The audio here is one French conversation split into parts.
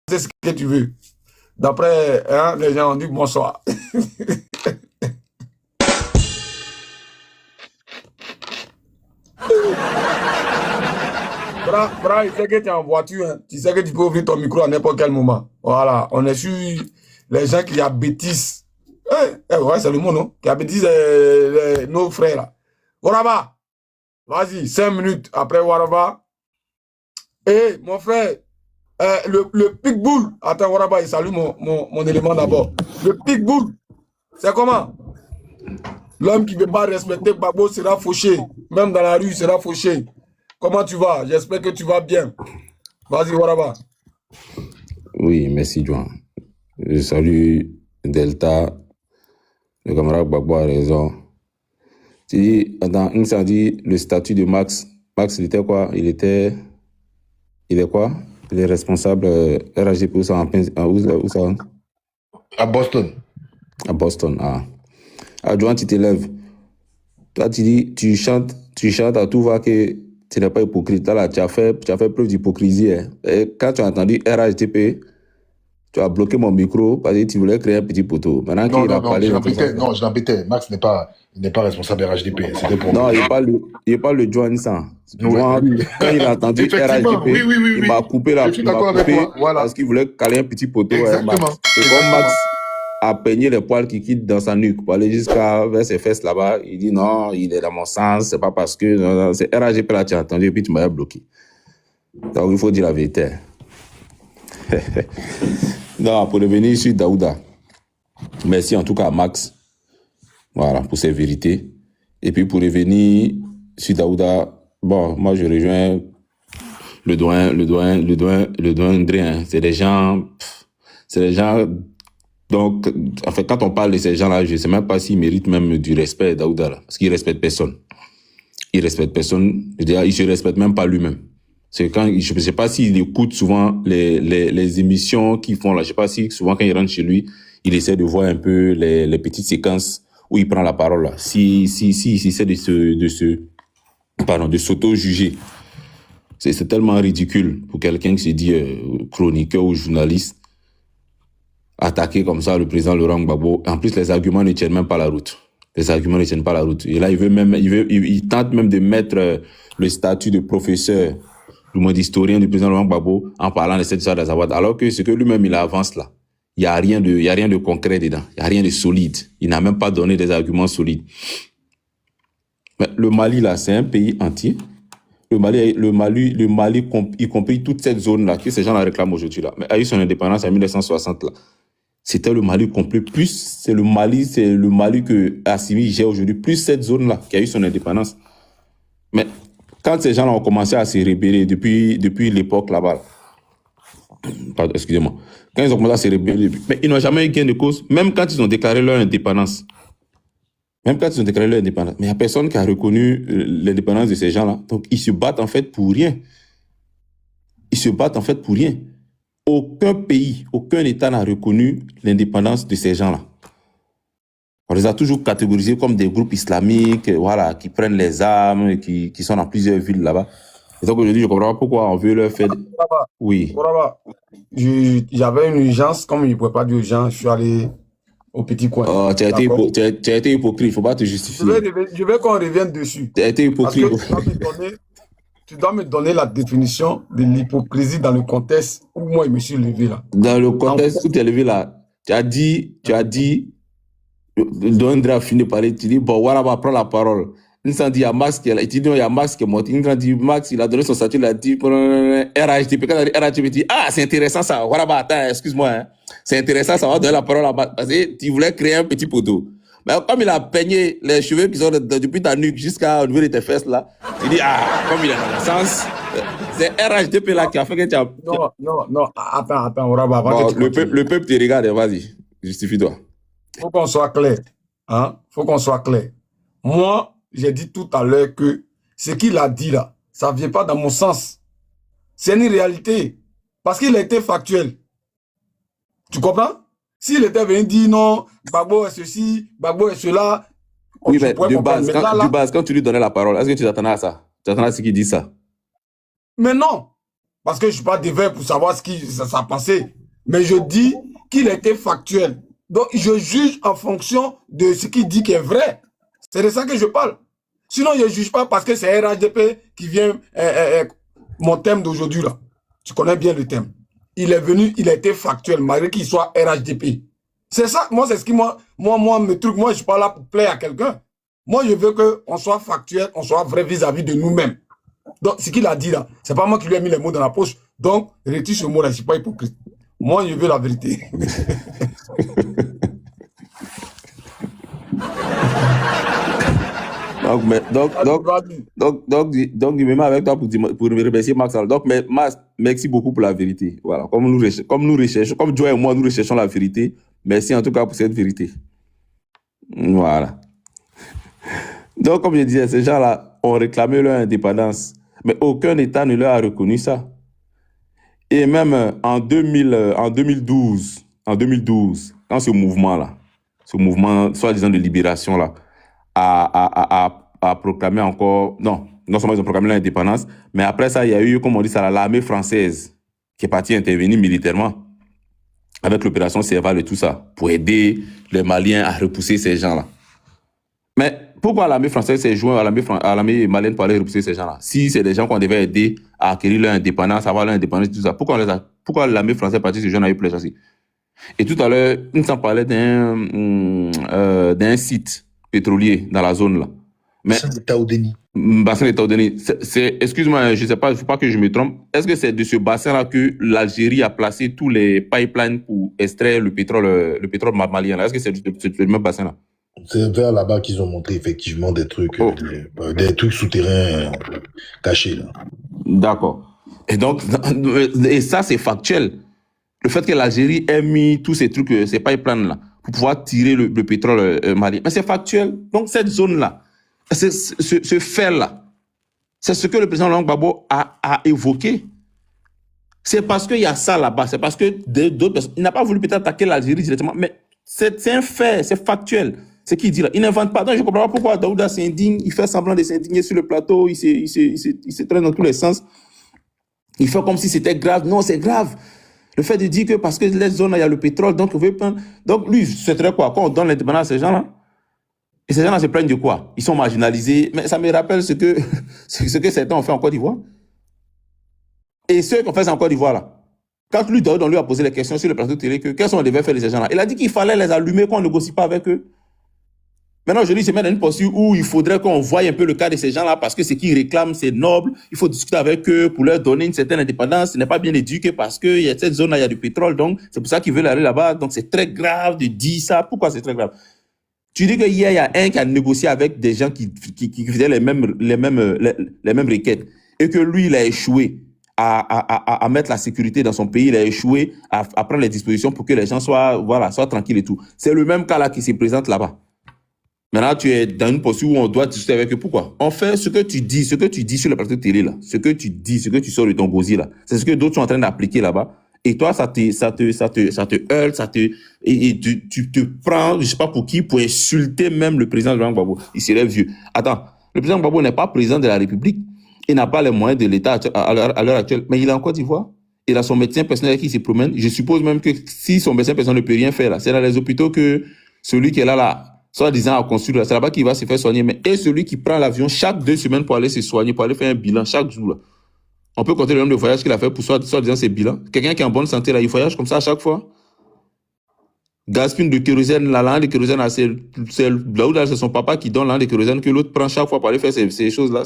c'est ce que tu veux. D'après, hein, les gens ont dit bonsoir. Bra, il sait que tu es en voiture. Hein. Tu sais que tu peux ouvrir ton micro à n'importe quel moment. Voilà, on est sur les gens qui abêtissent. Ouais, c'est le mot, non? Qui abêtissent nos frères. Là. Waraba, vas-y, 5 minutes après Waraba. Eh, mon frère, le Pitbull. Attends, Waraba, il salue mon élément d'abord. Le Pitbull, c'est comment? L'homme qui ne veut pas respecter Babo sera fauché. Même dans la rue, il sera fauché. Comment tu vas? J'espère que tu vas bien. Vas-y, Waraba. Oui, merci, Joan. Je salue Delta. Le camarade Gbagbo a raison. Tu dis, dans incendie, le statut de Max. Max, il était quoi? Il est quoi? Il est responsable RHDP où ça? À Boston. À Boston, ah. Ah, Joan, tu t'élèves. Toi, tu dis, tu chantes à tout va que tu n'es pas hypocrite. Là, tu as fait preuve d'hypocrisie. Hein. Et quand tu as entendu RHDP, tu as bloqué mon micro parce que tu voulais créer un petit poteau. Maintenant qu'il a parlé... Non, je l'embêtais. Max n'est pas responsable RHDP. C'était pour non, il parle de Joan San. Joan, quand il a entendu RHDP, il m'a coupé la voilà. Parce qu'il voulait caler un petit poteau. Exactement. Et comme Max a peigné les poils qui quittent dans sa nuque pour aller jusqu'à vers ses fesses là-bas, il dit non, il est dans mon sens, c'est pas parce que... Non, c'est RHDP là, tu as entendu, et puis tu m'as bloqué. Donc il faut dire la vérité. Non, pour revenir sur Daouda, merci en tout cas à Max, voilà, pour ses vérités. Et puis pour revenir sur Daouda, bon, moi je rejoins le doyen André, c'est des gens, donc, en fait, quand on parle de ces gens-là, je ne sais même pas s'ils méritent même du respect, Daouda, là, parce qu'ils ne respectent personne. Il ne se respecte même pas lui-même. C'est quand, je ne sais pas s'il écoute souvent les émissions qu'ils font là. Je ne sais pas si souvent quand il rentre chez lui, il essaie de voir un peu les petites séquences où il prend la parole là. Si il essaie de s'auto-juger. C'est tellement ridicule pour quelqu'un qui se dit chroniqueur ou journaliste attaquer comme ça le président Laurent Gbagbo. En plus, les arguments ne tiennent même pas la route. Les arguments ne tiennent pas la route. Et là, il tente même de mettre le statut de professeur du mode historien du président Laurent Gbagbo en parlant de cette histoire d'Azawad, alors que ce que lui-même il avance là, il y a rien de concret dedans, il y a rien de solide. Il n'a même pas donné des arguments solides. Mais le Mali là, c'est un pays entier. Le Mali, y compris toute cette zone là que ces gens la réclament aujourd'hui là, mais a eu son indépendance en 1960 là. C'était le Mali complet, plus c'est le Mali que Assimi gère aujourd'hui, plus cette zone là qui a eu son indépendance. Mais quand ces gens-là ont commencé à se rébeller depuis l'époque là-bas, pardon, excusez-moi, quand ils ont commencé à se rébeller, mais ils n'ont jamais eu gain de cause, même quand ils ont déclaré leur indépendance. Mais il n'y a personne qui a reconnu l'indépendance de ces gens-là. Donc, ils se battent en fait pour rien. Aucun pays, aucun État n'a reconnu l'indépendance de ces gens-là. On les a toujours catégorisés comme des groupes islamiques, voilà, qui prennent les armes, qui sont dans plusieurs villes là-bas. Et donc aujourd'hui, je ne comprends pas pourquoi on veut leur faire... Oui. J'avais une urgence, comme il ne pouvait pas d'urgence, je suis allé au petit coin. Oh, tu as été hypocrite, il ne faut pas te justifier. Je veux qu'on revienne dessus. Tu as été hypocrite. Parce que tu dois me donner la définition de l'hypocrisie dans le contexte où moi je me suis levé là. Dans le contexte où tu es levé là, tu as dit... André a fini de parler, tu dis, bon, Waraba prend la parole. Il s'en dit, il y a Max qui est là. Il dit, non, il y a Max qui est mort. Il dit, Max, il a donné son statut, il a dit, RHDP. Quand il a dit RHDP, il dit, ah, c'est intéressant ça. Waraba, attends, excuse-moi. Hein. C'est intéressant, ça va donner la parole à Max. Parce que tu voulais créer un petit poteau. Mais comme il a peigné les cheveux qui sont depuis ta nuque jusqu'au niveau de tes fesses là, il dit, ah, comme il est dans le sens, c'est RHDP là qui a fait que tu as... Non, attends, Waraba. Bon, le peuple te regarde, vas-y, justifie-toi. Faut qu'on soit clair. Hein? Faut qu'on soit clair. Moi, j'ai dit tout à l'heure que ce qu'il a dit là, ça ne vient pas dans mon sens. C'est une réalité. Parce qu'il a été factuel. Tu comprends? S'il était venu dire non, Gbagbo est ceci, Gbagbo est cela. Oui, mais de base, quand tu lui donnais la parole, est-ce que tu t'attendais à ça? Tu t'attendais à ce qu'il dise ça? Mais non. parce que je ne suis pas dévers pour savoir ce qu'il ça pensait. Mais je dis qu'il était factuel. Donc, je juge en fonction de ce qu'il dit qui est vrai. C'est de ça que je parle. Sinon, je ne juge pas parce que c'est RHDP qui vient, mon thème d'aujourd'hui là. Tu connais bien le thème. Il est venu, il a été factuel, malgré qu'il soit RHDP. C'est ça, moi, c'est ce qui, moi, me truc, moi, je suis pas là pour plaire à quelqu'un. Moi, je veux qu'on soit factuel, on soit vrai vis-à-vis de nous-mêmes. Donc, ce qu'il a dit là, c'est pas moi qui lui ai mis les mots dans la poche. Donc, retire ce mot-là, je suis pas hypocrite. Moi, je veux la vérité. Donc, je me mets avec toi pour me remercier Max. Donc, mais Max, merci beaucoup pour la vérité. Voilà, comme nous recherchons, comme Joe et moi, nous recherchons la vérité. Merci en tout cas pour cette vérité. Voilà. Donc, comme je disais, ces gens-là ont réclamé leur indépendance, mais aucun État ne leur a reconnu ça. Et même en 2012, quand ce mouvement-là, ce mouvement soi-disant de libération-là, a proclamé encore, non seulement ils ont proclamé l'indépendance, mais après ça, il y a eu, comme on dit ça, l'armée française qui est partie intervenir militairement avec l'opération Serval et tout ça, pour aider les Maliens à repousser ces gens-là. Mais pourquoi l'armée française s'est jointe à l'armée malienne pour aller repousser ces gens-là? Si c'est des gens qu'on devait aider à acquérir leur indépendance, à avoir leur indépendance et tout ça, pourquoi l'armée française est partie ces gens à eu pour les chasser? Et tout à l'heure, on s'en parlait d'un site pétrolier dans la zone là. Mais Bassin de Taoudéni. Bassin de Taoudéni. Excuse-moi, je ne sais pas, il ne faut pas que je me trompe. Est-ce que c'est de ce bassin-là que l'Algérie a placé tous les pipelines pour extraire le pétrole malien là? Est-ce que c'est le même bassin-là? C'est vers là-bas qu'ils ont monté effectivement des trucs, des trucs souterrains cachés là. D'accord. Et donc, et ça c'est factuel. Le fait que l'Algérie ait mis tous ces trucs, ces pipelines là, pour pouvoir tirer le pétrole malien. Mais c'est factuel. Donc cette zone-là, ce fait-là, c'est ce que le président Laurent Gbagbo a évoqué. C'est parce qu'il y a ça là-bas. C'est parce que d'autres personnes... Il n'a pas voulu peut-être attaquer l'Algérie directement, mais c'est un fait, c'est factuel. C'est ce qu'il dit là. Il n'invente pas. Donc je ne comprends pas pourquoi Daouda s'indigne, il fait semblant de s'indigner sur le plateau, il se traîne dans tous les sens. Il fait comme si c'était grave. Non, c'est grave. Le fait de dire que parce que les zones, il y a le pétrole, donc on veut prendre... Donc lui, c'est très quoi? Quand on donne l'indépendance à ces gens-là, et ces gens-là se plaignent de quoi? Ils sont marginalisés. Mais ça me rappelle ce que certains ont fait en Côte d'Ivoire. Et ceux qui ont fait ça en Côte d'Ivoire, là, quand lui, Daoud, on lui a posé les questions sur le plateau de télé, qu'est-ce qu'on devait faire de ces gens-là? Il a dit qu'il fallait les allumer, qu'on ne négocie pas avec eux. Maintenant, aujourd'hui, il se met dans une posture où il faudrait qu'on voie un peu le cas de ces gens-là parce que ce qu'ils réclament, c'est noble. Il faut discuter avec eux pour leur donner une certaine indépendance. Ce n'est pas bien éduqué parce qu'il y a cette zone-là, il y a du pétrole. Donc, c'est pour ça qu'ils veulent aller là-bas. Donc, c'est très grave de dire ça. Pourquoi c'est très grave? Tu dis qu'hier, il y a un qui a négocié avec des gens qui faisaient les mêmes requêtes et que lui, il a échoué à mettre la sécurité dans son pays. Il a échoué à prendre les dispositions pour que les gens soient tranquilles et tout. C'est le même cas là qui se présente là-bas. Maintenant, tu es dans une posture où on doit discuter avec eux. Pourquoi? En fait, ce que tu dis sur le plateau de télé, là, ce que tu dis, ce que tu sors de ton gosier, là, c'est ce que d'autres sont en train d'appliquer là-bas. Et toi, ça te heurte, et tu te prends, je sais pas pour qui, pour insulter même le président Laurent Gbagbo. Il serait vieux. Attends, le président Gbagbo n'est pas président de la République. Il n'a pas les moyens de l'État à l'heure actuelle. Mais il est en Côte d'Ivoire. Il a son médecin personnel qui se promène. Je suppose même que si son médecin personnel ne peut rien faire, là, c'est dans les hôpitaux que celui qui est là, soi-disant à construire, c'est là-bas qu'il va se faire soigner. Mais et celui qui prend l'avion chaque 2 semaines pour aller se soigner, pour aller faire un bilan chaque jour, là. On peut compter le nombre de voyages qu'il a fait pour soi-disant ses bilans. Quelqu'un qui est en bonne santé, là, il voyage comme ça à chaque fois. Gaspille de kérosène, la langue de kérosène, c'est son papa qui donne la langue de kérosène que l'autre prend chaque fois pour aller faire ces choses-là.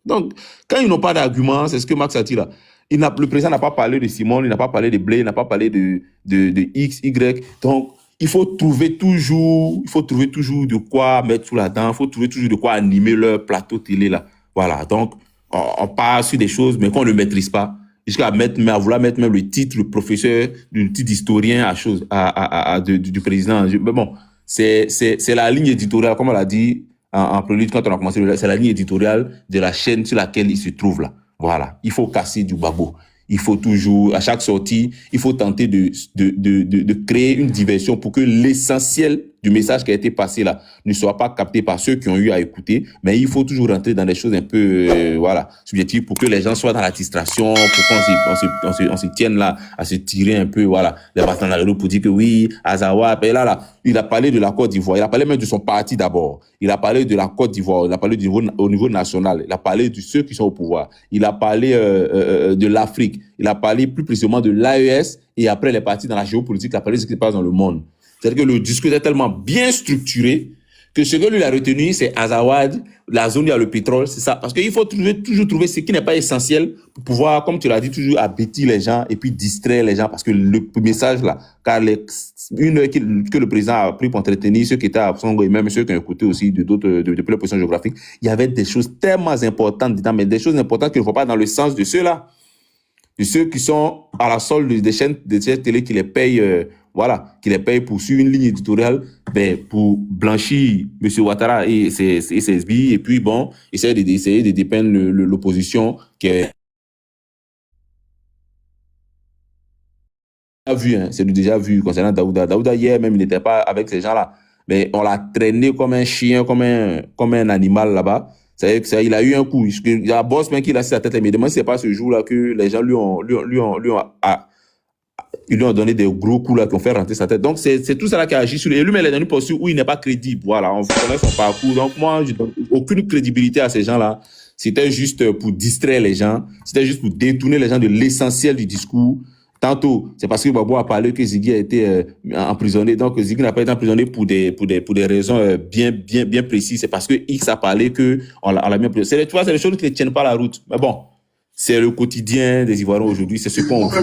Donc, quand ils n'ont pas d'argument, c'est ce que Max a dit là. Le président n'a pas parlé de Simon, il n'a pas parlé de Blé, il n'a pas parlé de X, Y. Donc, il faut trouver toujours de quoi mettre sous la dent, il faut trouver toujours de quoi animer leur plateau télé là. Voilà. Donc, on part sur des choses, mais qu'on ne maîtrise pas. Jusqu'à vouloir mettre même le titre, le professeur, le titre d'historien du président. Mais bon, c'est la ligne éditoriale, comme on l'a dit en prélude quand on a commencé, c'est la ligne éditoriale de la chaîne sur laquelle il se trouve là. Voilà. Il faut casser du Gbagbo. Il faut toujours, à chaque sortie, il faut tenter de créer une diversion pour que l'essentiel du message qui a été passé là ne soit pas capté par ceux qui ont eu à écouter, mais il faut toujours rentrer dans des choses un peu voilà, subjectives pour que les gens soient dans la distraction, pour qu'on se tienne là à se tirer un peu voilà, les bâtons dans le dos pour dire que oui, Azawad, et là, il a parlé de la Côte d'Ivoire, il a parlé même de son parti d'abord, il a parlé de la Côte d'Ivoire, il a parlé au niveau national, il a parlé de ceux qui sont au pouvoir, il a parlé de l'Afrique, il a parlé plus précisément de l'AES et après les partis dans la géopolitique, il a parlé de ce qui se passe dans le monde. C'est-à-dire que le discours est tellement bien structuré que ce que lui a retenu, c'est Azawad, la zone où il y a le pétrole, c'est ça. Parce qu'il faut toujours trouver ce qui n'est pas essentiel pour pouvoir, comme tu l'as dit, toujours abêtir les gens et puis distraire les gens. Parce que le message là, car une heure que le président a pris pour entretenir ceux qui étaient à Songo et même ceux qui ont écouté aussi de plusieurs positions géographiques, il y avait des choses tellement importantes dedans, mais des choses importantes qui ne vont pas dans le sens de ceux-là. De ceux qui sont à la solde des chaînes télé qui les payent, voilà, qui les payent pour suivre une ligne éditoriale, ben, pour blanchir M. Ouattara et ses SBI, et puis bon, essayer de dépeindre l'opposition qui est vu, hein, c'est déjà vu concernant Daouda. Daouda, hier même, il n'était pas avec ces gens-là, mais on l'a traîné comme un chien, comme un animal là-bas. C'est que il a eu un coup. Il y a un boss même qui a assis la tête. Mais demain, c'est pas ce jour-là que les gens lui ont donné des gros coups là qui ont fait rentrer sa tête. Donc, c'est tout ça là qui a agi sur lui. Et lui-même, il est dans une posture où il n'est pas crédible. Voilà, on connaît son parcours. Donc, moi, je donne aucune crédibilité à ces gens-là. C'était juste pour distraire les gens. C'était juste pour détourner les gens de l'essentiel du discours. Tantôt, c'est parce que Gbagbo a parlé que Ziggy a été emprisonné. Donc, Ziggy n'a pas été emprisonné pour des raisons bien précises. C'est parce que X a parlé que on l'a mis en prison. Tu vois, c'est des choses qui ne tiennent pas la route. Mais bon, c'est le quotidien des Ivoiriens aujourd'hui. C'est ce qu'on vit.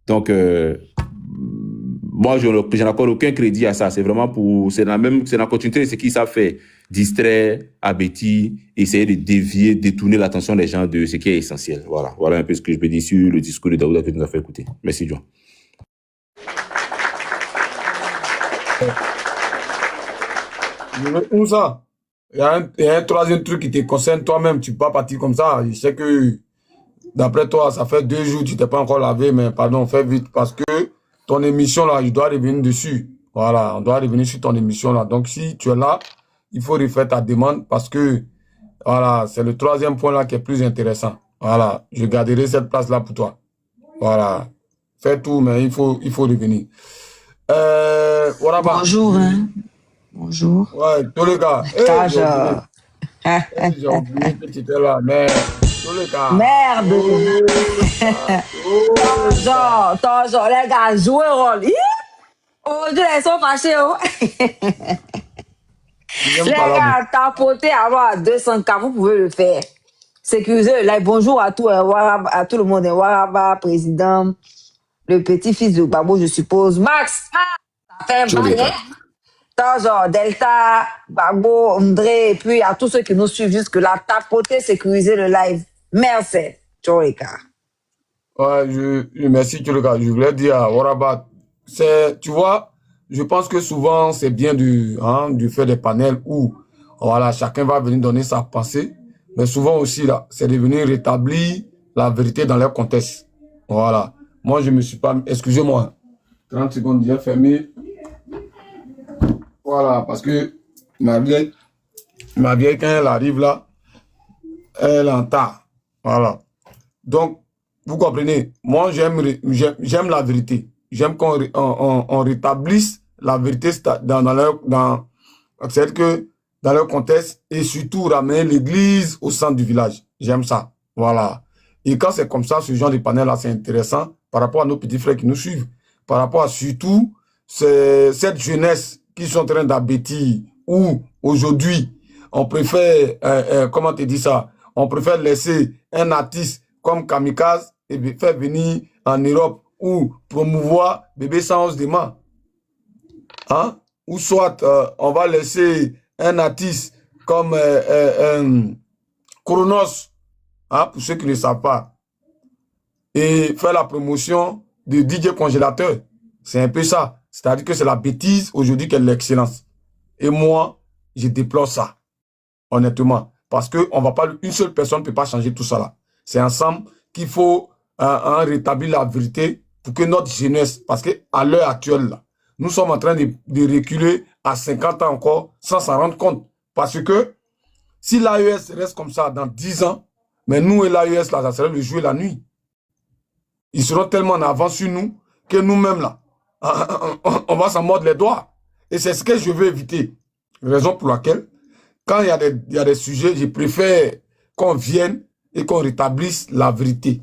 Donc, moi, je n'accorde aucun crédit à ça. C'est vraiment c'est la continuité de ce qu'ils savent faire. Distraire, abêtir, essayer de dévier, détourner l'attention des gens de ce qui est essentiel. Voilà un peu ce que je peux dire sur le discours de Daouda que tu nous as fait écouter. Merci, John. Où ça? Il y a un troisième truc qui te concerne toi-même. Tu peux pas partir comme ça. Je sais que, d'après toi, ça fait 2 jours, tu t'es pas encore lavé, mais pardon, fais vite parce que ton émission là, je dois revenir dessus. Voilà, on doit revenir sur ton émission là. Donc, si tu es là, il faut refaire ta demande parce que, voilà, c'est le troisième point là qui est plus intéressant. Voilà, je garderai cette place là pour toi. Voilà, fais tout, mais il faut revenir. Voilà, bonjour, hein. Bonjour. Ouais, tous les gars. J'ai oublié que tu étais là, mais tous les gars. Merde. Toujours, les gars, jouez rôle. Aujourd'hui, ils sont fâchés, oh. Les gars, tapoter avoir 200K, vous pouvez le faire. Sécuriser le live. Bonjour à tout le monde. Waraba, président, le petit-fils de Gbagbo, je suppose. Max, ça fait un bail, hein? Toujours, Delta, Gbagbo, André, et puis à tous ceux qui nous suivent jusque-là, tapoter, sécuriser le live. Merci. Ciao, les gars. Ouais, merci, tu le gars. Je voulais dire à Waraba, tu vois, je pense que souvent, c'est bien du faire des panels où, voilà, chacun va venir donner sa pensée. Mais souvent aussi, là, c'est de venir rétablir la vérité dans leur contexte. Voilà. Moi, je me suis pas... Excusez-moi. 30 secondes, j'ai fermé. Voilà, parce que ma vieille, quand elle arrive là, elle entend. Voilà. Donc, vous comprenez, moi, j'aime la vérité. J'aime qu'on rétablisse la vérité c'est-à-dire que dans leur contexte et surtout ramener l'église au centre du village. J'aime ça. Voilà. Et quand c'est comme ça, ce genre de panel-là, c'est intéressant par rapport à nos petits frères qui nous suivent. Par rapport à surtout cette jeunesse qui sont en train d'abêtir où aujourd'hui, on préfère, comment te dis ça, on préfère laisser un artiste comme Kamikaze et faire venir en Europe ou promouvoir Bébé 111 Démon. Hein? Ou soit on va laisser un artiste comme Chronos, hein, pour ceux qui ne le savent pas, et faire la promotion de DJ Congélateur. C'est un peu ça. C'est-à-dire que c'est la bêtise aujourd'hui qui est l'excellence. Et moi, je déplore ça, honnêtement. Parce que une seule personne ne peut pas changer tout ça là. C'est ensemble qu'il faut rétablir la vérité pour que notre jeunesse, parce qu'à l'heure actuelle, là, nous sommes en train de reculer à 50 ans encore sans s'en rendre compte. Parce que si l'AES reste comme ça dans 10 ans, mais nous et l'AES, là, ça serait le jour et la nuit. Ils seront tellement en avance sur nous que nous-mêmes, là, on va s'en mordre les doigts. Et c'est ce que je veux éviter. Raison pour laquelle, quand il y a des sujets, je préfère qu'on vienne et qu'on rétablisse la vérité.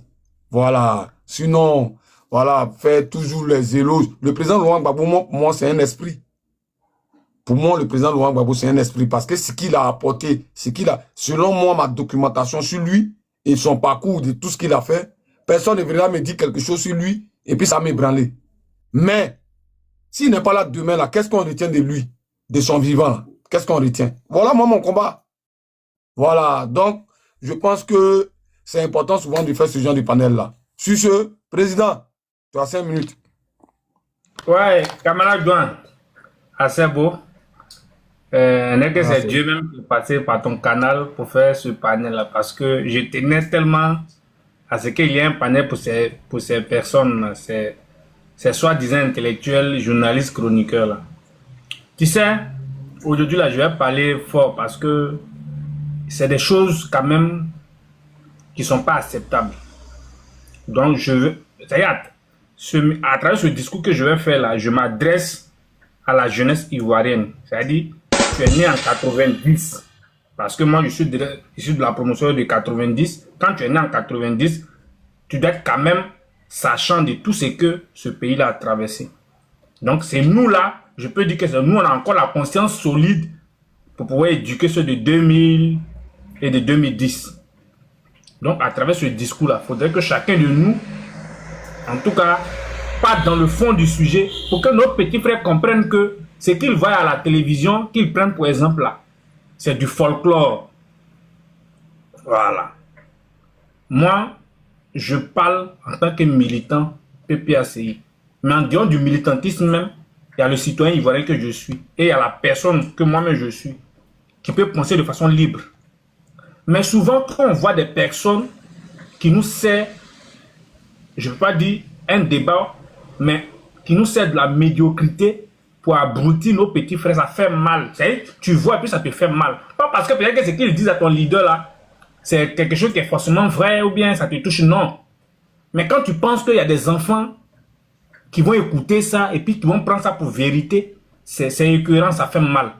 Voilà. Sinon, voilà, faire toujours les éloges. Le président Laurent Gbagbo, pour moi, c'est un esprit. Pour moi, le président Laurent Gbagbo, c'est un esprit. Parce que ce qu'il a apporté, selon moi, ma documentation sur lui et son parcours, de tout ce qu'il a fait, personne ne viendra me dire quelque chose sur lui et puis ça m'ébranle. Mais, s'il n'est pas là demain, là, qu'est-ce qu'on retient de lui, de son vivant? Qu'est-ce qu'on retient? Voilà, moi, mon combat. Voilà. Donc, je pense que c'est important souvent de faire ce genre de panel-là. Sur ce, président, tu as 5 minutes. Ouais, camarade Douane, assez beau. N'est que c'est Dieu même qui est passé par ton canal pour faire ce panel-là, parce que je tenais tellement à ce qu'il y ait un panel pour ces personnes, ces soi-disant intellectuels, journalistes, chroniqueurs là. Tu sais, aujourd'hui là, je vais parler fort parce que c'est des choses quand même qui sont pas acceptables. Donc je veux, c'est-à-dire, à travers ce discours que je vais faire là, je m'adresse à la jeunesse ivoirienne. C'est-à-dire, tu es né en 90. Parce que moi, je suis de la promotion de 90. Quand tu es né en 90, tu dois être quand même sachant de tout ce que ce pays-là a traversé. Donc, c'est nous là, je peux dire que c'est nous, on a encore la conscience solide pour pouvoir éduquer ceux de 2000 et de 2010. Donc, à travers ce discours-là, il faudrait que chacun de nous, en tout cas, parte dans le fond du sujet pour que nos petits frères comprennent que ce qu'ils voient à la télévision, qu'ils prennent pour exemple là, c'est du folklore. Voilà. Moi, je parle en tant que militant PPACI. Mais en dehors du militantisme même, il y a le citoyen ivoirien que je suis. Et il y a la personne que moi-même je suis, qui peut penser de façon libre. Mais souvent, quand on voit des personnes qui nous servent, je ne veux pas dire un débat, mais qui nous servent de la médiocrité pour abrutir nos petits frères, ça fait mal. Tu vois et puis ça te fait mal. Pas parce que peut-être que ce qu'ils disent à ton leader là, c'est quelque chose qui est forcément vrai ou bien ça te touche, non. Mais quand tu penses qu'il y a des enfants qui vont écouter ça et puis qui vont prendre ça pour vérité, c'est écœurant, ça fait mal.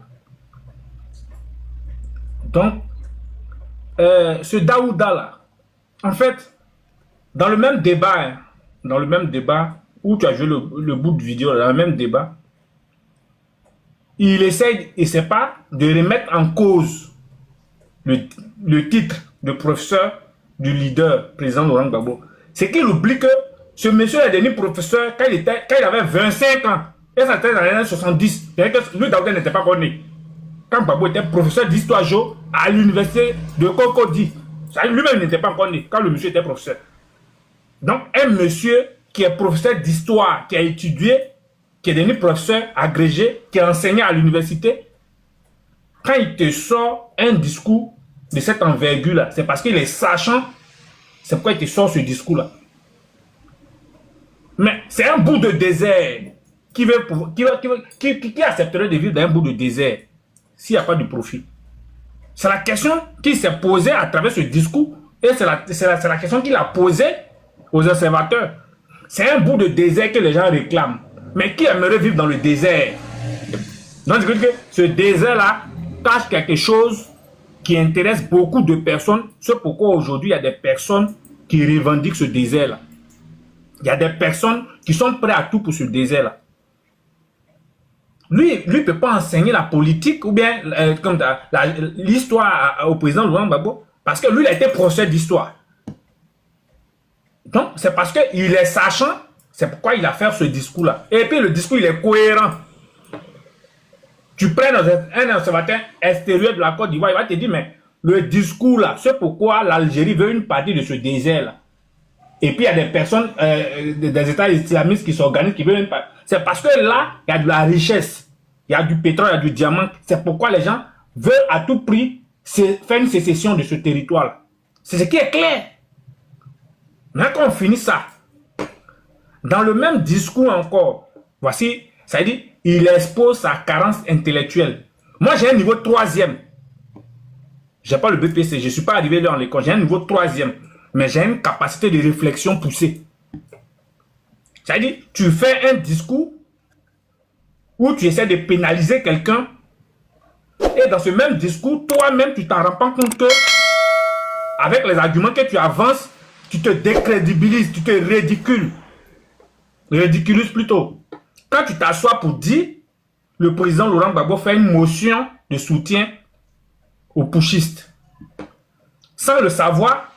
Donc, ce Daouda là, en fait, dans le même débat, où tu as joué le bout de vidéo, dans le même débat, il essaye, et c'est pas de remettre en cause le titre de professeur du leader, président Laurent Gbagbo. C'est qu'il oublie que ce monsieur est devenu professeur quand il avait 25 ans. Et ça était dans les années 70. Lui, Daouda n'était pas connu. Quand Gbagbo était professeur d'histoire géo à l'université de Cocody. Lui-même n'était pas connu quand le monsieur était professeur. Donc, un monsieur qui est professeur d'histoire, qui a étudié, qui est devenu professeur agrégé, qui a enseigné à l'université, quand il te sort un discours de cette envergure-là, c'est parce qu'il est sachant, c'est pourquoi il te sort ce discours-là. Mais c'est un bout de désert qui accepterait de vivre dans un bout de désert s'il n'y a pas de profit. C'est la question qui s'est posée à travers ce discours et c'est la question qu'il a posée aux observateurs. C'est un bout de désert que les gens réclament. Mais qui aimerait vivre dans le désert? Donc, je veux dire que ce désert-là cache quelque chose qui intéresse beaucoup de personnes. C'est pourquoi aujourd'hui, il y a des personnes qui revendiquent ce désert-là. Il y a des personnes qui sont prêtes à tout pour ce désert-là. Lui ne peut pas enseigner la politique ou bien l'histoire au président Laurent Gbagbo parce que lui, il a été professeur d'histoire. Donc, c'est parce qu'il est sachant, c'est pourquoi il a fait ce discours-là. Et puis, le discours, il est cohérent. Tu prends un observateur extérieur de la Côte d'Ivoire, il va te dire, mais le discours-là, c'est pourquoi l'Algérie veut une partie de ce désert-là. Et puis, il y a des personnes, des États islamistes qui s'organisent, qui veulent une partie. C'est parce que là, il y a de la richesse. Il y a du pétrole, il y a du diamant. C'est pourquoi les gens veulent à tout prix faire une sécession de ce territoire-là. C'est ce qui est clair. Maintenant qu'on finit ça, dans le même discours encore, voici Ça veut dire il expose sa carence intellectuelle. Moi, j'ai un niveau 3e. Je n'ai pas le BPC, je ne suis pas arrivé dans l'école. J'ai un niveau 3e. Mais j'ai une capacité de réflexion poussée. Ça veut dire tu fais un discours où tu essaies de pénaliser quelqu'un. Et dans ce même discours, toi-même, tu t'en rends pas compte que avec les arguments que tu avances, tu te décrédibilises, tu te ridiculises plutôt. Quand tu t'assois pour dire, le président Laurent Gbagbo fait une motion de soutien aux putschistes. Sans le savoir,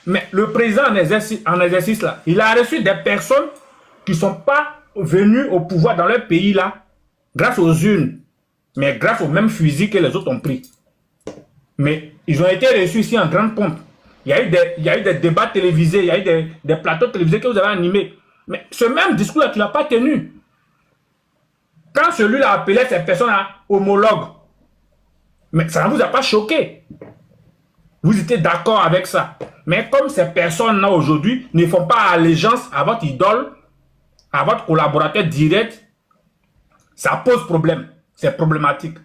mais le président en exercice là, il a reçu des personnes qui ne sont pas venues au pouvoir dans leur pays là, grâce aux urnes, mais grâce aux mêmes fusils que les autres ont pris. Mais ils ont été reçus ici en grande pompe. Il y a eu des débats télévisés, il y a eu des plateaux télévisés que vous avez animés. Mais ce même discours-là, tu ne l'as pas tenu. Quand celui-là appelait ces personnes-là homologues, mais ça ne vous a pas choqué. Vous étiez d'accord avec ça. Mais comme ces personnes-là aujourd'hui ne font pas allégeance à votre idole, à votre collaborateur direct, ça pose problème. C'est problématique.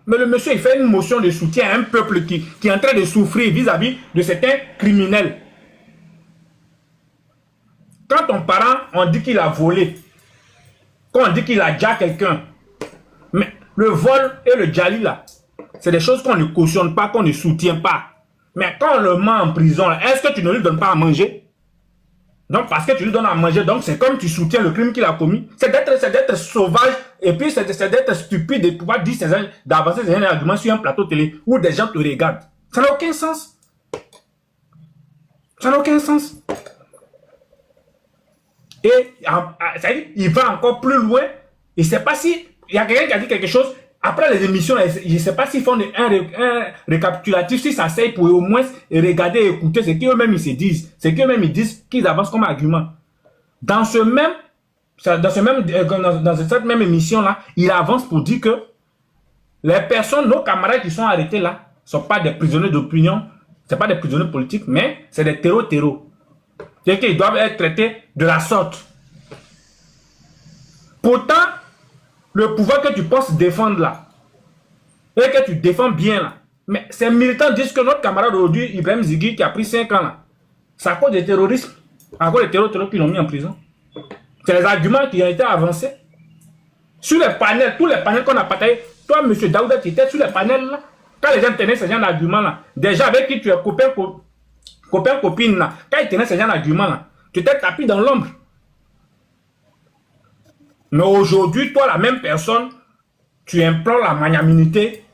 Mais le monsieur, il fait une motion de soutien à un peuple qui est en train de souffrir vis-à-vis de certains criminels. Quand ton parent, on dit qu'il a volé, quand on dit qu'il a déjà quelqu'un, mais le vol et le djali là, c'est des choses qu'on ne cautionne pas, qu'on ne soutient pas. Mais quand on le met en prison, est-ce que tu ne lui donnes pas à manger? Donc, parce que tu lui donnes à manger, donc c'est comme tu soutiens le crime qu'il a commis. C'est d'être sauvage et puis c'est d'être stupide de pouvoir dire d'avancer ces arguments sur un plateau télé où des gens te regardent. Ça n'a aucun sens. Ça n'a aucun sens. Et ça veut dire, il va encore plus loin. Il ne sait pas si il y a quelqu'un qui a dit quelque chose. Après les émissions, je ne sais pas s'ils font un récapitulatif, s'ils s'asseyent pour au moins regarder et écouter ce qu'eux-mêmes ils se disent. Ce qu'eux-mêmes ils disent, qu'ils avancent comme argument. Dans cette même émission-là, il avance pour dire que les personnes, nos camarades qui sont arrêtés là, ne sont pas des prisonniers d'opinion, ce ne sont pas des prisonniers politiques, mais c'est des terreaux. C'est qu'ils doivent être traités de la sorte. Pourtant, le pouvoir que tu penses défendre là, et que tu défends bien là, mais ces militants disent que notre camarade aujourd'hui, Ibrahim Zigui, qui a pris 5 ans là, c'est à cause des terroristes, à cause des terroristes qui l'ont mis en prison. C'est les arguments qui ont été avancés. Sur les panels, tous les panels qu'on a partagés, toi, M. Daouda, tu étais sur les panels là, quand les gens tenaient ce genre d'arguments là, déjà avec qui tu es copine là, quand ils tenaient ce genre d'arguments là, tu t'es tapé dans l'ombre. Mais aujourd'hui, toi, la même personne, tu implores la magnanimité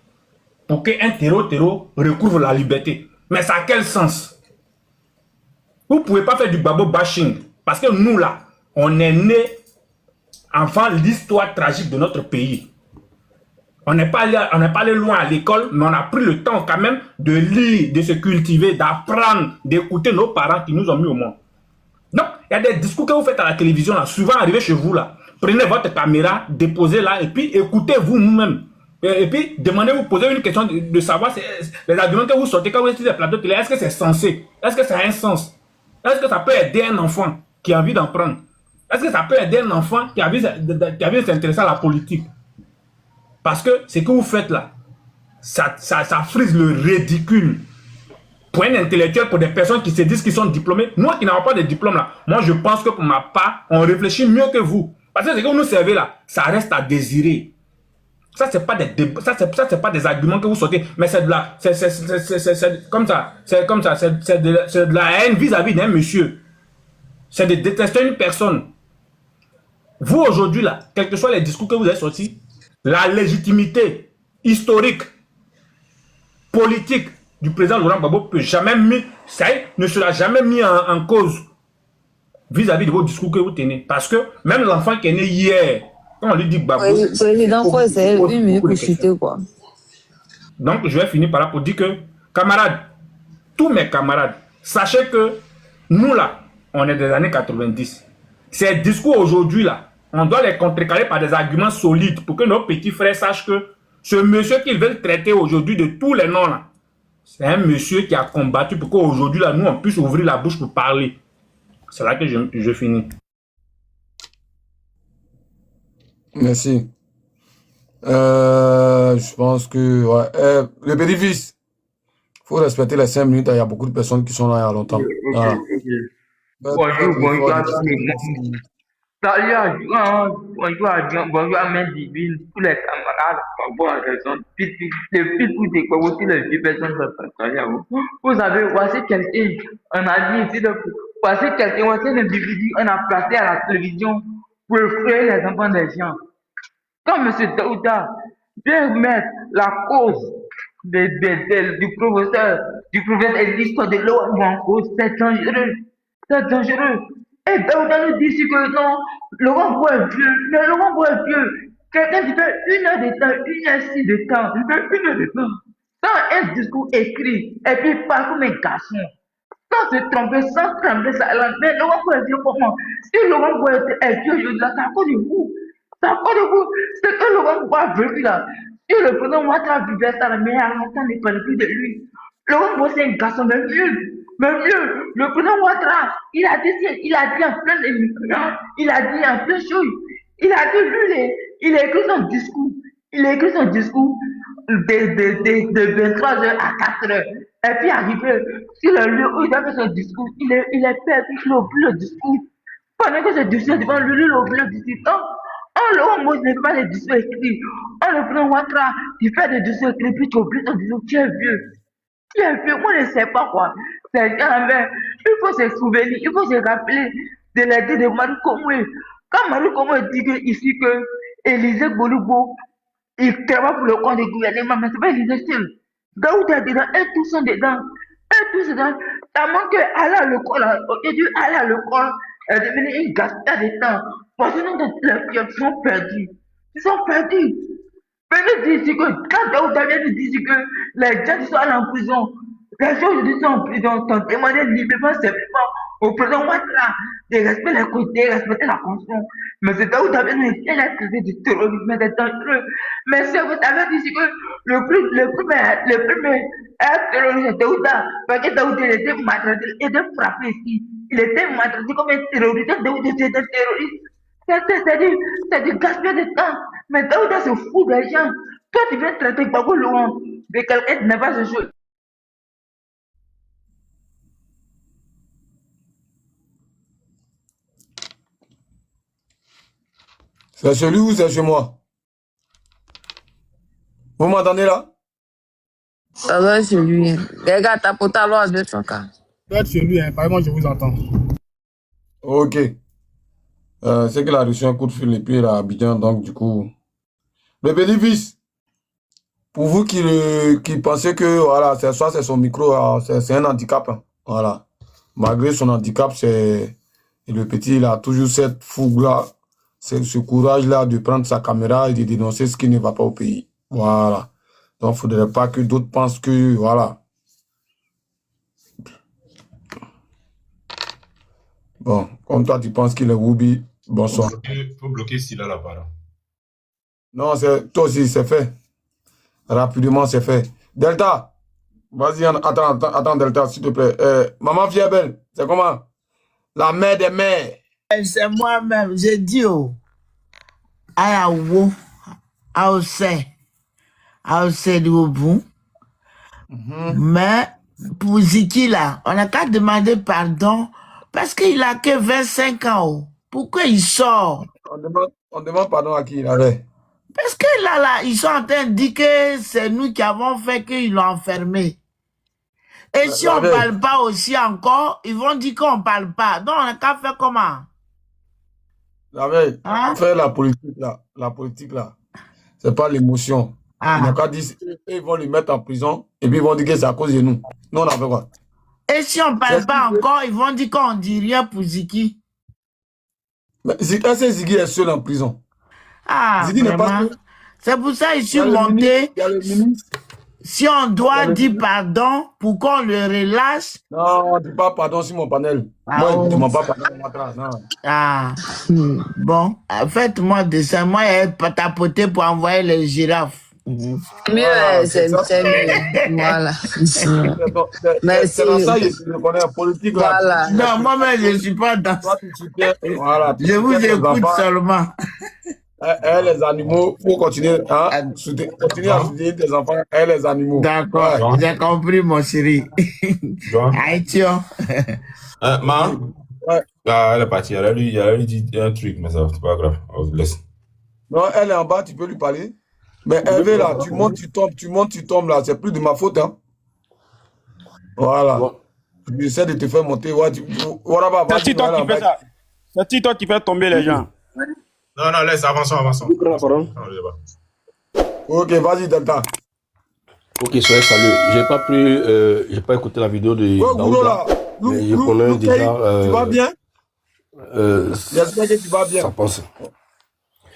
pour qu'un terreau recouvre la liberté. Mais ça a quel sens? Vous ne pouvez pas faire du babo bashing. Parce que nous, là, on est né enfant l'histoire tragique de notre pays. On n'est pas allé loin à l'école, mais on a pris le temps quand même de lire, de se cultiver, d'apprendre, d'écouter nos parents qui nous ont mis au monde. Donc, il y a des discours que vous faites à la télévision, là, souvent arrivés chez vous, là. Prenez votre caméra, déposez-la et puis écoutez-vous vous-même. Et puis demandez-vous, posez une question de savoir les arguments que vous sortez quand vous êtes sur les plateaux télé. Est-ce que c'est sensé? Est-ce que ça a un sens? Est-ce que ça peut aider un enfant qui a envie d'en prendre? Est-ce que ça peut aider un enfant qui a envie de s'intéresser à la politique? Parce que ce que vous faites là, ça frise le ridicule. Pour un intellectuel, pour des personnes qui se disent qu'ils sont diplômés, nous qui n'avons pas de diplôme là, moi je pense que pour ma part, on réfléchit mieux que vous. Parce que ce que vous nous servez là, ça reste à désirer. Ça, c'est pas des arguments que vous sortez, mais c'est de la, c'est comme ça, c'est de la haine vis-à-vis d'un monsieur. C'est de détester une personne. Vous aujourd'hui là, quels que soient les discours que vous avez sortis, la légitimité historique, politique du président Laurent Gbagbo ne sera jamais mis en cause vis-à-vis de vos discours que vous tenez. Parce que même l'enfant qui est né hier, quand on lui dit Gbagbo... Président, c'est une minute pour chuter, quoi. Donc, je vais finir par là pour dire que, camarades, tous mes camarades, sachez que nous, là, on est des années 90. Ces discours aujourd'hui, là, on doit les contrecarrer par des arguments solides pour que nos petits frères sachent que ce monsieur qu'ils veulent traiter aujourd'hui de tous les noms, là, c'est un monsieur qui a combattu pour qu'aujourd'hui, là, nous, on puisse ouvrir la bouche pour parler. C'est là que je finis. Merci. Je pense que ouais. Le petit-fils, il faut respecter les 5 minutes. Il y a beaucoup de personnes qui sont là il y a longtemps. Voilà. Bonjour, bonjour à tout le monde. Salut à bonjour à Dieu, bonjour à Mère Divine, tous les camarades, par rapport à raison. Depuis tout découvrir toutes les 10 personnes salut à vous. Vous avez, voici quelqu'un, on a dit ici, voici quelqu'un, voici un individu, on a placé à la télévision pour effrayer les enfants des gens. Comme M. Daouda vient mettre la cause du professeur et l'histoire de l'eau en cause, c'est dangereux. C'est dangereux. Et Daouda nous dit ici que non, Laurent Gbagbo est vieux. Mais Laurent Gbagbo est vieux. Quelqu'un qui fait 1 heure de temps, 1 heure de temps, il fait 1 heure de temps. Sans un discours écrit, et puis il parle comme un garçon. Sans se tromper, sans trembler sa langue. Mais Laurent Gbagbo est vieux comment? Si Laurent Gbagbo est vieux, je dis là, c'est à cause de vous. C'est à cause de vous. C'est que Laurent Gbagbo a vécu là. Si le président Ouattara vivait ça, mais à longtemps, ne parlait plus de lui. Laurent Gbagbo, c'est un garçon, mais vieux. Mais mieux, le président Ouattara, il a dit en plein émission, il a dit en plein chose. Il a dit, lui, il a écrit son discours. Il a écrit son discours de 23h à 4h. Et puis arrivé sur le lieu où il a fait son discours, il est perdu, il a oublié le discours. Pendant que ce discours devant lui, il a oublié le discours. Laurent Gbagbo ne fait pas les discours écrits. Le président Ouattara, il fait des discours écrits, puis tu oublies ton discours, tu es vieux. Moi, je ne sais pas quoi. C'est jamais. Il faut se souvenir, il faut se rappeler de l'idée de Marie Komoué. Quand Marie Komoué dit ici que Élisée Bolubo, il travaille pour le compte du gouvernement, mais ce n'est pas Élisée seul. Daouda est dedans, et tous sont dedans. Et tous dedans. Tellement que aller à l'école, au lieu d'aller à l'école, est devenu une gaspillage de temps. Parce que nous, les sont perdus. Ils sont perdus. Venez dire que quand Daouda vient de dire que les gens qui sont allés en prison, les gens aujourd'hui sont en prison, sont demandé librement, simplement au président Ouattara de respecter les côtés, respecter la conscience. Mais c'est Daouda vient de dire traité du terrorisme, c'est dangereux. Mais si vous avez dit que le premier terroriste c'est Daouda, parce que Daouda était maltraité, il était frappé ici. Il était maltraité comme un terroriste, Daouda était un terroriste. C'est du gaspillage de temps. Mais Daouda se fout des gens. Toi, tu viens traiter Gbagbo Laurent de quelqu'un qui n'a pas ce chose. C'est chez lui ou c'est chez moi? Vous m'entendez là? Ça doit être chez lui. Les gars, tapotent alors à 200K. Peut-être chez lui, apparemment, je vous entends. Ok. C'est qu'il a reçu un coup de fil et puis il a Abidjan, donc du coup. Le petit-fils, pour vous qui pensez que voilà, c'est son micro, c'est un handicap. Hein, voilà. Malgré son handicap, le petit, il a toujours cette fougue-là, ce courage-là de prendre sa caméra et de dénoncer ce qui ne va pas au pays. Voilà. Donc, il ne faudrait pas que d'autres pensent que, voilà. Bon, comme toi, tu penses qu'il est Woubi, bonsoir. Faut bloquer Silla là, pardon. Non, toi aussi, c'est fait. Rapidement, c'est fait. Delta, vas-y, attends, Delta, s'il te plaît. Maman Fiebel, c'est comment? La mère des mères. C'est moi-même, j'ai dit, Ayawo, Aose du Obou. Mais pour Ziki, là, on n'a qu'à demander pardon parce qu'il a que 25 ans. Pourquoi il sort? On demande pardon à qui il avait. Parce que là, ils sont en train de dire que c'est nous qui avons fait qu'ils l'ont enfermé. Et si on ne parle pas aussi encore, ils vont dire qu'on ne parle pas. Donc, on n'a qu'à faire comment? La veille, faire la politique là, c'est pas l'émotion. Ils n'ont qu'à dire, ils vont le mettre en prison et puis ils vont dire que c'est à cause de nous. Nous, on a fait quoi? Et si on ne parle pas encore, ils vont dire qu'on ne dit rien pour Ziki. Mais Ziki est seul en prison. Ziki n'est pas seul. C'est pour ça que je suis monté. Il y a le ministre. Si on doit dire pardon pour qu'on le relâche. Non, on ne dit pas pardon sur mon panel. Moi, je ne demande pas pardon. Non. Bon, faites-moi dessin. Moi, il pas tapoté pour envoyer les girafes. Mieux, c'est mieux. Voilà. Mais c'est dans ça que je connais la politique. Voilà. Non, moi-même, je ne suis pas dans ça. Voilà, je vous écoute seulement. les animaux, faut continuer, hein, Ah, continuer à soutenir tes enfants, les animaux. d'accord, Ouais. j'ai compris, mon chéri. Aïe, tiens. Ma, Ouais. ah, elle est partie. Elle a lui dit un truc, mais ça, c'est pas grave. On laisse. Non, elle est en bas, tu peux lui parler. Mais Hervé, là, tu montes, tu tombes, là, c'est plus de ma faute, hein. Voilà. Bon. J'essaie de te faire monter. Voilà, bah, C'est toi qui fais ça. C'est toi qui fais tomber les gens. Non, non, laisse, avançons. Qui prend la parole? Non, je sais pas. Ok, vas-y, Delta. Ok, soyez salut. J'ai pas écouté la vidéo de Ouais, Goulot, Daouda, là. mais je connais déjà. Tu vas bien? euh, J'espère que tu vas bien. Ça passe.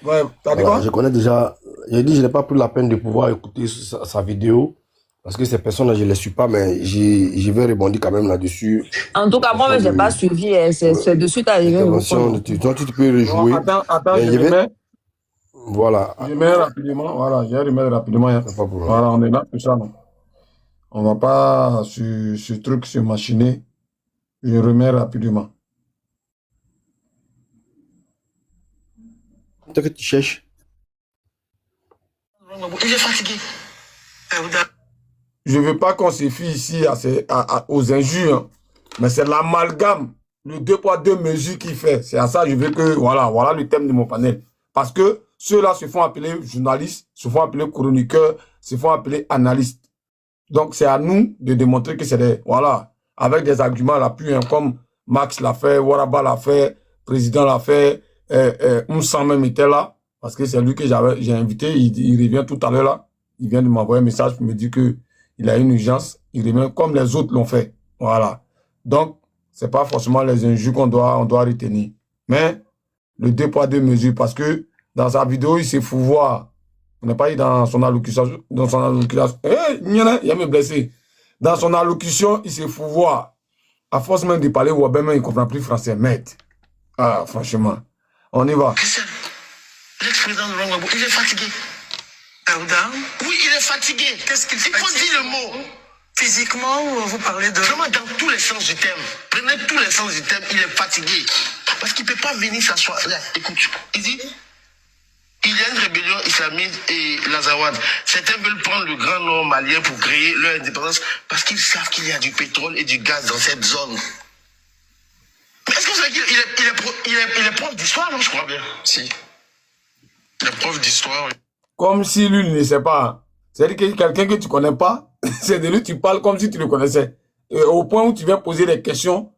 Ouais, t'as dit Voilà, quoi? je connais déjà. J'ai dit, je n'ai pas pris la peine de pouvoir écouter sa vidéo parce que ces personnes-là, je ne les suis pas, mais je vais rebondir quand même là-dessus. En tout cas, moi, je n'ai pas suivi. C'est de suite arrivé. Intervention, toi, tu peux rejouer. Attends, Mais je remets. Voilà. Je remets rapidement. Voilà, je remets rapidement. Hein. Pas de problème. Voilà, on est là, tout ça, non. On va pas sur ce truc se machiner. Je remets rapidement. Qu'est-ce que tu cherches? Il est fatigué. Je ne veux pas qu'on se fie ici aux injures, hein. Mais c'est l'amalgame, le 2 poids 2 mesures qu'il fait. C'est à ça que je veux que, voilà le thème de mon panel. Parce que ceux-là se font appeler journalistes, se font appeler chroniqueurs, se font appeler analystes. Donc c'est à nous de démontrer que c'est des, avec des arguments là plus, hein, comme Max l'a fait, Waraba l'a fait, Président l'a fait, Moussa même était là, parce que c'est lui que j'ai invité, il revient tout à l'heure là. Il vient de m'envoyer un message pour me dire que il a une urgence. Il revient comme les autres l'ont fait. Voilà. Donc, c'est pas forcément les injures on doit retenir. Mais, le 2 poids 2 mesures, parce que dans sa vidéo, il s'est fou voir. On n'est pas eu dans son allocution. Il a me blessé. Dans son allocution, il s'est fou voir. À force même de parler Wabem, il ne comprend plus français. Merde. Ah, franchement. On y va. L'ex-président de Gbagbo, il est fatigué. Oui, il est fatigué. Qu'est-ce qu'il fait? Il faut dire le mot. Physiquement, vous parlez de... Vraiment dans tous les sens du terme. Prenez tous les sens du terme, il est fatigué. Parce qu'il ne peut pas venir s'asseoir. Là, écoute, il dit, il y a une rébellion islamiste et l'Azawad. Certains veulent prendre le grand nord malien pour créer leur indépendance parce qu'ils savent qu'il y a du pétrole et du gaz dans cette zone. Mais est-ce que vous savez qu'il est prof d'histoire, non, je crois bien? Si. Il est prof d'histoire. Comme si lui ne sait pas. C'est-à-dire que quelqu'un que tu ne connais pas, c'est de lui tu parles comme si tu le connaissais. Et au point où tu viens poser des questions,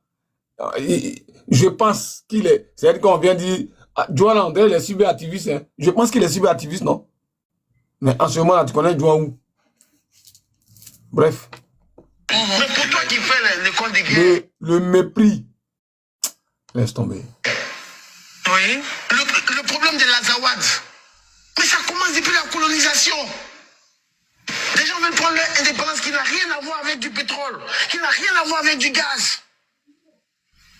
je pense qu'il est... C'est-à-dire qu'on vient dire, Joan André, il est cyberactiviste. Hein. Je pense qu'il est cyberactiviste, non? Mais en ce moment-là, tu connais Joan où? Bref. Mais pour toi qui fais l'école de guerre... Le mépris. Laisse tomber. Oui. Le problème de l'Azawad... Mais ça commence depuis la colonisation. Les gens veulent prendre leur indépendance qui n'a rien à voir avec du pétrole, qui n'a rien à voir avec du gaz.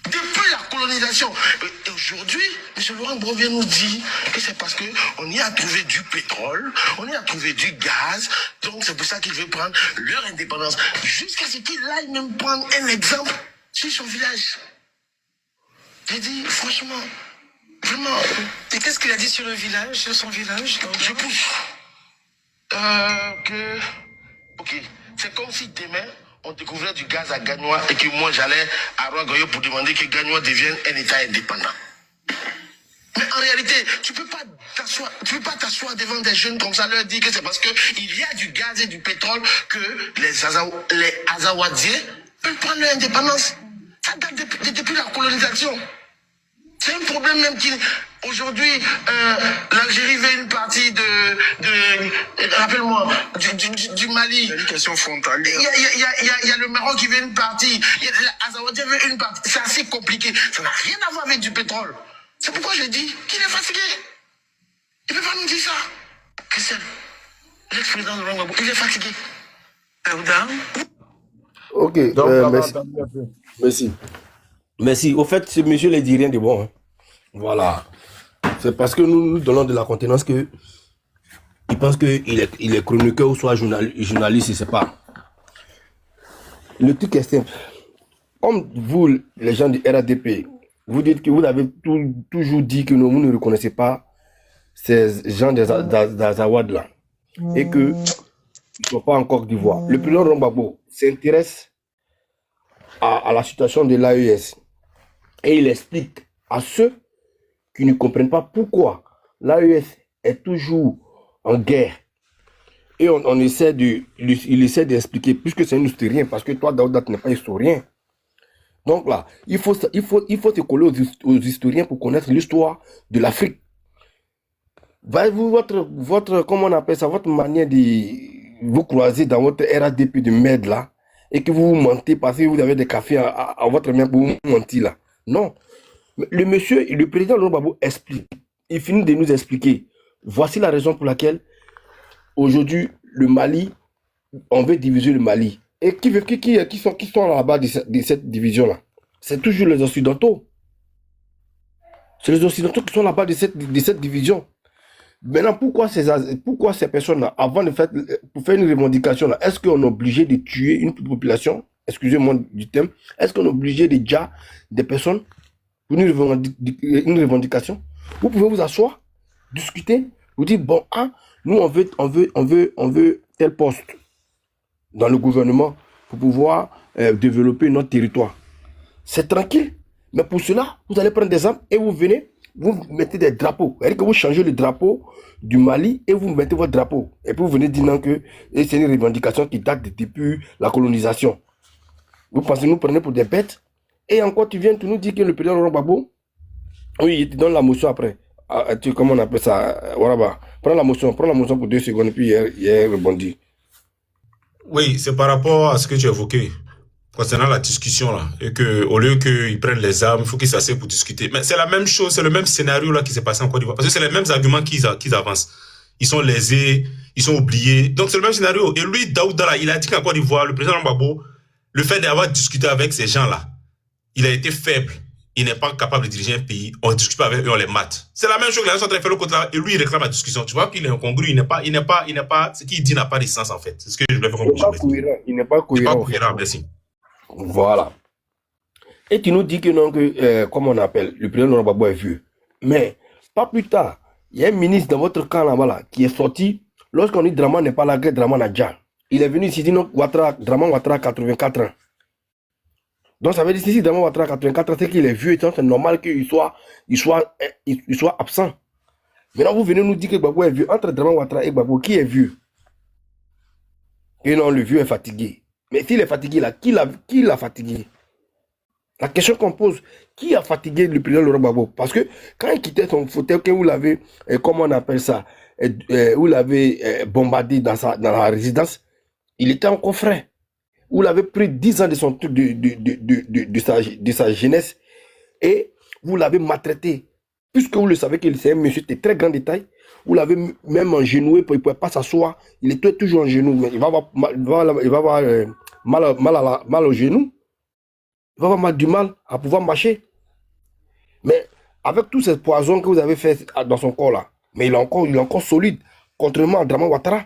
Depuis la colonisation. Et aujourd'hui, M. Laurent Gbagbo vient nous dire que c'est parce qu'on y a trouvé du pétrole, on y a trouvé du gaz, donc c'est pour ça qu'ils veulent prendre leur indépendance. Jusqu'à ce qu'il aille même prendre un exemple sur son village. J'ai dit, franchement... Vraiment. Et qu'est-ce qu'il a dit sur le village, sur son village? Je pousse. Ok. C'est comme si demain, on découvrait du gaz à Gagnois et que moi, j'allais à Roagoyo pour demander que Gagnois devienne un État indépendant. Mais en réalité, tu peux pas t'asseoir devant des jeunes comme ça, leur dire que c'est parce qu'il y a du gaz et du pétrole que les Azawadiens peuvent prendre leur indépendance. Ça date depuis la colonisation. C'est un problème même aujourd'hui, l'Algérie veut une partie rappelle-moi, du Mali. L'éducation frontalière. Il y a le Maroc qui veut une partie. L'Azawadi veut une partie. C'est assez compliqué. Ça n'a rien à voir avec du pétrole. C'est pourquoi je dis qu'il est fatigué. Il ne peut pas nous dire ça. Christian, l'ex-président de Gbagbo, il est fatigué. Ok, Donc, merci. Merci. Au fait, ce monsieur ne dit rien de bon. Hein. Voilà. C'est parce que nous donnons de la contenance que il pense qu'il est chroniqueur ou soit journaliste, je ne sais pas. Le truc est simple. Comme vous, les gens du RADP, vous dites que vous avez toujours dit que vous ne reconnaissez pas ces gens d'Azawad là, et qu'ils ne sont pas en Côte d'Ivoire. Le président Laurent Gbagbo s'intéresse à la situation de l'AES et il explique à ceux qui ne comprennent pas pourquoi l'AES est toujours en guerre. Et il essaie d'expliquer, puisque c'est un historien, parce que toi, Daouda, tu n'es pas historien. Donc là, il faut se coller aux historiens pour connaître l'histoire de l'Afrique. Comment on appelle ça, votre manière de vous croiser dans votre RADP de merde là, et que vous mentez parce que vous avez des cafés à votre main pour vous mentir là. Non. Le président Laurent Gbagbo explique, il finit de nous expliquer. Voici la raison pour laquelle aujourd'hui, le Mali, on veut diviser le Mali. Et qui sont là-bas de cette division-là? C'est toujours les Occidentaux. C'est les Occidentaux qui sont là-bas de cette division. Maintenant, pourquoi ces personnes-là, avant de faire une revendication, est-ce qu'on est obligé de tuer une population? Excusez-moi du terme. Est-ce qu'on est obligé de déjà des personnes pour une revendication? Vous pouvez vous asseoir, discuter, vous dire, bon, nous, on veut tel poste dans le gouvernement pour pouvoir développer notre territoire. C'est tranquille. Mais pour cela, vous allez prendre des armes et vous venez, vous mettez des drapeaux. C'est-à-dire que vous changez le drapeau du Mali et vous mettez votre drapeau. Et puis vous venez dire non que c'est une revendication qui date depuis la colonisation. Vous pensez que nous prenez pour des bêtes? Et encore, tu viens, tu nous dis que le président Laurent Gbagbo, oui, il te donne la motion après. Comment on appelle ça? Waraba. Prends la motion pour 2 secondes et puis il rebondit. Oui, c'est par rapport à ce que tu évoquais concernant la discussion là, et que au lieu qu'ils prennent les armes, il faut qu'ils s'asseyent pour discuter. Mais c'est la même chose, c'est le même scénario là qui s'est passé en Côte d'Ivoire, parce que c'est les mêmes arguments qu'ils avancent. Ils sont lésés, ils sont oubliés, donc c'est le même scénario. Et lui, Daouda là, il a dit qu'en Côte d'Ivoire, le président Gbagbo, le fait d'avoir discuté avec ces gens là, il a été faible. Il n'est pas capable de diriger un pays, on ne discute pas avec eux, on les mate. C'est la même chose que les gens sont en train de faire le côté là, et lui, il réclame la discussion. Tu vois qu'il est incongru, il n'est pas, ce qu'il dit n'a pas de sens, en fait. C'est ce que je voulais faire comprendre. Il n'est pas cohérent. Merci. Voilà. Et tu nous dis que non, comment on appelle, le président Laurent Gbagbo est vieux. Mais, pas plus tard, il y a un ministre dans votre camp là-bas là, qui est sorti, lorsqu'on dit Draman n'est pas la guerre, Draman a déjà. Il est venu ici, dit non, Draman Ouattara a 84 ans. Donc ça veut dire que si Draman Ouattara a 84 ans, c'est qu'il est vieux, c'est normal qu'il soit absent. Maintenant, vous venez nous dire que Gbagbo est vieux. Entre Draman Ouattara et Gbagbo, qui est vieux? Et non, le vieux est fatigué. Mais s'il est fatigué là, qui l'a fatigué? La question qu'on pose, qui a fatigué le président Laurent Gbagbo? Parce que quand il quittait son fauteuil, que vous l'avez, comment on appelle ça, vous l'avez bombardé dans la résidence, il était encore frais. Vous l'avez pris 10 ans de son truc de sa jeunesse et vous l'avez maltraité. Puisque vous le savez que c'est un monsieur de très grande taille, vous l'avez même engenoué, il ne pouvait pas s'asseoir, il était toujours en genou, mais il va avoir mal au genou, il va avoir du mal à pouvoir marcher. Mais avec tous ces poisons que vous avez fait dans son corps là, mais il est encore solide, contrairement à Draman Ouattara.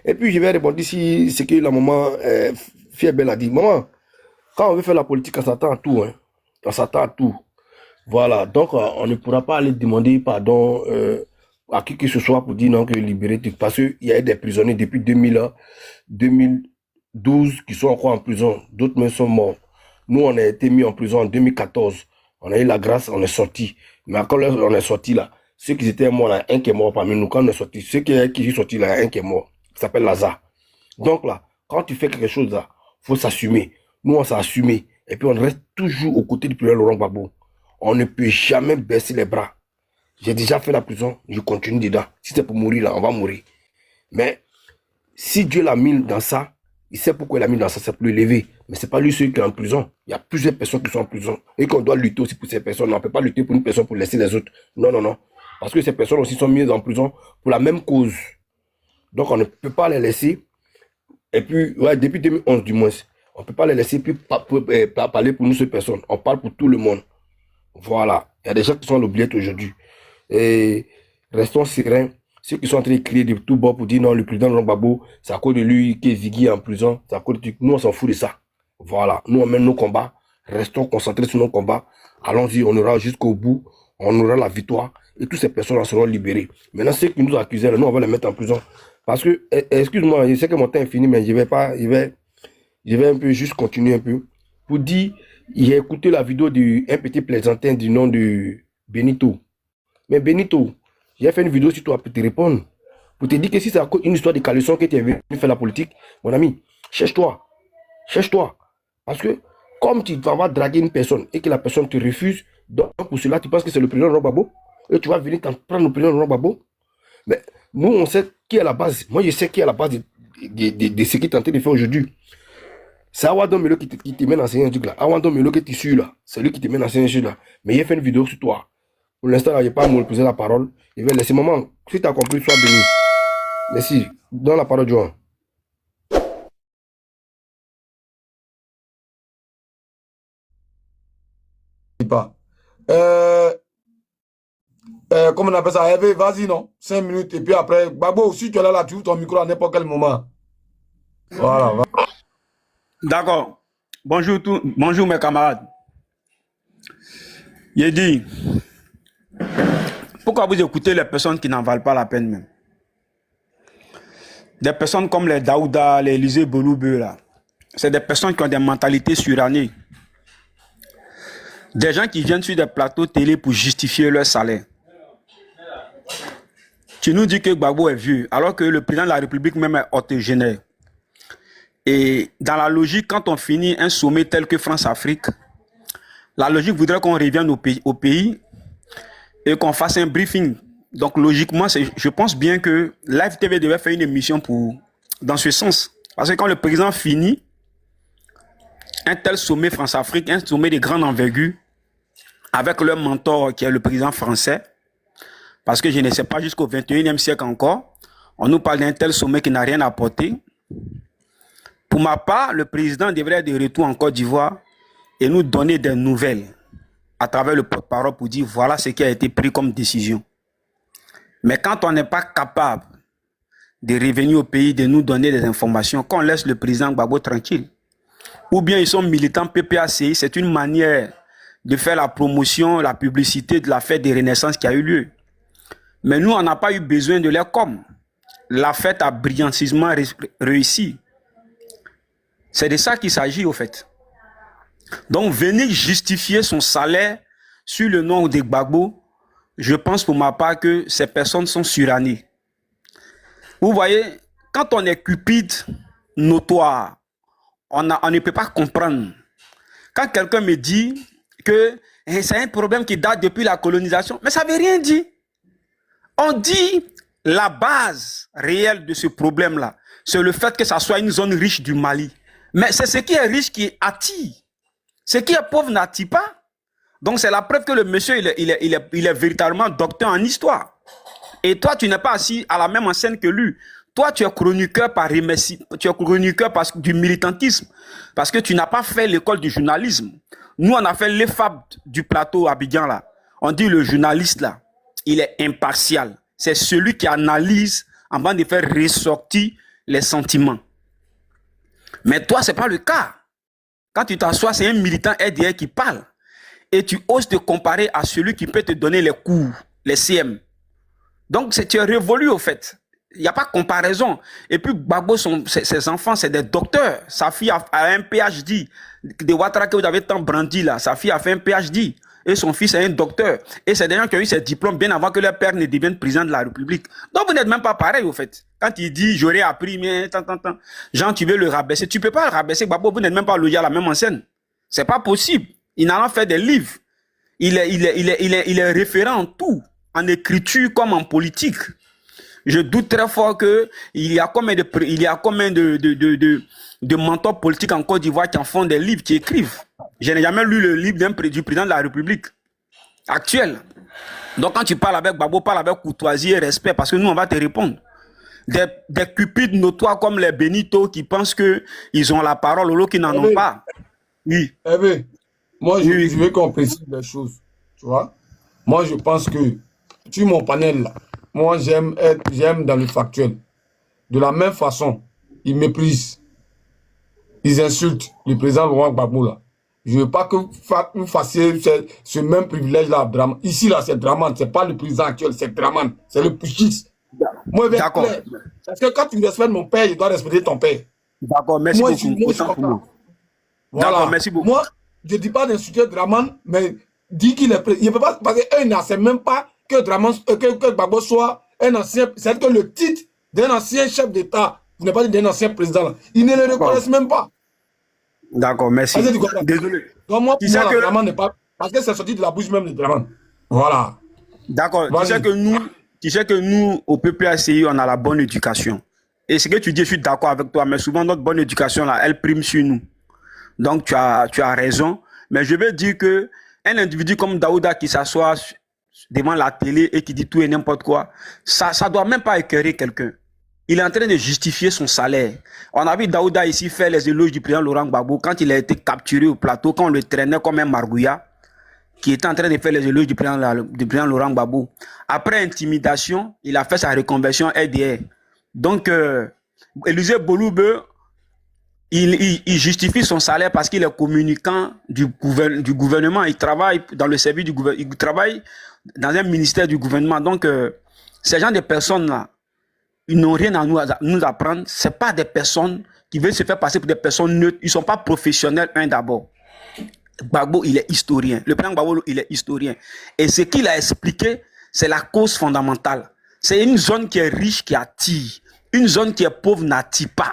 Et puis je vais répondre ici ce que la maman Fiebel a dit. Maman, quand on veut faire la politique, on s'attend à tout. Hein. On s'attend à tout. Voilà. Donc on ne pourra pas aller demander pardon à qui que ce soit pour dire non que libérer. Parce qu'il y a des prisonniers depuis 2012 qui sont encore en prison. D'autres même sont morts. Nous, on a été mis en prison en 2014. On a eu la grâce, on est sorti. Mais quand on est sorti là, ceux qui étaient morts, là, un qui est mort parmi nous. Quand on est sorti, ceux qui sont sortis là, un qui est mort. Il s'appelle Lazare. Donc là, quand tu fais quelque chose là, il faut s'assumer. Nous, on s'est assumé. Et puis on reste toujours aux côtés du président Laurent Gbagbo. On ne peut jamais baisser les bras. J'ai déjà fait la prison, je continue dedans. Si c'est pour mourir là, on va mourir. Mais si Dieu l'a mis dans ça, il sait pourquoi il l'a mis dans ça, c'est pour le lever. Mais c'est pas lui seul qui est en prison. Il y a plusieurs personnes qui sont en prison. Et qu'on doit lutter aussi pour ces personnes. On ne peut pas lutter pour une personne pour laisser les autres. Non, non, non. Parce que ces personnes aussi sont mises en prison pour la même cause. Donc on ne peut pas les laisser. Et puis, ouais, depuis 2011 du moins, on ne peut pas les laisser puis parler pour nous ces personnes. On parle pour tout le monde. Voilà. Il y a des gens qui sont à l'oubliette aujourd'hui. Et restons sereins. Ceux qui sont en train de crier de tout bord pour dire non, le président Laurent Gbagbo, c'est à cause de lui qui est Ziggy en prison. C'est à cause de... Nous, on s'en fout de ça. Voilà. Nous, on mène nos combats. Restons concentrés sur nos combats. Allons-y, on ira jusqu'au bout. on aura la victoire et toutes ces personnes seront libérées. Maintenant, ceux qui nous accusent, nous, on va les mettre en prison. Parce que, excuse-moi, je sais que mon temps est fini, mais je vais un peu juste continuer un peu. Pour dire, j'ai écouté la vidéo d'un petit plaisantin du nom de Benito. Mais Benito, j'ai fait une vidéo sur toi pour te répondre. Pour te dire que si c'est une histoire de caleçon que tu es venu faire la politique, mon ami, cherche-toi. Cherche-toi. Parce que, comme tu vas draguer une personne et que la personne te refuse, donc pour cela, tu penses que c'est le président Laurent Gbagbo et tu vas venir t'en prendre le président Laurent Gbagbo. Mais nous, on sait qui est à la base. Moi, je sais qui est à la base de ce qu'il est en train de faire aujourd'hui. C'est Awadon Melo qui te met dans ce truc là. Awadon Melo qui t'issue là. C'est lui qui te met dans ce truc là. Mais il a fait une vidéo sur toi. Pour l'instant, je n'ai pas à me poser la parole. Je vais laisser maman. Si tu as compris, sois béni. Merci. Donne la parole, Johan. Pas. Comment on appelle ça? Hervé, vas-y, non? 5 minutes. Et puis après, Gbagbo, si tu es là, tu ouvres ton micro à n'importe quel moment. Voilà. D'accord. Bonjour mes camarades. Il dit, pourquoi vous écoutez les personnes qui n'en valent pas la peine même? Des personnes comme les Daouda, les Élysée Boloube, là. C'est des personnes qui ont des mentalités surannées. Des gens qui viennent sur des plateaux télé pour justifier leur salaire. Tu nous dis que Gbagbo est vieux, alors que le président de la République même est octogénaire. Et dans la logique, quand on finit un sommet tel que France-Afrique, la logique voudrait qu'on revienne au pays et qu'on fasse un briefing. Donc logiquement, je pense bien que Live TV devait faire une émission dans ce sens. Parce que quand le président finit un tel sommet France-Afrique, un sommet de grande envergure, avec leur mentor qui est le président français, parce que je ne sais pas, jusqu'au 21e siècle encore, on nous parle d'un tel sommet qui n'a rien apporté. Pour ma part, le président devrait être de retour en Côte d'Ivoire et nous donner des nouvelles à travers le porte-parole pour dire voilà ce qui a été pris comme décision. Mais quand on n'est pas capable de revenir au pays, de nous donner des informations, qu'on laisse le président Gbagbo tranquille. Ou bien ils sont militants PPACI, c'est une manière de faire la promotion, la publicité de la fête de Renaissance qui a eu lieu. Mais nous, on n'a pas eu besoin de leur com. La fête a brillantisement réussi. C'est de ça qu'il s'agit au fait. Donc venir justifier son salaire sur le nom de Gbagbo, je pense pour ma part que ces personnes sont surannées. Vous voyez, quand on est cupide, notoire, on ne peut pas comprendre. Quand quelqu'un me dit que c'est un problème qui date depuis la colonisation, mais ça ne veut rien dire. On dit la base réelle de ce problème-là, c'est le fait que ça soit une zone riche du Mali. Mais c'est ce qui est riche qui attire. Ce qui est pauvre n'attire pas. Donc c'est la preuve que le monsieur, il est véritablement docteur en histoire. Et toi, tu n'es pas assis à la même enseigne que lui. Toi, tu es chroniqueur par du militantisme. Parce que tu n'as pas fait l'école du journalisme. Nous, on a fait l'EFAB du plateau Abidjan, là. On dit le journaliste, là, il est impartial. C'est celui qui analyse avant de faire ressortir les sentiments. Mais toi, ce n'est pas le cas. Quand tu t'assois, c'est un militant RDR qui parle. Et tu oses te comparer à celui qui peut te donner les cours, les CM. Donc, tu es révolu au fait. Il n'y a pas de comparaison. Et puis, Gbagbo, ses enfants, c'est des docteurs. Sa fille a un PhD. De Ouattara que vous avez tant brandi là, sa fille a fait un PhD. Et son fils est un docteur. Et c'est des gens qui ont eu ces diplômes bien avant que leur père ne devienne président de la République. Donc, vous n'êtes même pas pareil au fait. Quand il dit, j'aurais appris, mais Jean, tu veux le rabaisser. Tu ne peux pas le rabaisser, Gbagbo. Vous n'êtes même pas logé à la même enseigne. Ce n'est pas possible. Il en a fait des livres. Il est référent en tout, en écriture comme en politique. Je doute très fort qu'il y a combien de mentors politiques en Côte d'Ivoire qui en font des livres, qui écrivent. Je n'ai jamais lu le livre du président de la République actuel. Donc quand tu parles avec Gbagbo, parle avec courtoisie et respect, parce que nous, on va te répondre. Des cupides notoires comme les Benito qui pensent qu'ils ont la parole, ou qui n'en ont pas. Oui. Moi, je veux qu'on précise les choses. Tu vois? Moi, je pense que, sur mon panel là, moi, j'aime dans le factuel. De la même façon, ils méprisent, ils insultent le président Laurent Gbagbo là. Je ne veux pas que vous fassiez ce même privilège-là à Draman. Ici, là, c'est Draman. Ce n'est pas le président actuel, c'est Draman. C'est le pushiste. Moi, je vais être clair. Parce que quand tu respectes mon père, je dois respecter ton père. D'accord, merci Moi, beaucoup. je suis comme ça. Voilà. D'accord, merci beaucoup. Moi, je ne dis pas d'insulter Draman, mais dis qu'il est président. Il ne peut pas, parce qu'un ne sait même pas que Draman, que Gbagbo soit un ancien. C'est que le titre d'un ancien chef d'État, vous n'avez pas dit d'un ancien président, là. Ils ne le reconnaissent même pas. D'accord, merci. Désolé. Donc moi, pour moi, que... Draman n'est pas... Parce que c'est sorti de la bouche même de Draman. Voilà. D'accord. Tu sais que nous, au PPACI, on a la bonne éducation. Et ce que tu dis, je suis d'accord avec toi, mais souvent, notre bonne éducation, là, elle prime sur nous. Donc, tu as raison. Mais je veux dire que un individu comme Daouda qui s'assoit devant la télé et qui dit tout et n'importe quoi, ça ne doit même pas écœurer quelqu'un. Il est en train de justifier son salaire. On a vu Daouda ici faire les éloges du président Laurent Gbagbo quand il a été capturé au plateau, quand on le traînait comme un margouillat, qui était en train de faire les éloges du président Laurent Gbagbo. Après intimidation, il a fait sa reconversion RDR. Donc, Élisée Boloube, il justifie son salaire parce qu'il est communicant du gouvernement. Il travaille dans le service du gouvernement. Il travaille dans un ministère du gouvernement. Donc, ces gens de personnes-là, ils n'ont rien à nous apprendre. Ce n'est pas des personnes qui veulent se faire passer pour des personnes neutres. Ils ne sont pas professionnels, d'abord. Gbagbo, il est historien. Le président Gbagbo, il est historien. Et ce qu'il a expliqué, c'est la cause fondamentale. C'est une zone qui est riche qui attire. Une zone qui est pauvre n'attire pas.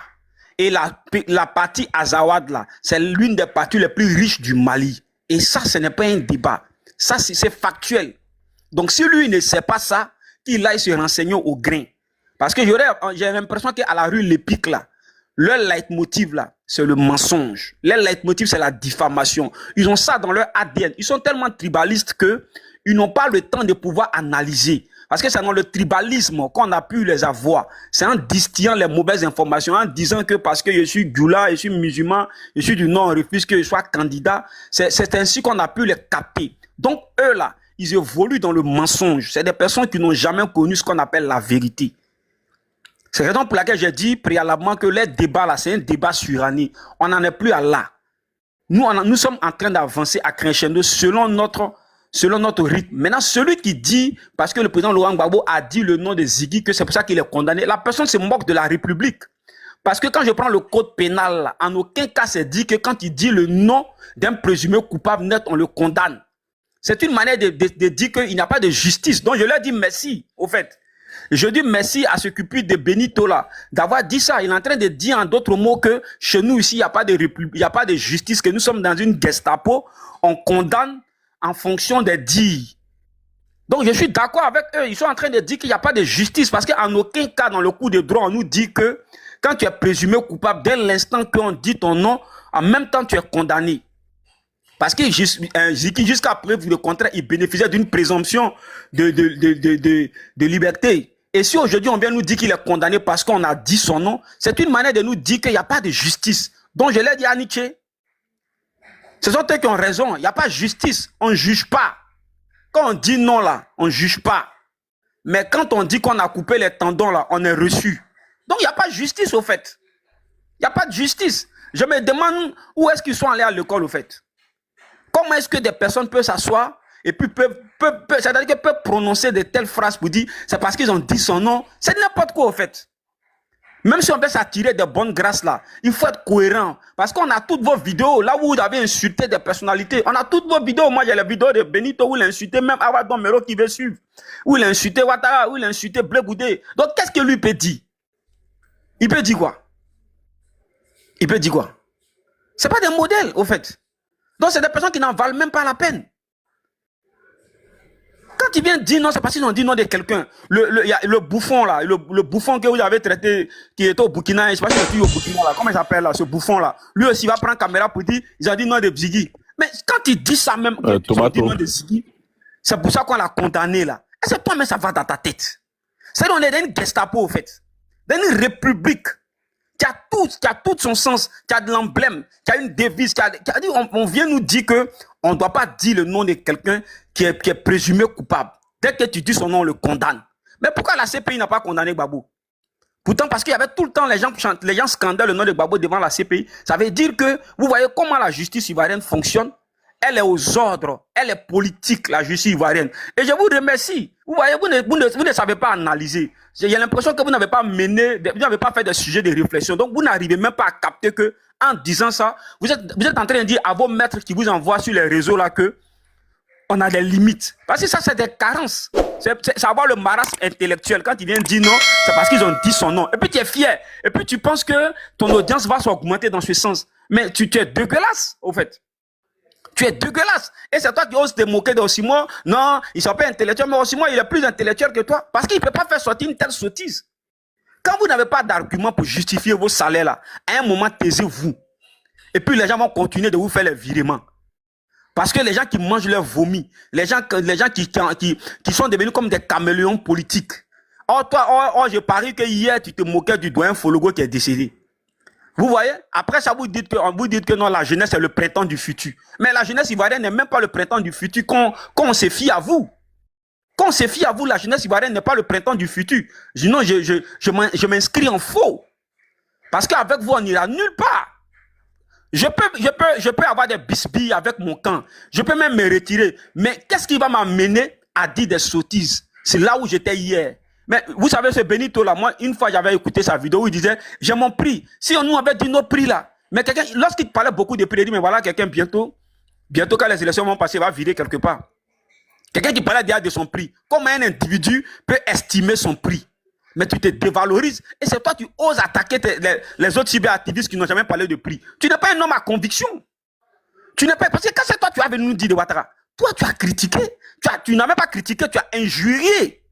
Et la partie Azawad, là, c'est l'une des parties les plus riches du Mali. Et ça, ce n'est pas un débat. Ça, c'est factuel. Donc, si lui ne sait pas ça, qu'il aille se renseigner au grain. Parce que j'ai l'impression qu'à la rue L'Épique, là, leur leitmotiv, là, c'est le mensonge. Leur leitmotiv, c'est la diffamation. Ils ont ça dans leur ADN. Ils sont tellement tribalistes qu'ils n'ont pas le temps de pouvoir analyser. Parce que c'est dans le tribalisme qu'on a pu les avoir. C'est en distillant les mauvaises informations, en disant que parce que je suis Gula, je suis musulman, je suis du Nord, on refuse que je sois candidat. C'est ainsi qu'on a pu les capter. Donc, eux, là, ils évoluent dans le mensonge. C'est des personnes qui n'ont jamais connu ce qu'on appelle la vérité. C'est la raison pour laquelle j'ai dit préalablement que les débats là, c'est un débat suranné. On n'en est plus à là. Nous sommes en train d'avancer à crescendo selon notre rythme. Maintenant, celui qui dit, parce que le président Laurent Gbagbo a dit le nom de Ziggy, que c'est pour ça qu'il est condamné, la personne se moque de la République. Parce que quand je prends le code pénal, là, en aucun cas c'est dit que quand il dit le nom d'un présumé coupable net, on le condamne. C'est une manière de dire qu'il n'y a pas de justice. Donc je leur dis merci, au fait. Je dis merci à ce cupide de Benito là, d'avoir dit ça. Il est en train de dire en d'autres mots que chez nous ici, il n'y a pas de république, il n'y a pas de justice, que nous sommes dans une Gestapo, on condamne en fonction des dires. Donc je suis d'accord avec eux, ils sont en train de dire qu'il n'y a pas de justice, parce qu'en aucun cas dans le coup de droit, on nous dit que quand tu es présumé coupable, dès l'instant qu'on dit ton nom, en même temps tu es condamné. Parce que jusqu'à preuve du contraire, il bénéficiait d'une présomption de liberté. Et si aujourd'hui on vient nous dire qu'il est condamné parce qu'on a dit son nom, c'est une manière de nous dire qu'il n'y a pas de justice. Donc je l'ai dit à Nietzsche, ce sont eux qui ont raison, il n'y a pas de justice, on ne juge pas. Quand on dit non là, on ne juge pas. Mais quand on dit qu'on a coupé les tendons là, on est reçu. Donc il n'y a pas de justice au fait. Il n'y a pas de justice. Je me demande où est-ce qu'ils sont allés à l'école au fait. Comment est-ce que des personnes peuvent s'asseoir et puis c'est-à-dire qu'elles peuvent prononcer de telles phrases pour dire c'est parce qu'ils ont dit son nom. C'est n'importe quoi au fait. Même si on veut s'attirer de bonnes grâces là, il faut être cohérent. Parce qu'on a toutes vos vidéos là où vous avez insulté des personnalités. On a toutes vos vidéos. Moi, j'ai la vidéo de Benito où il a insulté même Awadon Mero qui veut suivre. Où il a insulté Ouattara, où il a insulté Blé Goudé. Donc, qu'est-ce que lui peut dire? Il peut dire quoi? Il peut dire quoi? C'est pas des modèles au fait. Donc, c'est des personnes qui n'en valent même pas la peine. Quand ils viennent dire non, c'est parce qu'ils ont dit non de quelqu'un. Le bouffon là, le bouffon que vous avez traité, qui était au Burkina, je ne sais pas si c'est au Burkina là, comment il s'appelle là, ce bouffon là. Lui aussi va prendre caméra pour dire, ils ont dit non de Ziggy. Mais quand il dit ça même, ils ont dit non de Ziggy, c'est pour ça qu'on l'a condamné là. Est-ce que toi-même ça va dans ta tête? C'est qu'on est dans une Gestapo au fait, dans une république qui a tout son sens, qui a de l'emblème, qui a une devise, on vient nous dire que on ne doit pas dire le nom de quelqu'un qui est présumé coupable. Dès que tu dis son nom, on le condamne. Mais pourquoi la CPI n'a pas condamné Gbagbo? Pourtant, parce qu'il y avait tout le temps les gens scandaient le nom de Gbagbo devant la CPI. Ça veut dire que vous voyez comment la justice ivoirienne fonctionne. Elle est aux ordres, elle est politique, la justice ivoirienne. Et je vous remercie. Vous voyez, vous ne savez pas analyser. J'ai l'impression que vous n'avez pas mené, vous n'avez pas fait de sujets de réflexion. Donc, vous n'arrivez même pas à capter que, en disant ça, vous êtes en train de dire à vos maîtres qui vous envoient sur les réseaux là que on a des limites. Parce que ça, c'est des carences. C'est avoir le marasme intellectuel. Quand il vient dire non, c'est parce qu'ils ont dit son nom. Et puis tu es fier. Et puis tu penses que ton audience va s'augmenter dans ce sens. Mais tu es dégueulasse, au fait. Tu es dégueulasse. Et c'est toi qui oses te moquer d'Osimhen. Non, il ne sont pas intellectuel, mais Osimhen, il est plus intellectuel que toi. Parce qu'il ne peut pas faire sortir une telle sottise. Quand vous n'avez pas d'argument pour justifier vos salaires là, à un moment, taisez-vous. Et puis les gens vont continuer de vous faire les virements. Parce que les gens qui mangent leur vomi, les gens qui sont devenus comme des caméléons politiques. Or, toi, je parie que hier, tu te moquais du doyen Fologo qui est décédé. Vous voyez? Après ça, vous dites que non, la jeunesse est le printemps du futur. Mais la jeunesse ivoirienne n'est même pas le printemps du futur quand on se fie à vous. Quand on se fie à vous, la jeunesse ivoirienne n'est pas le printemps du futur. Sinon, je m'inscris en faux. Parce qu'avec vous, on n'ira nulle part. Je peux avoir des bisbilles avec mon camp. Je peux même me retirer. Mais qu'est-ce qui va m'amener à dire des sottises? C'est là où j'étais hier. Mais vous savez, ce Benito là, moi, une fois j'avais écouté sa vidéo où il disait, j'ai mon prix. Si on nous avait dit nos prix là, mais quelqu'un, lorsqu'il parlait beaucoup de prix, il dit, mais voilà, quelqu'un bientôt quand les élections vont passer, va virer quelque part. Quelqu'un qui parlait déjà de son prix. Comment un individu peut estimer son prix? Mais tu te dévalorises et c'est toi qui oses attaquer les autres cyberactivistes qui n'ont jamais parlé de prix. Tu n'es pas un homme à conviction. Tu n'es pas, parce que quand c'est toi, tu as venu nous dire de Ouattara, toi, tu as critiqué. Tu n'as même pas critiqué, tu as injurié.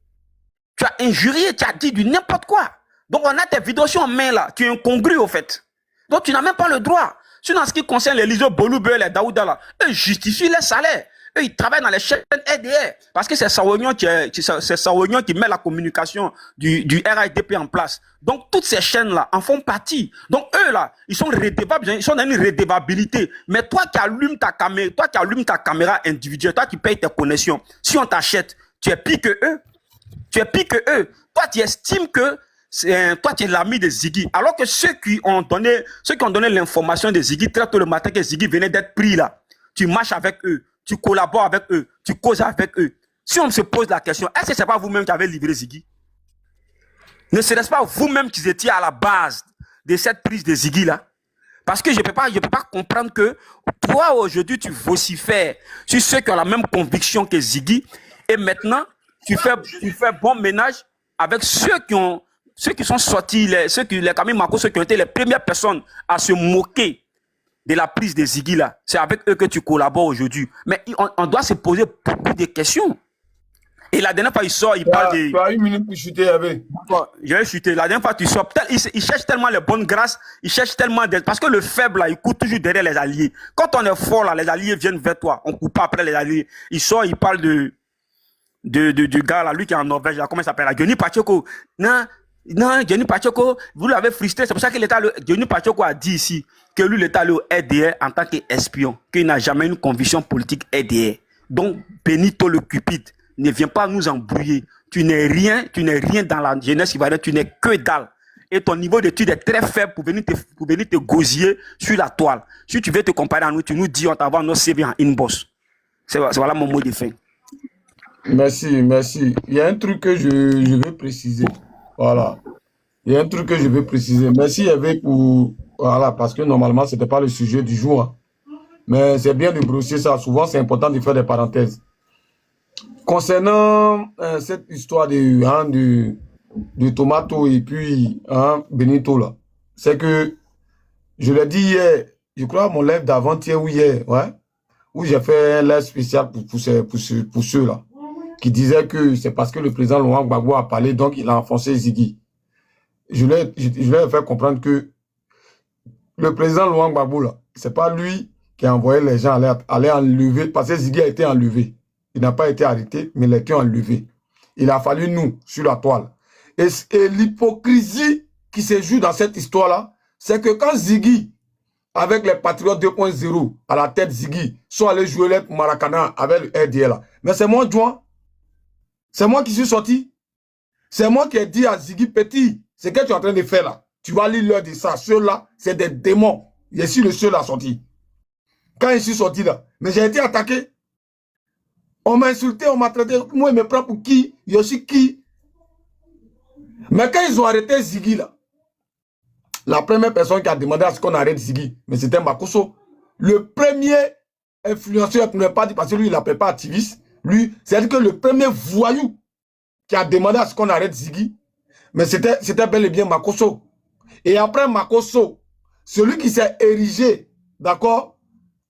Tu as injurié, tu as dit du n'importe quoi. Donc, on a tes vidéos sur en main là. Tu es incongru au fait. Donc, tu n'as même pas le droit. Sinon, en ce qui concerne les Lizo Bolube, les Daouda là, eux justifient les salaires. Eux, ils travaillent dans les chaînes RDR. Parce que c'est Sawognon qui met la communication du RIDP en place. Donc, toutes ces chaînes-là en font partie. Donc, eux, là, ils sont redévables, ils sont dans une redévabilité. Mais toi qui allumes ta caméra individuelle, toi qui payes tes connexions, si on t'achète, tu es pire que eux. Tu es pire que eux. Toi, tu estimes que toi, tu es l'ami de Ziggy. Alors que ceux qui ont donné l'information de Ziggy très tôt le matin que Ziggy venait d'être pris là, tu marches avec eux. Tu collabores avec eux, tu causes avec eux. Si on se pose la question, est-ce que ce n'est pas vous-même qui avez livré Ziggy? Ne serait-ce pas vous-même qui étiez à la base de cette prise de Ziggy là? Parce que je ne peux pas comprendre que toi aujourd'hui tu vocifères sur ceux qui ont la même conviction que Ziggy et maintenant tu fais bon ménage avec ceux qui sont sortis, les Camille Mako, ceux qui ont été les premières personnes à se moquer de la prise de Ziggy là. C'est avec eux que tu collabores aujourd'hui. Mais on doit se poser beaucoup de questions. Et la dernière fois, il sort, il parle de... Tu as une minute pour chuter avec. Je vais chuter. La dernière fois, tu sors. Il cherche tellement les bonnes grâces. Il cherche tellement... Parce que le faible, là, il court toujours derrière les alliés. Quand on est fort, là, les alliés viennent vers toi. On ne court pas après les alliés. Il sort, il parle du gars, là, lui qui est en Norvège, là, comment il s'appelle? Johnny Pachoko. Non, Johnny Pachoko, vous l'avez frustré. C'est pour ça que Johnny Pachoko a dit ici que lui, il est allé au RDR en tant qu'espion, qu'il n'a jamais une conviction politique RDR. Donc, Benito le Cupide, ne viens pas nous embrouiller. Tu n'es rien dans la jeunesse ivoirienne, tu n'es que dalle. Et ton niveau d'études est très faible pour venir te gosier sur la toile. Si tu veux te comparer à nous, tu nous dis, on t'envoie nos CV en inbox. C'est voilà mon mot de fin. Merci. Il y a un truc que je veux préciser. Voilà. Il y a un truc que je veux préciser. Merci Hervé pour... Voilà, parce que normalement, ce n'était pas le sujet du jour. Hein. Mais c'est bien de brosser ça. Souvent, c'est important de faire des parenthèses. Concernant cette histoire de Tomato et puis Benito, là, c'est que je l'ai dit hier, je crois à mon live d'avant-hier ou hier, ouais, où j'ai fait un live spécial pour ceux-là, qui disaient que c'est parce que le président Laurent Gbagbo a parlé, donc il a enfoncé Ziggy. Je l'ai fait comprendre que le président Laurent Gbagbo, là, c'est pas lui qui a envoyé les gens aller enlever, parce que Ziggy a été enlevé. Il n'a pas été arrêté, mais il a été enlevé. Il a fallu nous, sur la toile. Et l'hypocrisie qui se joue dans cette histoire-là, c'est que quand Ziggy, avec les Patriotes 2.0, à la tête Ziggy, sont allés jouer les Maracana avec le RDL, là. Mais c'est moi, Joan. C'est moi qui suis sorti. C'est moi qui ai dit à Ziggy Petit, ce que tu es en train de faire là, tu vas lire l'heure de ça. Ceux-là, c'est des démons. Je suis le seul à sortir. Quand je suis sorti là, mais j'ai été attaqué. On m'a insulté, on m'a traité. Moi, il me prend pour qui? Je suis qui? Mais quand ils ont arrêté Ziggy là, la première personne qui a demandé à ce qu'on arrête Ziggy, mais c'était Makosso. Le premier influenceur, pour ne pas dire, parce que lui, il n'appelle pas activiste. Lui, c'est-à-dire que le premier voyou qui a demandé à ce qu'on arrête Ziggy, mais c'était bel et bien Makosso. Et après Makosso, celui qui s'est érigé, d'accord,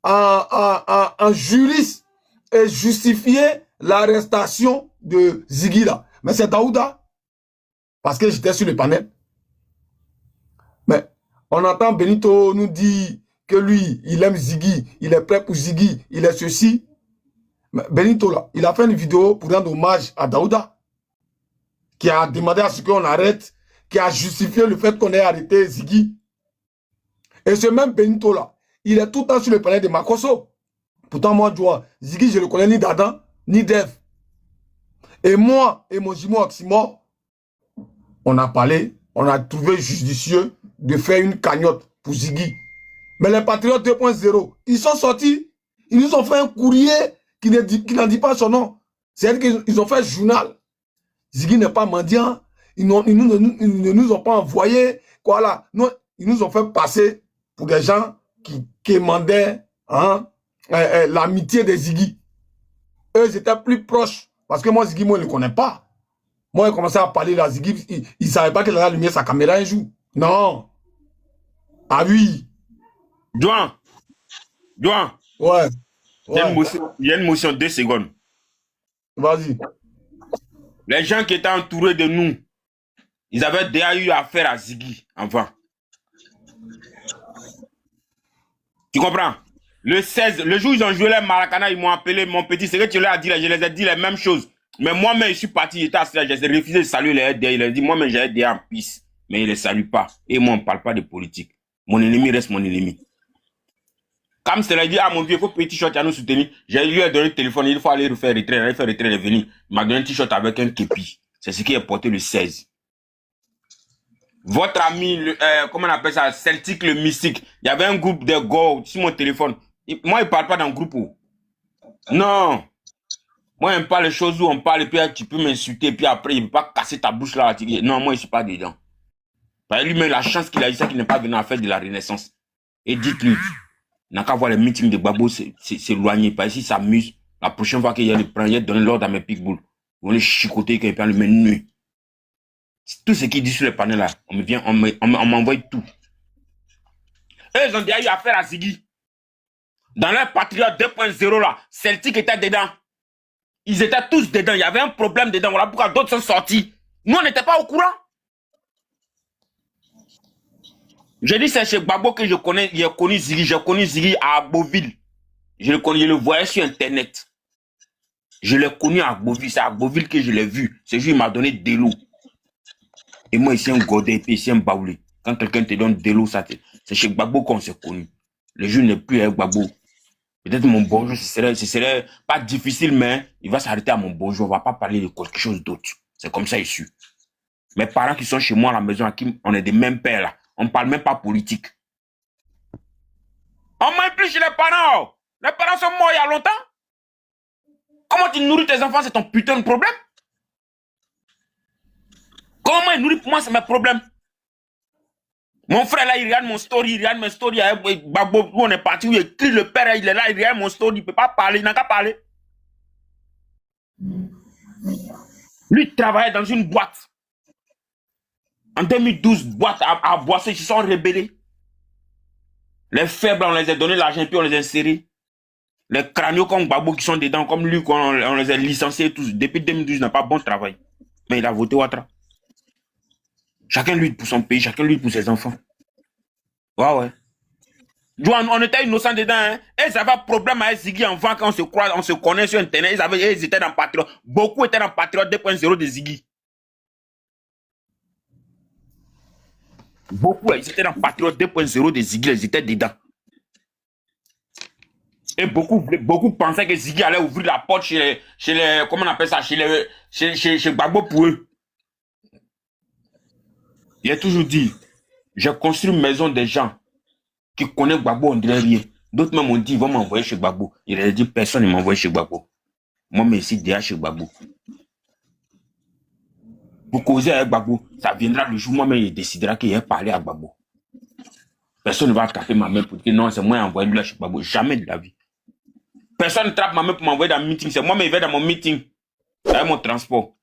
en juriste et justifié l'arrestation de Ziggy là. Mais c'est Daouda. Parce que j'étais sur le panel. Mais on entend Benito nous dire que lui, il aime Ziggy, il est prêt pour Ziggy, il est ceci. Mais Benito là, il a fait une vidéo pour rendre hommage à Daouda, qui a demandé à ce qu'on arrête, qui a justifié le fait qu'on ait arrêté Ziggy. Et ce même Benito là, il est tout le temps sur le panel de Makosso. Pourtant, moi, je vois, Ziggy, je ne le connais ni d'Adam, ni d'Ève. Et moi, et mon jumeau Oxymore, on a parlé, on a trouvé judicieux de faire une cagnotte pour Ziggy. Mais les Patriotes 2.0, ils sont sortis, ils nous ont fait un courrier qui n'en dit pas son nom. C'est-à-dire qu'ils ont fait un journal. Ziggy n'est pas mendiant, ils ne nous ont pas envoyé, quoi là. Non, ils nous ont fait passer pour des gens qui demandaient l'amitié de Ziggy. Eux, ils étaient plus proches. Parce que moi, Ziggy, moi, je ne le connais pas. Moi, il commençait à parler là, Ziggy, il ne savait pas qu'il allait allumer sa caméra un jour. Non. Ah oui. Douan. Ouais. Il y a une motion, 2 secondes. Vas-y. Les gens qui étaient entourés de nous, ils avaient déjà eu affaire à Ziggy avant. Tu comprends? Le 16, le jour où ils ont joué les Maracana, ils m'ont appelé, mon petit, c'est que tu leur as dit, je les ai dit les mêmes choses. Mais moi-même, je suis parti, j'étais assis là, j'ai refusé de saluer les RDA. Il a dit, moi-même, j'ai RDA en piste. Mais il ne les salue pas. Et moi, on ne parle pas de politique. Mon ennemi reste mon ennemi. Comme je te l'ai dit, mon vieux, il faut petit short à nous soutenir. J'ai lui ai donné le téléphone, il faut aller refaire retrait. Il fait retrait, il est venu. Il m'a donné un t-shirt avec un képi. C'est ce qui est porté le 16. Votre ami, comment on appelle ça, Celtic le mystique. Il y avait un groupe de gars sur mon téléphone. Moi, il ne parle pas dans le groupe. Non. Moi, il n'aime pas les choses où on parle et puis tu peux m'insulter et puis après, il ne peut pas casser ta bouche là. Non, moi, je ne suis pas dedans. Lui-même, la chance qu'il a eu, ça qu'il n'est pas venu à faire de la renaissance. Et dites-lui, il n'a qu'à voir les meetings de Gbagbo s'éloigner. Parce qu'il s'amuse. La prochaine fois qu'il y a le prendre, il a donné l'ordre à mes pitbulls. On les chicoter quand il peut le mettre nu. Tout ce qu'il dit sur le panel là, on m'envoie tout. Eux, ils ont déjà eu affaire à Ziggy. Dans leur Patriote 2.0 là, Celtic était dedans. Ils étaient tous dedans. Il y avait un problème dedans. Voilà pourquoi d'autres sont sortis. Nous, on n'était pas au courant. J'ai dit, c'est chez Gbagbo que j'ai connu Ziggy. J'ai connu Ziggy à Agboville. Je le voyais sur Internet. Je l'ai connu à Agboville. C'est à Agboville que je l'ai vu. C'est juste, il m'a donné de l'eau. Et moi, ici, un godet, puis ici, un baoulé. Quand quelqu'un te donne de l'eau, c'est chez Gbagbo qu'on s'est connu. Le jour n'est plus avec Gbagbo. Peut-être mon bonjour, ce serait pas difficile, mais il va s'arrêter à mon bonjour. On va pas parler de quelque chose d'autre. C'est comme ça ici. Mes parents qui sont chez moi à la maison, à qui on est des mêmes pères là. On ne parle même pas politique. On m'implique chez les parents. Les parents sont morts il y a longtemps. Comment tu nourris tes enfants, c'est ton putain de problème. Comment ils nourrissent pour moi, c'est mes problèmes. Mon frère là, il regarde mon story, il regarde mes stories. Gbagbo, on est parti, il écrit le père, il est là, il regarde mon story, il ne peut pas parler, il n'a qu'à parler. Lui, il travaillait dans une boîte. En 2012, boîte à Boissé, ils se sont rebellés. Les faibles, on les a donné l'argent, puis on les a insérés. Les crâniaux comme Gbagbo qui sont dedans, comme lui, on les a licenciés tous. Depuis 2012, il n'a pas bon travail. Mais il a voté Ouattara. Chacun lutte pour son pays, chacun lutte pour ses enfants. Ouais. On était innocents dedans. Hein? Et ils avaient un problème avec Ziggy avant quand on se connaît sur Internet. Ils étaient dans Patriote. Beaucoup étaient dans Patriote 2.0 de Ziggy. Beaucoup, ils étaient dans Patriote 2.0 de Ziggy. Ils étaient dedans. Et beaucoup pensaient que Ziggy allait ouvrir la porte chez les comment on appelle ça, chez Gbagbo pour eux. Il a toujours dit, j'ai construit une maison des gens qui connaissent Gbagbo, on dirait rien. D'autres même ont dit, ils vont m'envoyer chez Gbagbo. Il a dit, personne ne m'envoie chez Gbagbo. Moi, mais ici, déjà chez Gbagbo. Pour causer avec Gbagbo, ça viendra le jour où moi-même il décidera qu'il a parlé à Gbagbo. Personne ne va taper ma main pour dire non, c'est moi qui ai envoyé lui là chez Gbagbo. Jamais de la vie. Personne ne trappe ma main pour m'envoyer dans le meeting. C'est moi qui vais dans mon meeting. Avec mon transport.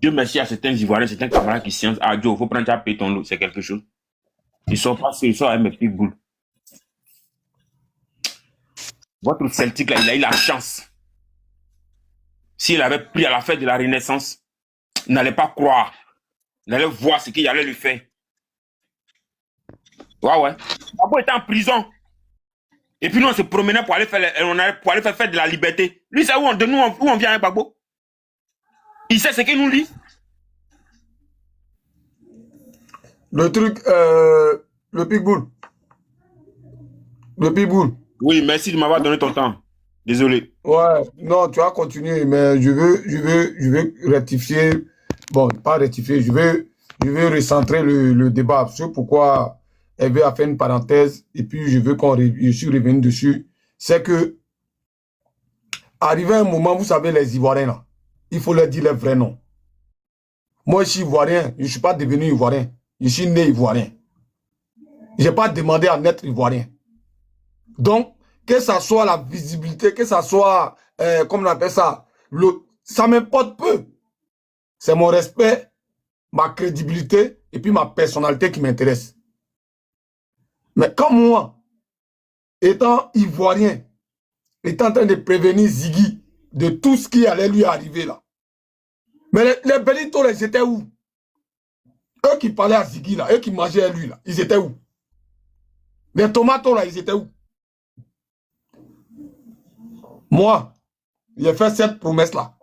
Dieu merci à certains Ivoiriens, certains camarades qui sciences. Ah, Joe, il faut prendre ta paix ton lot, c'est quelque chose. Ils sont passés, ils sont avec mes pitbulls. Votre Celtic, là, il a eu la chance. S'il avait pris à la fête de la Renaissance, il n'allait pas croire. Il allait voir ce qu'il allait lui faire. Ouais. Gbagbo était en prison. Et puis nous, on se promenait pour aller faire fête de la liberté. Lui, c'est où on vient avec Gbagbo. Il sait ce qu'il nous dit. Le truc, le pitbull. Le pitbull. Oui, merci de m'avoir donné ton temps. Désolé. Ouais, non, tu as continué, mais je veux rectifier. Bon, pas rectifier, je veux recentrer le débat. C'est pourquoi Hervé a fait une parenthèse et puis je suis revenu dessus. C'est que, arrivé un moment, vous savez, les Ivoiriens, là, il faut leur dire les vrais noms. Moi, je suis Ivoirien, je ne suis pas devenu Ivoirien. Je suis né Ivoirien. Je n'ai pas demandé à naître Ivoirien. Donc, que ça soit la visibilité, que ça soit, comme on appelle ça, ça m'importe peu. C'est mon respect, ma crédibilité et puis ma personnalité qui m'intéresse. Mais comme moi, étant Ivoirien, étant en train de prévenir Ziggy de tout ce qui allait lui arriver là. Mais les Benito, ils étaient où? Eux qui parlaient à Ziggy là, eux qui mangeaient à lui là, ils étaient où? Les tomatos là, ils étaient où? Moi, j'ai fait cette promesse-là,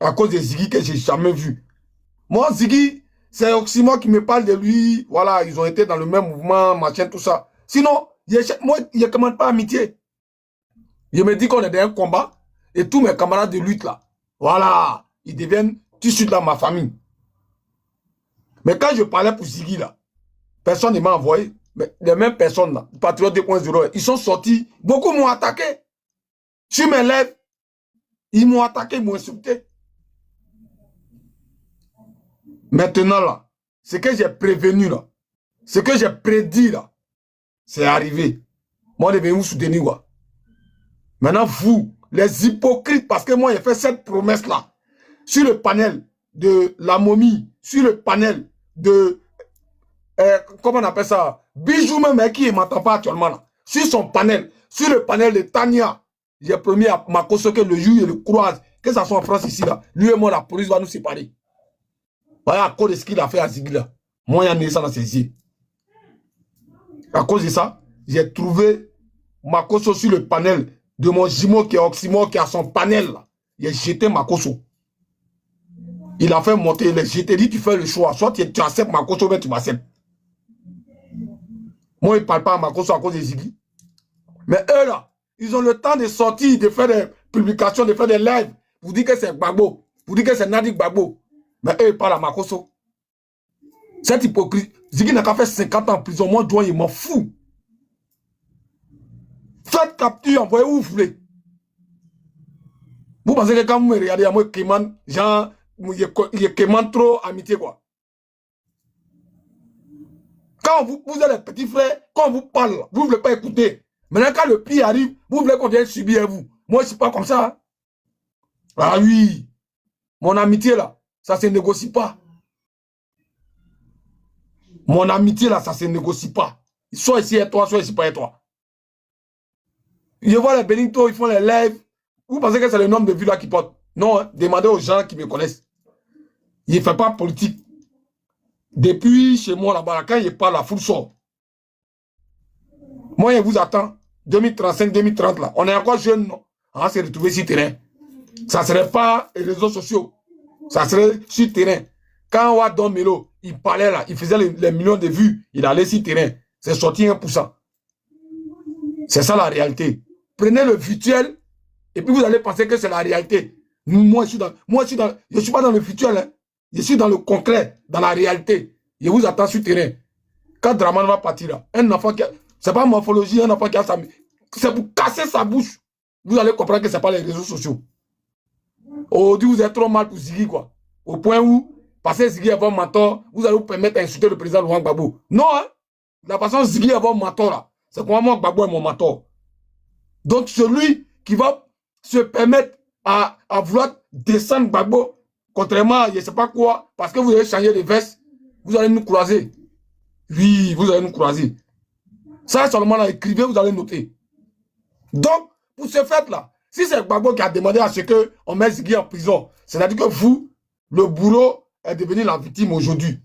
à cause de Ziggy que je n'ai jamais vu. Moi, Ziggy, c'est Oxymore qui me parle de lui. Voilà, ils ont été dans le même mouvement, machin, tout ça. Sinon, moi, je ne commande pas amitié. Je me dis qu'on est dans un combat, et tous mes camarades de lutte, là, voilà, ils deviennent tissus de ma famille. Mais quand je parlais pour Ziggy, là, personne ne m'a envoyé. Mais les mêmes personnes, là, Patriote 2.0, ils sont sortis, beaucoup m'ont attaqué. Sur mes lèvres, ils m'ont attaqué, ils m'ont insulté. Maintenant, là, ce que j'ai prévenu, là, ce que j'ai prédit, là, c'est arrivé. Moi, je vais vous soutenir, quoi. Maintenant, vous, les hypocrites, parce que moi, j'ai fait cette promesse-là, sur le panel de la momie, sur le panel de, comment on appelle ça, Bijou même, qui ne m'entend pas actuellement, là, sur son panel, sur le panel de Tania, j'ai promis à Makoso que le jour il le croise, que ça soit en France ici, là, lui et moi, la police va nous séparer. Voilà, à cause de ce qu'il a fait à Ziggy, là. Moi, il y a mis ça dans ses yeux. À cause de ça, j'ai trouvé Makoso sur le panel de mon jumeau qui est Oxymore, qui a son panel, là. Il a jeté Makoso. Il a fait monter, il a jeté, dit tu fais le choix. Soit tu acceptes Makoso, mais tu m'acceptes. Moi, il ne parle pas à Makoso à cause de Ziggy. Mais eux, là, ils ont le temps de sortir, de faire des publications, de faire des lives. Vous dites que c'est Gbagbo. Vous dites que c'est Nadi Gbagbo. Mais eux, ils parlent à Makoso. Cette hypocrisie. Ziggy n'a qu'à faire 50 ans en prison. Moi, il m'en fout. Faites capture, envoyez où vous voulez. Vous pensez que quand vous me regardez, moi, Kéman, genre, il Kéman trop amitié, quoi. Quand vous êtes les petits frères, quand on vous parle, vous ne voulez pas écouter. Maintenant, quand le pire arrive, vous voulez qu'on vienne subir vous. Moi, je ne suis pas comme ça. Hein. Ah oui. Mon amitié, là, ça ne se négocie pas. Mon amitié, là, ça ne se négocie pas. Soit ici et toi, soit ici pas et toi. Je vois les Benito, ils font les lives. Vous pensez que c'est le nombre de vues là qui portent? Non, hein? Demandez aux gens qui me connaissent. Il ne fait pas politique. Depuis chez moi là-bas, quand il parle, la foule sort. Moi, je vous attends. 2035, 2030 là. On est encore jeunes, non? On va se retrouver sur terrain. Ça ne serait pas les réseaux sociaux. Ça serait sur terrain. Quand Wadon Melo, il parlait là, il faisait les millions de vues, il allait sur terrain. C'est sorti 1%. C'est ça la réalité. Prenez le virtuel et puis vous allez penser que c'est la réalité. Moi, je suis pas dans le futur, hein. Je suis dans le concret, dans la réalité. Je vous attends sur le terrain. Quand Draman va partir là, un enfant qui a... C'est pas morphologie, un enfant qui a sa... C'est pour casser sa bouche. Vous allez comprendre que c'est pas les réseaux sociaux. Aujourd'hui, vous êtes trop mal pour Ziggy, quoi. Au point où, parce que Ziggy est votre mentor, vous allez vous permettre d'insulter le président Laurent Gbagbo. Non, hein. La façon Ziggy est votre mentor, là, c'est comment moi, Gbagbo est mon mentor. Donc, celui qui va se permettre à vouloir descendre Gbagbo, contrairement à je ne sais pas quoi, parce que vous avez changé de veste, vous allez nous croiser. Oui, vous allez nous croiser. Ça, seulement là, écrivez, vous allez noter. Donc, pour ce fait-là, si c'est Gbagbo qui a demandé à ce qu'on mette Ziggy en prison, c'est-à-dire que vous, le bourreau, est devenu la victime aujourd'hui.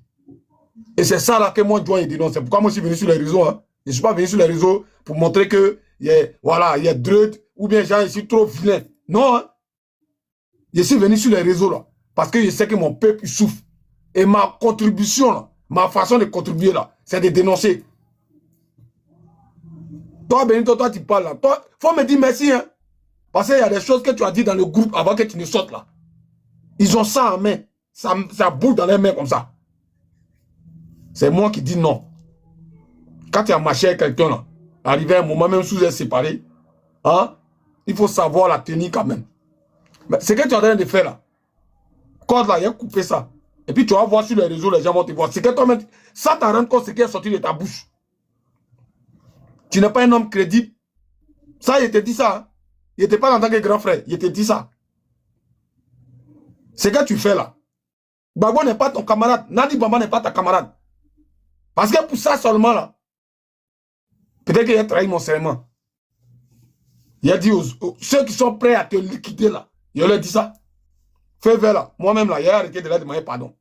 Et c'est ça là que moi, je dois y dénoncer. C'est pourquoi moi, je suis venu sur les réseaux. Hein. Je ne suis pas venu sur les réseaux pour montrer que il y a Dreud, ou bien je suis trop vilain. Non, hein. Je suis venu sur les réseaux là, parce que je sais que mon peuple souffre. Et ma contribution là, ma façon de contribuer là, c'est de dénoncer. Toi, Benito, toi, tu parles là. Toi, faut me dire merci, hein. Parce qu'il y a des choses que tu as dit dans le groupe avant que tu ne sortes là. Ils ont ça en main. Ça boule dans les mains comme ça. C'est moi qui dis non. Quand tu as marché avec quelqu'un là, arrivé à un moment, même si vous êtes séparés, hein, il faut savoir la tenir quand même. Mais ce que tu es en train de faire là, code là, il a coupé ça. Et puis tu vas voir sur les réseaux, les gens vont te voir. C'est que toi-même, ça t'en rend compte ce qui est sorti de ta bouche. Tu n'es pas un homme crédible. Ça, il te dit ça. Hein. Il n'était pas en tant que grand frère. Il te dit ça. Ce que tu fais là. Gbagbo n'est pas ton camarade. Nadi Bamba n'est pas ta camarade. Parce que pour ça seulement là, peut-être qu'il a trahi mon serment. Il a dit aux ceux qui sont prêts à te liquider là, il leur dit ça. Fais vers là. Moi-même là, il a arrêté de leur demander pardon.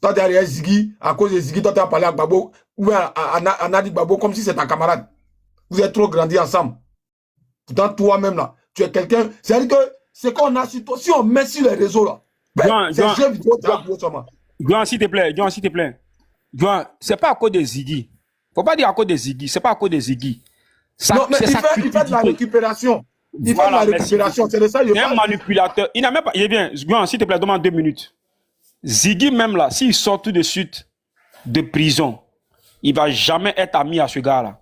Toi derrière Ziggy, à cause de Ziggy, toi tu as parlé à Gbagbo, ou à Nadi Gbagbo comme si c'était ta camarade. Vous êtes trop grandis ensemble. Pourtant, toi-même là, tu es quelqu'un. C'est-à-dire que ce qu'on a sur toi, si on met sur les réseaux là, ben, c'est jeu vidéo, Johan, s'il te plaît, Johan, s'il te plaît. Johan, c'est pas à cause de Ziggy. Faut pas dire à cause de Ziggy, c'est pas à cause de Ziggy. Ça, non, mais il fait de la récupération. Il fait de la récupération, c'est de ça il est un manipulateur. Il n'a même pas. Il est bien, Johan, s'il te plaît, demande 2 minutes. Ziggy, même là, s'il sort tout de suite de prison, il va jamais être ami à ce gars-là.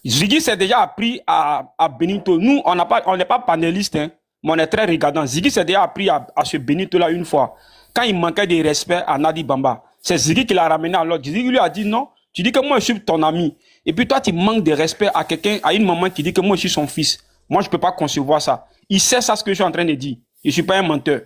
Ziggy s'est déjà appris à Benito. Nous, on n'est pas panélistes, hein, mais on est très regardants. Ziggy s'est déjà appris à ce Benito-là une fois. Quand il manquait de respect à Nadi Bamba, c'est Ziggy qui l'a ramené à l'autre. Ziggy lui a dit non, tu dis que moi je suis ton ami. Et puis toi, tu manques de respect à quelqu'un, à une maman qui dit que moi je suis son fils. Moi, je ne peux pas concevoir ça. Il sait ça ce que je suis en train de dire. Je ne suis pas un menteur.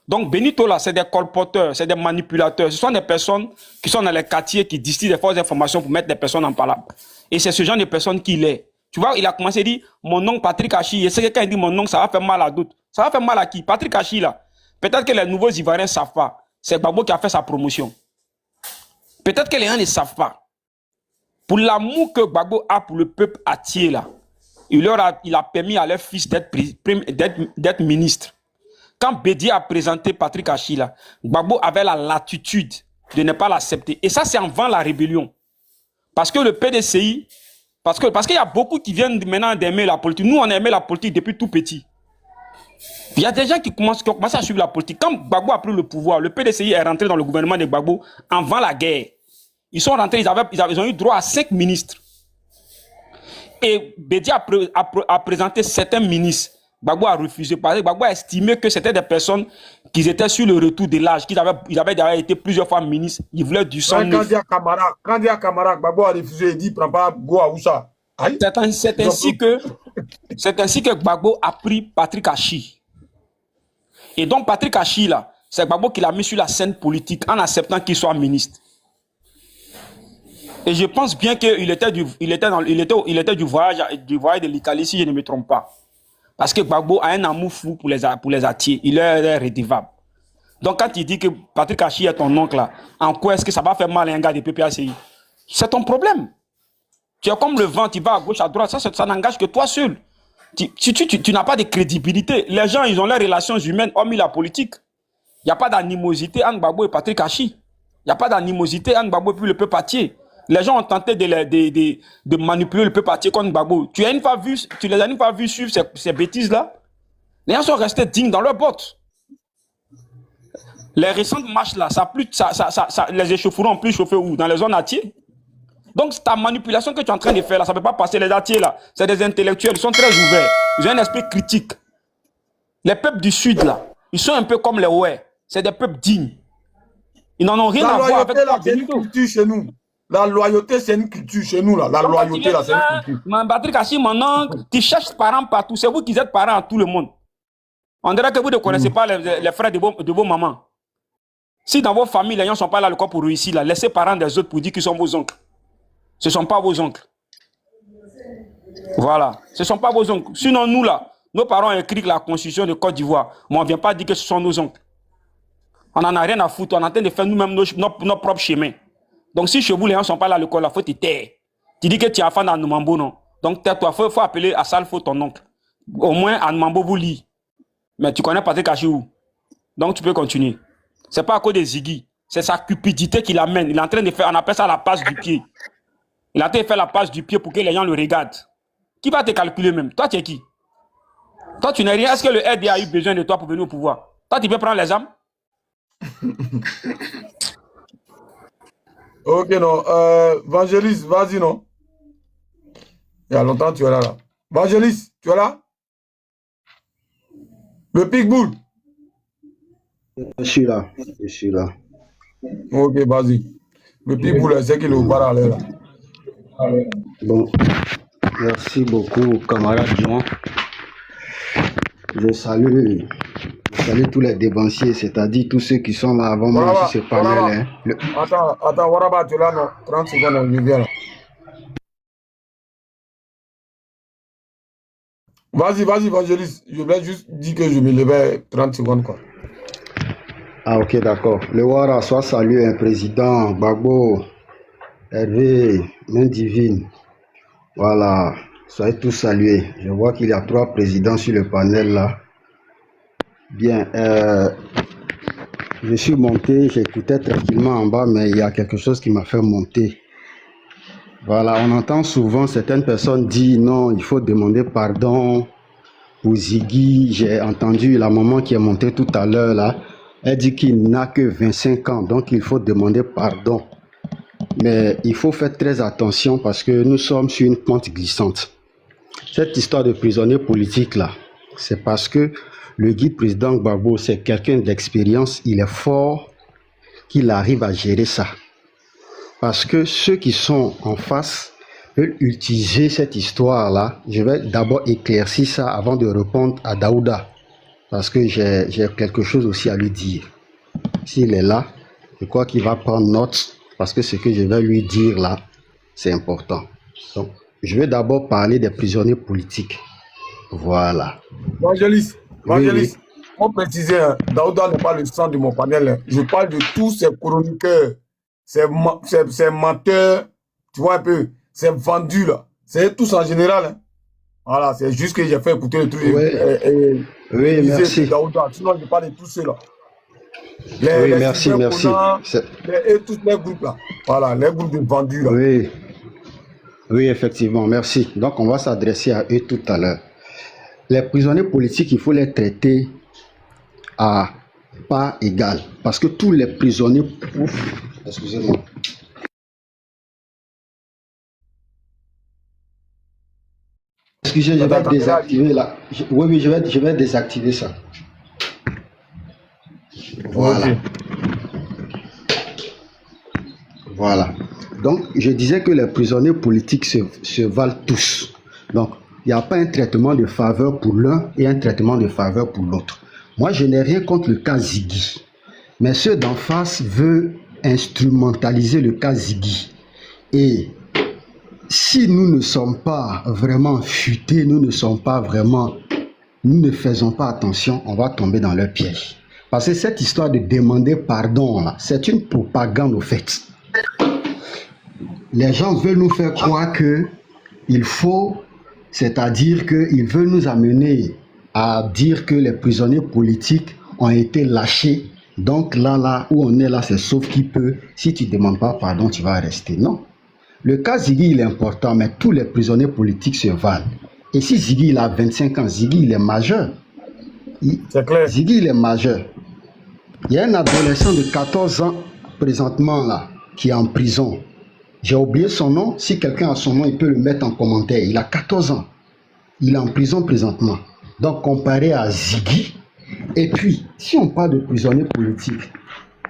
Donc Benito là, c'est des colporteurs, c'est des manipulateurs. Ce sont des personnes qui sont dans les quartiers, qui distillent des fausses informations pour mettre des personnes en palabre. Et c'est ce genre de personne qu'il est. Tu vois, il a commencé à dire, mon nom Patrick Hachi. Et c'est que quand il dit mon nom, ça va faire mal à d'autres. Ça va faire mal à qui? Patrick Hachi là. Peut-être que les nouveaux Ivoiriens ne savent pas. C'est Gbagbo qui a fait sa promotion. Peut-être que les gens ne savent pas. Pour l'amour que Gbagbo a pour le peuple atié là, il a permis à leur fils d'être ministre. Quand Bédié a présenté Patrick Hachi là, Gbagbo avait la latitude de ne pas l'accepter. Et ça, c'est avant la rébellion. Parce que le PDCI, parce qu'il y a beaucoup qui viennent maintenant d'aimer la politique. Nous, on a aimé la politique depuis tout petit. Il y a des gens qui ont commencé à suivre la politique. Quand Gbagbo a pris le pouvoir, le PDCI est rentré dans le gouvernement de Gbagbo avant la guerre. Ils sont rentrés, ils ont eu droit à 5 ministres. Et Bédié a présenté certains ministres. Gbagbo a refusé parce que Gbagbo a estimé que c'était des personnes qui étaient sur le retour de l'âge, qu'ils avaient déjà été plusieurs fois ministres. Ils voulaient du sang neuf. Quand il y a Camara, Gbagbo a refusé, il dit prends pas go à Oussa. C'est ainsi que Gbagbo a pris Patrick Hachi. Et donc Patrick Hachi là, c'est Gbagbo qui l'a mis sur la scène politique en acceptant qu'il soit ministre. Et je pense bien qu'il était du voyage de l'Italie, si je ne me trompe pas. Parce que Gbagbo a un amour fou pour les Atiers. Il est redevable. Donc quand il dit que Patrick Hachi est ton oncle là, en quoi est-ce que ça va faire mal à un gars de PPACI? C'est ton problème. Tu es comme le vent, tu vas à gauche, à droite, ça n'engage que toi seul. Tu n'as pas de crédibilité. Les gens, ils ont leurs relations humaines, hormis la politique. Il n'y a pas d'animosité entre Gbagbo et Patrick Hachi. Il n'y a pas d'animosité entre Gbagbo et le peuple atier. Les gens ont tenté de manipuler le peuple atier contre Gbagbo. Tu les as une fois vus suivre ces bêtises-là? Les gens sont restés dignes dans leurs bottes. Les récentes marches là, les échauffourons ont plus chauffé où? Dans les zones atiers. Donc, ta manipulation que tu es en train de faire là, ça ne peut pas passer. Les atiers là, c'est des intellectuels, ils sont très ouverts. Ils ont un esprit critique. Les peuples du Sud là, ils sont un peu comme les ouais. C'est des peuples dignes. Ils n'en ont rien à voir avec la c'est une culture chez nous. La loyauté, c'est une culture chez nous là. La loyauté là, c'est une culture. Patrick Assis, maintenant, tu cherches parents partout. C'est vous qui êtes parents à tout le monde. On dirait que vous ne connaissez pas les frères de vos mamans. Si dans vos familles, les gens ne sont pas là le corps pour réussir, là, laissez parents des autres pour dire qu'ils sont vos oncles. Ce ne sont pas vos oncles. Voilà. Ce ne sont pas vos oncles. Sinon, nous, là, nos parents ont écrit la constitution de Côte d'Ivoire. Mais on ne vient pas dire que ce sont nos oncles. On n'en a rien à foutre. On est en train de faire nous-mêmes nos propres chemins. Donc, si chez vous, les gens ne sont pas là le corps, il faut te taire. Tu dis que tu es enfant d'Anoumambo, non? Donc, tais-toi. Il faut appeler à Salfo ton oncle. Au moins, Anoumambo vous lit. Mais tu connais Patrick Achiou. Donc, tu peux continuer. Ce n'est pas à cause de Ziggy. C'est sa cupidité qui l'amène. Il est en train de faire, on appelle ça la passe du pied. Il est en train de faire la passe du pied pour que les gens le regardent. Qui va te calculer même? Toi, tu es qui? Toi, tu n'es rien. Est-ce que le RDA a eu besoin de toi pour venir au pouvoir? Toi, tu peux prendre les armes? Ok, non. Vangelis, vas-y, non? Il y a longtemps, tu es là. Vangelis, tu es là? Le Pitbull. Je suis là. Ok, vas-y. Le Pitbull, c'est qu'il est au parallèle là. Bon, merci beaucoup, camarade Jean. Je salue tous les dévanciers, c'est-à-dire tous ceux qui sont là avant moi sur ce panel. Attends, Waraba, tu es là, non? 30 secondes, on y vient là. Vas-y, Vangelis. Je voulais juste dire que je me levais 30 secondes, quoi. Ah, ok, d'accord. Le Wara, soit salué, un président, Gbagbo, Hervé, Main Divine. Voilà, soyez tous salués. Je vois qu'il y a 3 présidents sur le panel là. Bien, je suis monté, j'écoutais tranquillement en bas, mais il y a quelque chose qui m'a fait monter. Voilà, on entend souvent certaines personnes dire non, il faut demander pardon pour Ziggy. J'ai entendu la maman qui est montée tout à l'heure là. Elle dit qu'il n'a que 25 ans, donc il faut demander pardon. Mais il faut faire très attention parce que nous sommes sur une pente glissante. Cette histoire de prisonnier politique là, c'est parce que le guide président Gbagbo, c'est quelqu'un d'expérience, il est fort, qu'il arrive à gérer ça. Parce que ceux qui sont en face veulent utiliser cette histoire-là. Je vais d'abord éclaircir ça avant de répondre à Daouda. Parce que j'ai quelque chose aussi à lui dire. S'il est là, je crois qu'il va prendre note. Parce que ce que je vais lui dire là, c'est important. Donc, je vais d'abord parler des prisonniers politiques. Voilà. Vangelis, Oui. pour préciser, Daouda n'est pas le centre de mon panel. Je parle de tous ces chroniqueurs. C'est menteurs, tu vois un peu, c'est vendu là. C'est tous en général. Hein. Voilà, c'est juste que j'ai fait écouter le truc. Oui, merci. Daouda. Sinon, je parle de tous ceux là. Oui, merci. Et tous les groupes là. Voilà, les groupes de vendus là. Oui, effectivement, merci. Donc, on va s'adresser à eux tout à l'heure. Les prisonniers politiques, il faut les traiter à part égale. Parce que tous les prisonniers... Excusez-moi. Excusez, je vais désactiver là. Oui, je vais désactiver ça. Voilà. Okay. Voilà. Donc, je disais que les prisonniers politiques se valent tous. Donc, il n'y a pas un traitement de faveur pour l'un et un traitement de faveur pour l'autre. Moi, je n'ai rien contre le cas Ziggy. Mais ceux d'en face veulent instrumentaliser le cas Ziggy. Et si nous ne sommes pas vraiment futés, nous ne faisons pas attention, on va tomber dans leur piège. Parce que cette histoire de demander pardon, là, c'est une propagande au fait. Les gens veulent nous faire croire que il faut, c'est-à-dire qu'ils veulent nous amener à dire que les prisonniers politiques ont été lâchés. Donc là où on est là, c'est sauf qui peut. Si tu ne demandes pas pardon, tu vas rester. Non. Le cas Ziggy, il est important, mais tous les prisonniers politiques se valent. Et si Ziggy, il a 25 ans, Ziggy, il est majeur. C'est clair. Ziggy, il est majeur. Il y a un adolescent de 14 ans présentement là, qui est en prison. J'ai oublié son nom. Si quelqu'un a son nom, il peut le mettre en commentaire. Il a 14 ans. Il est en prison présentement. Donc, comparé à Ziggy. Et puis, si on parle de prisonniers politiques,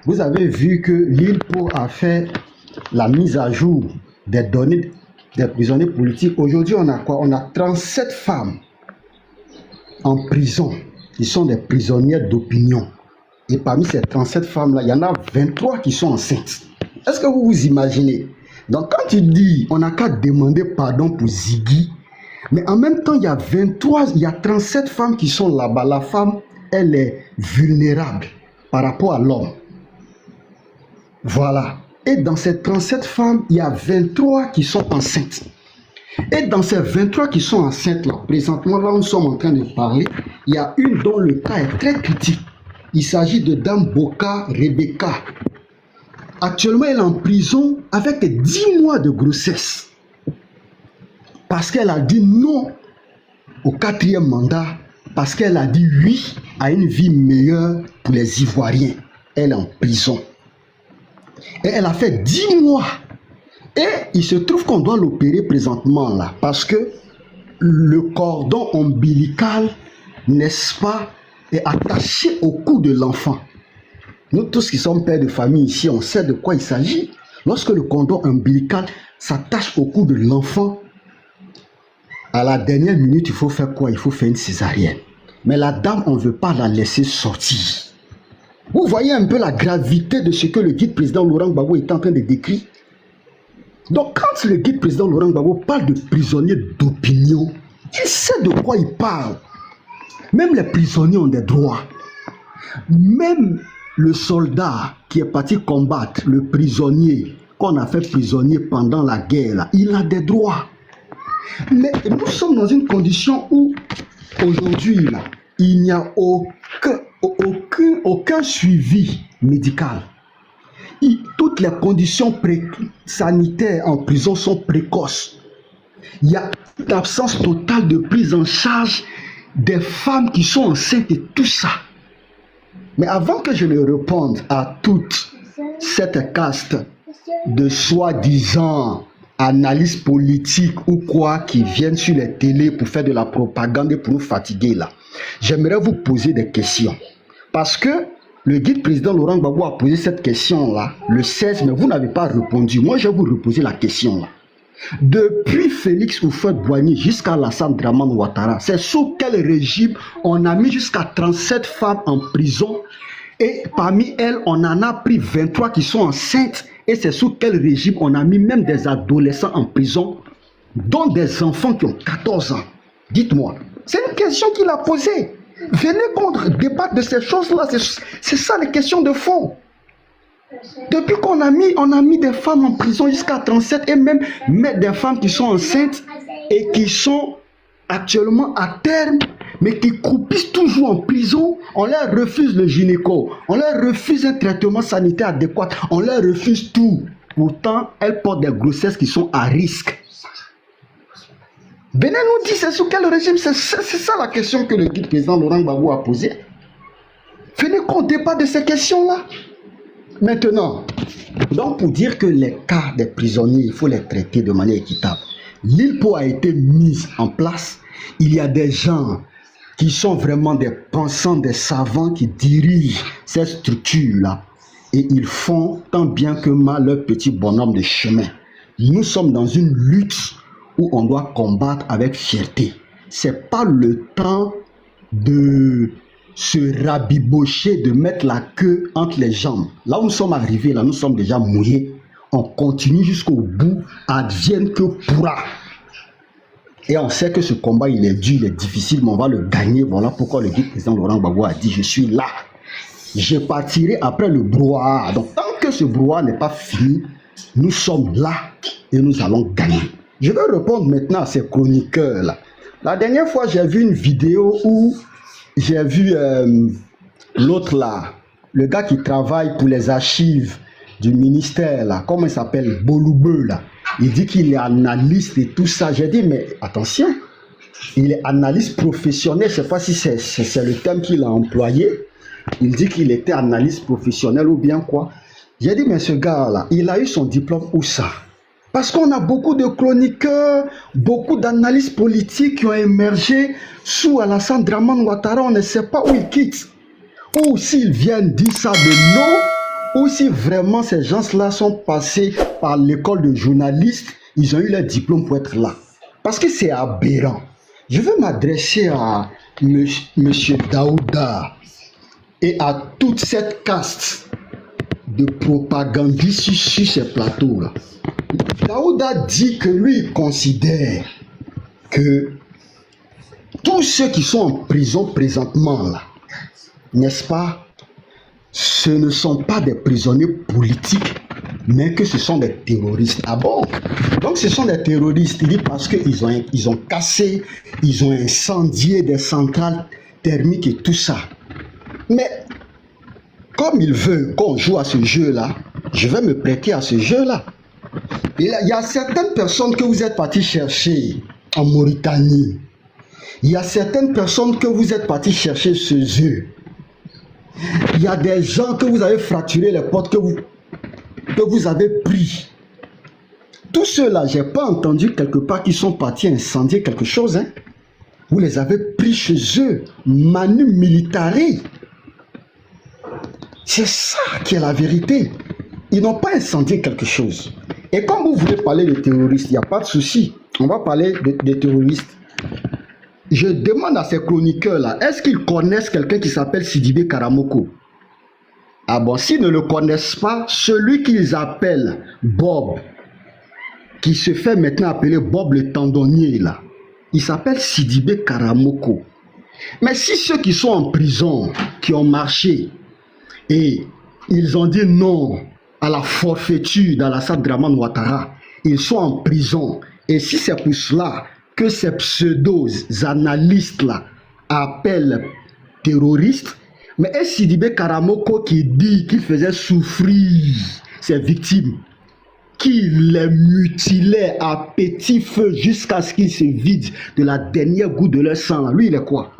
vous avez vu que l'ILPO a fait la mise à jour des données des prisonniers politiques. Aujourd'hui, on a quoi? On a 37 femmes en prison qui sont des prisonnières d'opinion. Et parmi ces 37 femmes-là, il y en a 23 qui sont enceintes. Est-ce que vous vous imaginez? Donc, quand tu dis, on n'a qu'à demander pardon pour Ziggy, mais en même temps, il y a 37 femmes qui sont là-bas. La femme, elle est vulnérable par rapport à l'homme. Voilà. Et dans ces 37 femmes, il y a 23 qui sont enceintes. Et dans ces 23 qui sont enceintes, là, présentement, là où nous sommes en train de parler, il y a une dont le cas est très critique. Il s'agit de Dame Boka Rebecca. Actuellement, elle est en prison avec 10 mois de grossesse. Parce qu'elle a dit non au 4e mandat. Parce qu'elle a dit oui à une vie meilleure pour les Ivoiriens. Elle est en prison. Et elle a fait 10 mois. Et il se trouve qu'on doit l'opérer présentement là. Parce que le cordon ombilical, n'est-ce pas, est attaché au cou de l'enfant. Nous tous qui sommes pères de famille ici, on sait de quoi il s'agit. Lorsque le cordon ombilical s'attache au cou de l'enfant, à la dernière minute, il faut faire quoi? Il faut faire une césarienne. Mais la dame, on ne veut pas la laisser sortir. Vous voyez un peu la gravité de ce que le guide président Laurent Gbagbo est en train de décrire. Donc quand le guide président Laurent Gbagbo parle de prisonniers d'opinion, il sait de quoi il parle. Même les prisonniers ont des droits. Même le soldat qui est parti combattre, le prisonnier qu'on a fait prisonnier pendant la guerre, là, il a des droits. Mais nous sommes dans une condition où aujourd'hui, là, il n'y a aucun suivi médical. Toutes les conditions sanitaires en prison sont précoces. Il y a une absence totale de prise en charge des femmes qui sont enceintes et tout ça. Mais avant que je ne réponde à toute cette caste de soi-disant analyse politique ou quoi qui viennent sur les télés pour faire de la propagande et pour nous fatiguer là, j'aimerais vous poser des questions. Parce que le guide président Laurent Gbagbo a posé cette question là le 16, mais vous n'avez pas répondu. Moi, je vais vous reposer la question là. Depuis Félix Houphouët-Boigny jusqu'à Alassane Dramane Ouattara, c'est sous quel régime on a mis jusqu'à 37 femmes en prison et parmi elles, on en a pris 23 qui sont enceintes. Et c'est sous quel régime on a mis même des adolescents en prison, dont des enfants qui ont 14 ans. Dites-moi, c'est une question qu'il a posée. Venez débattre de ces choses-là, c'est ça les questions de fond. Depuis qu'on a mis des femmes en prison jusqu'à 37 et même des femmes qui sont enceintes et qui sont actuellement à terme, mais qui croupissent toujours en prison, on leur refuse le gynéco, on leur refuse un traitement sanitaire adéquat, on leur refuse tout. Pourtant, elles portent des grossesses qui sont à risque. Venez nous dire, c'est sous quel régime? C'est ça la question que le guide président Laurent Gbagbo a posée. Venez qu'on débat de ces questions-là. Maintenant, donc pour dire que les cas des prisonniers, il faut les traiter de manière équitable. L'ILPO a été mise en place. Il y a des gens qui sont vraiment des pensants, des savants qui dirigent ces structures-là. Et ils font tant bien que mal leur petit bonhomme de chemin. Nous sommes dans une lutte où on doit combattre avec fierté. Ce n'est pas le temps de se rabibocher, de mettre la queue entre les jambes. Là où nous sommes arrivés, là nous sommes déjà mouillés. On continue jusqu'au bout, advienne que pourra. Et on sait que ce combat, il est dur, il est difficile, mais on va le gagner. Voilà pourquoi le guide président Laurent Gbagbo a dit, je suis là. Je partirai après le brouhaha. Donc, tant que ce brouhaha n'est pas fini, nous sommes là et nous allons gagner. Je vais répondre maintenant à ces chroniqueurs-là. La dernière fois, j'ai vu une vidéo où j'ai vu l'autre là, le gars qui travaille pour les archives du ministère là, comment il s'appelle, Boloubeu là. Il dit qu'il est analyste et tout ça. J'ai dit, mais attention, il est analyste professionnel. Je ne sais pas si c'est le terme qu'il a employé. Il dit qu'il était analyste professionnel ou bien quoi. J'ai dit, mais ce gars-là, il a eu son diplôme où ça? Parce qu'on a beaucoup de chroniqueurs, beaucoup d'analystes politiques qui ont émergé sous Alassane Dramane Ouattara. On ne sait pas où ils quittent. Ou s'ils viennent dire ça de non, ou si vraiment ces gens-là sont passés par l'école de journalistes, ils ont eu leur diplôme pour être là. Parce que c'est aberrant. Je veux m'adresser à M. Daouda et à toute cette caste de propagandistes sur ces plateaux-là. Daouda dit que lui, il considère que tous ceux qui sont en prison présentement, là, n'est-ce pas, ce ne sont pas des prisonniers politiques, mais que ce sont des terroristes. Ah bon? Donc ce sont des terroristes, il dit, parce qu'ils ont cassé, ils ont incendié des centrales thermiques et tout ça. Mais comme il veut qu'on joue à ce jeu-là, je vais me prêter à ce jeu-là. Il y a certaines personnes que vous êtes partis chercher en Mauritanie. Il y a certaines personnes que vous êtes partis chercher chez eux. Il y a des gens que vous avez fracturé les portes, que vous avez pris. Tous ceux-là, je n'ai pas entendu quelque part qu'ils sont partis incendier quelque chose. Hein. Vous les avez pris chez eux, manu militari. C'est ça qui est la vérité. Ils n'ont pas incendié quelque chose. Et comme vous voulez parler de terroristes, il n'y a pas de souci. On va parler de terroristes. Je demande à ces chroniqueurs-là, est-ce qu'ils connaissent quelqu'un qui s'appelle Sidibé Karamoko? Ah bon, s'ils ne le connaissent pas, celui qu'ils appellent Bob, qui se fait maintenant appeler Bob le tendonnier, là, il s'appelle Sidibé Karamoko. Mais si ceux qui sont en prison, qui ont marché, et ils ont dit non à la forfaiture d'Alassane Dramane Ouattara, ils sont en prison, et si c'est pour cela que ces pseudo-analystes-là appellent terroristes, mais est-ce Sidibé Karamoko qui dit qu'il faisait souffrir ses victimes, qu'il les mutilait à petit feu jusqu'à ce qu'ils se vident de la dernière goutte de leur sang? Lui, il est quoi?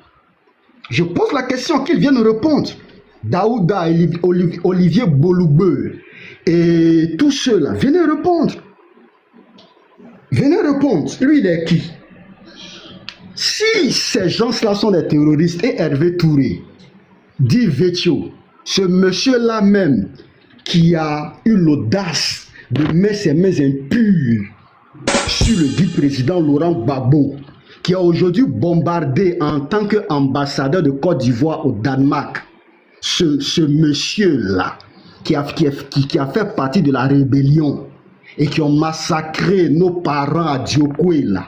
Je pose la question, qu'il vienne répondre. Daouda, Olivier Boloubeu et tous ceux-là, venez répondre. Venez répondre. Lui, il est qui? Si ces gens-là sont des terroristes, et Hervé Touré, dit Vétio, ce monsieur-là même qui a eu l'audace de mettre ses mains impures sur le dit président Laurent Gbagbo, qui a aujourd'hui bombardé en tant qu'ambassadeur de Côte d'Ivoire au Danemark, ce monsieur-là, qui a fait partie de la rébellion et qui ont massacré nos parents à Diokwe, là,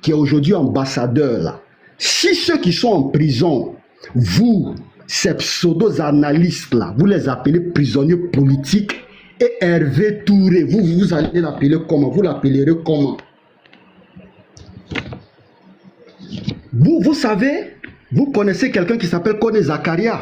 qui est aujourd'hui ambassadeur, là. Si ceux qui sont en prison, vous, ces pseudo-analystes-là, vous les appelez prisonniers politiques, et Hervé Touré, vous allez l'appeler comment? Vous l'appellerez comment? Vous savez, vous connaissez quelqu'un qui s'appelle Kone Zakaria.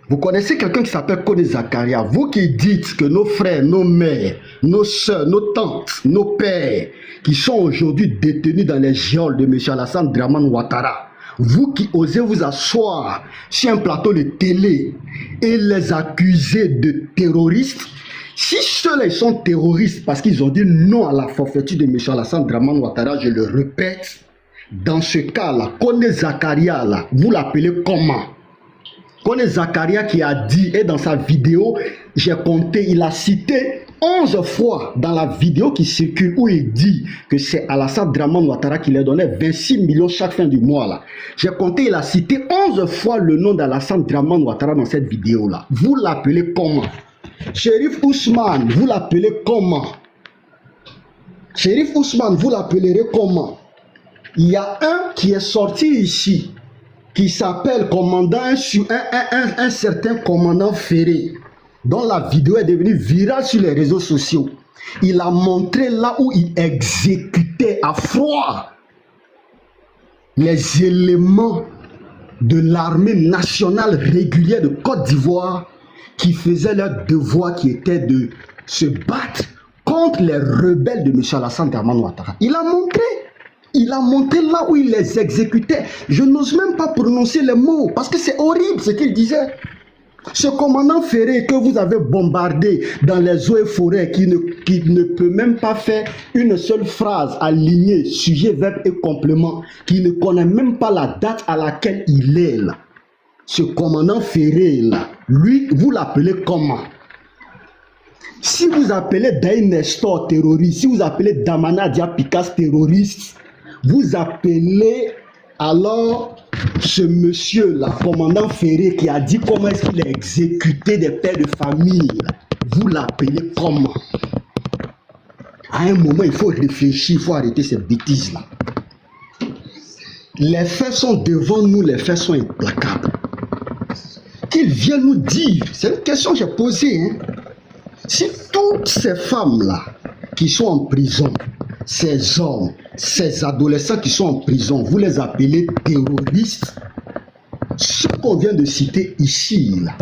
Vous connaissez quelqu'un qui s'appelle Kone Zakaria. Vous qui dites que nos frères, nos mères, nos soeurs, nos tantes, nos pères, qui sont aujourd'hui détenus dans les geôles de M. Alassane Dramane Ouattara, vous qui osez vous asseoir sur un plateau de télé et les accuser de terroristes, si ceux-là sont terroristes parce qu'ils ont dit non à la forfaiture de M. Alassane Dramane Ouattara, je le répète, dans ce cas-là, Kone Zakaria, là, vous l'appelez comment? Kone Zakaria qui a dit, et dans sa vidéo, j'ai compté, il a cité 11 fois dans la vidéo qui circule où il dit que c'est Alassane Dramane Ouattara qui leur donnait 26 millions chaque fin du mois là. J'ai compté, il a cité 11 fois le nom d'Alassane Dramane Ouattara dans cette vidéo là. Vous l'appelez comment? Chérif Ousmane, vous l'appelez comment? Chérif Ousmane, vous l'appellerez comment? Il y a un qui est sorti ici, qui s'appelle commandant, un certain commandant Ferré, dont la vidéo est devenue virale sur les réseaux sociaux. Il a montré là où il exécutait à froid les éléments de l'armée nationale régulière de Côte d'Ivoire qui faisaient leur devoir, qui était de se battre contre les rebelles de M. Alassane Dramane Ouattara. Il a montré. Il a monté là où il les exécutait. Je n'ose même pas prononcer les mots parce que c'est horrible ce qu'il disait. Ce commandant Ferré que vous avez bombardé dans les eaux et forêts, qui ne peut même pas faire une seule phrase alignée, sujet, verbe et complément, qui ne connaît même pas la date à laquelle il est là. Ce commandant Ferré là, lui, vous l'appelez comment? Si vous appelez Daï Nestor terroriste, si vous appelez Damana Diapikas terroriste, vous appelez alors ce monsieur-là, commandant Ferré, qui a dit comment est-ce qu'il a exécuté des pères de famille, vous l'appelez comment? À un moment, il faut réfléchir, il faut arrêter ces bêtises-là. Les faits sont devant nous, les faits sont implacables. Qu'ils viennent nous dire, c'est une question que j'ai posée, hein. Si toutes ces femmes-là qui sont en prison, ces hommes, ces adolescents qui sont en prison, vous les appelez terroristes, ce qu'on vient de citer ici, là,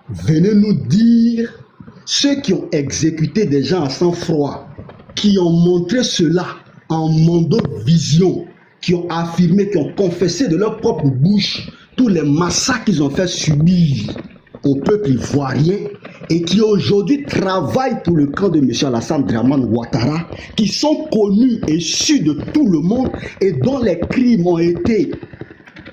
venez nous dire, ceux qui ont exécuté des gens à sang-froid, qui ont montré cela en mondo-vision, qui ont affirmé, qui ont confessé de leur propre bouche tous les massacres qu'ils ont fait subir au peuple ivoirien et qui aujourd'hui travaillent pour le camp de M. Alassane Dramane Ouattara, qui sont connus et su de tout le monde et dont les crimes ont été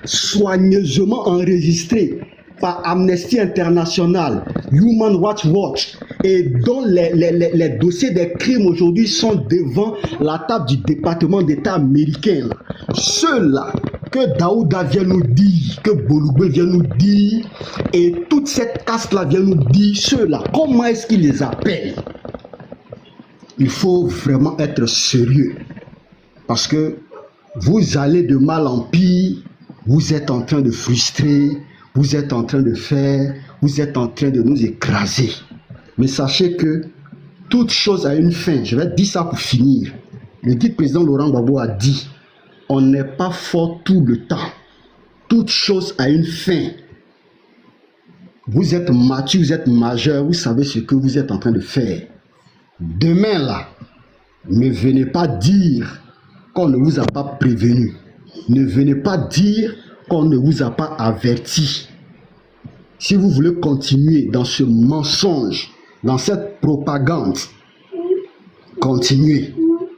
soigneusement enregistrés par Amnesty International, Human Rights Watch, et dont les dossiers des crimes aujourd'hui sont devant la table du département d'État américain. Ceux-là que Daouda vient nous dire, que Boloubé vient nous dire, et toute cette caste-là vient nous dire, ceux-là, comment est-ce qu'ils les appellent? Il faut vraiment être sérieux, parce que vous allez de mal en pire, vous êtes en train de frustrer, vous êtes en train de faire, vous êtes en train de nous écraser. Mais sachez que toute chose a une fin. Je vais dire ça pour finir. Le guide président Laurent Gbagbo a dit, on n'est pas fort tout le temps. Toute chose a une fin. Vous êtes mature, vous êtes majeur, vous savez ce que vous êtes en train de faire. Demain là, ne venez pas dire qu'on ne vous a pas prévenu. Ne venez pas dire qu'on ne vous a pas averti. Si vous voulez continuer dans ce mensonge, dans cette propagande, continuez.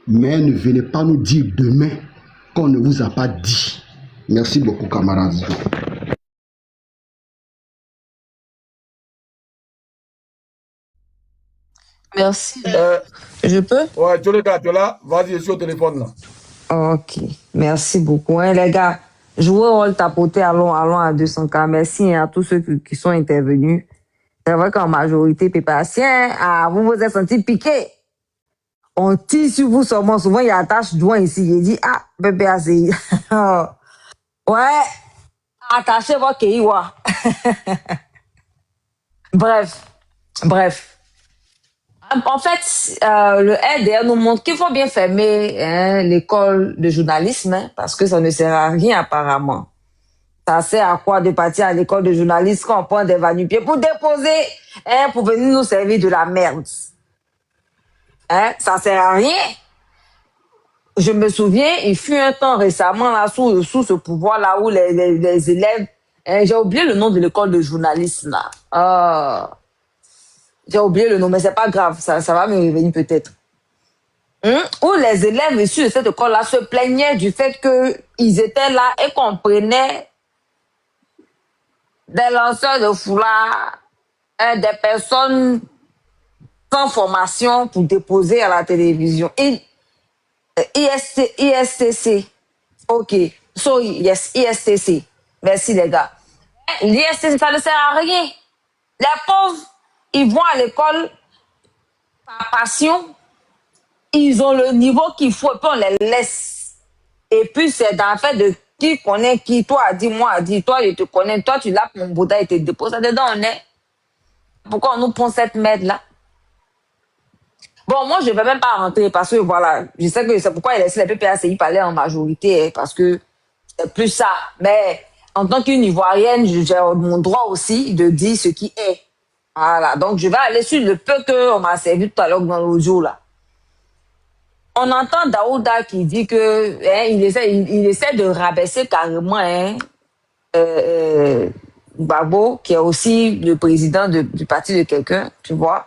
Mais ne venez pas nous dire demain qu'on ne vous a pas dit. Merci beaucoup, camarades. Merci. Je peux? Ouais, tu es là, vas-y, je suis au téléphone là. Ok, merci beaucoup. Hein, les gars, jouez rôle tapoter, allons à 200K. Merci à tous ceux qui sont intervenus. C'est vrai qu'en majorité, Pépatien, vous vous êtes senti piqué. On tire sur vous seulement. Souvent, il y a un attache doigt ici. Il dit, Pépé, c'est... ouais, attachez votre kéiwa. Bref. En fait, le LDR nous montre qu'il faut bien fermer l'école de journalisme, hein, parce que ça ne sert à rien apparemment. Ça sert à quoi de partir à l'école de journalisme quand on prend des va-nu-pieds pour déposer, pour venir nous servir de la merde. Ça sert à rien. Je me souviens, il fut un temps récemment là sous ce pouvoir là où les élèves, j'ai oublié le nom de l'école de journalisme là. J'ai oublié le nom, mais c'est pas grave, ça va me revenir peut-être. Où les élèves issus de cette école-là se plaignaient du fait qu'ils étaient là et qu'on prenait des lanceurs de foulard, des personnes sans formation pour déposer à la télévision. ISTC. Ok. So, yes, ISTC. Merci les gars. L'ISTC, ça ne sert à rien. Les pauvres, ils vont à l'école par passion. Ils ont le niveau qu'il faut et puis on les laisse. Et puis c'est dans le fait de qui connaît qui. Toi a dit, moi a dit, toi je te connais, toi tu l'as mon Bouddha et te dépose dedans on est. Pourquoi on nous prend cette merde là? Bon, moi je vais même pas rentrer parce que voilà, je sais que c'est pourquoi il laisse les PPACI parler en majorité, parce que c'est plus ça. Mais en tant qu'une Ivoirienne, j'ai mon droit aussi de dire ce qui est. Voilà, donc je vais aller sur le peu qu'on m'a servi tout à l'heure dans l'audio là. On entend Daouda qui dit que il essaie de rabaisser carrément Gbagbo, qui est aussi le président du parti de quelqu'un, tu vois.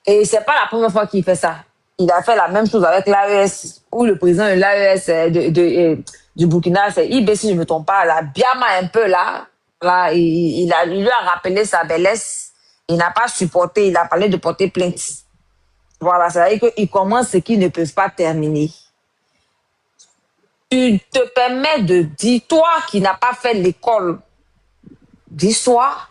Et c'est pas la première fois qu'il fait ça. Il a fait la même chose avec l'AES, où le président de l'AES du Burkina, c'est IB, si je ne me trompe pas, la Biama un peu là. Là, il lui a rappelé sa bellesse. Il n'a pas supporté, il a parlé de porter plainte. Voilà, c'est-à-dire qu'ils commencent ce qu'ils ne peuvent pas terminer. Tu te permets de dire, toi qui n'as pas fait l'école d'histoire,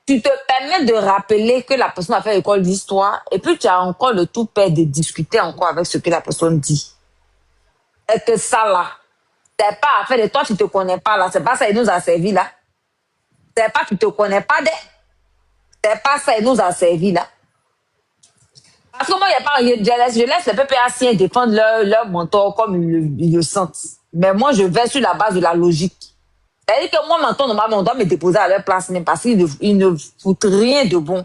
tu te permets de rappeler que la personne a fait l'école d'histoire et puis tu as encore le tout père de discuter encore avec ce que la personne dit. Et que ça là, c'est pas affaire de toi, tu te connais pas là, c'est pas ça, il nous a servi là. C'est pas, tu te connais pas c'est pas ça, il nous a servi là. Parce que moi, il n'y a pas, je laisse les PPAciens défendre leur mentor comme ils le sentent. Mais moi, je vais sur la base de la logique. C'est-à-dire que moi, mentor, normalement, on doit me déposer à leur place même parce qu'ils ne foutent rien de bon.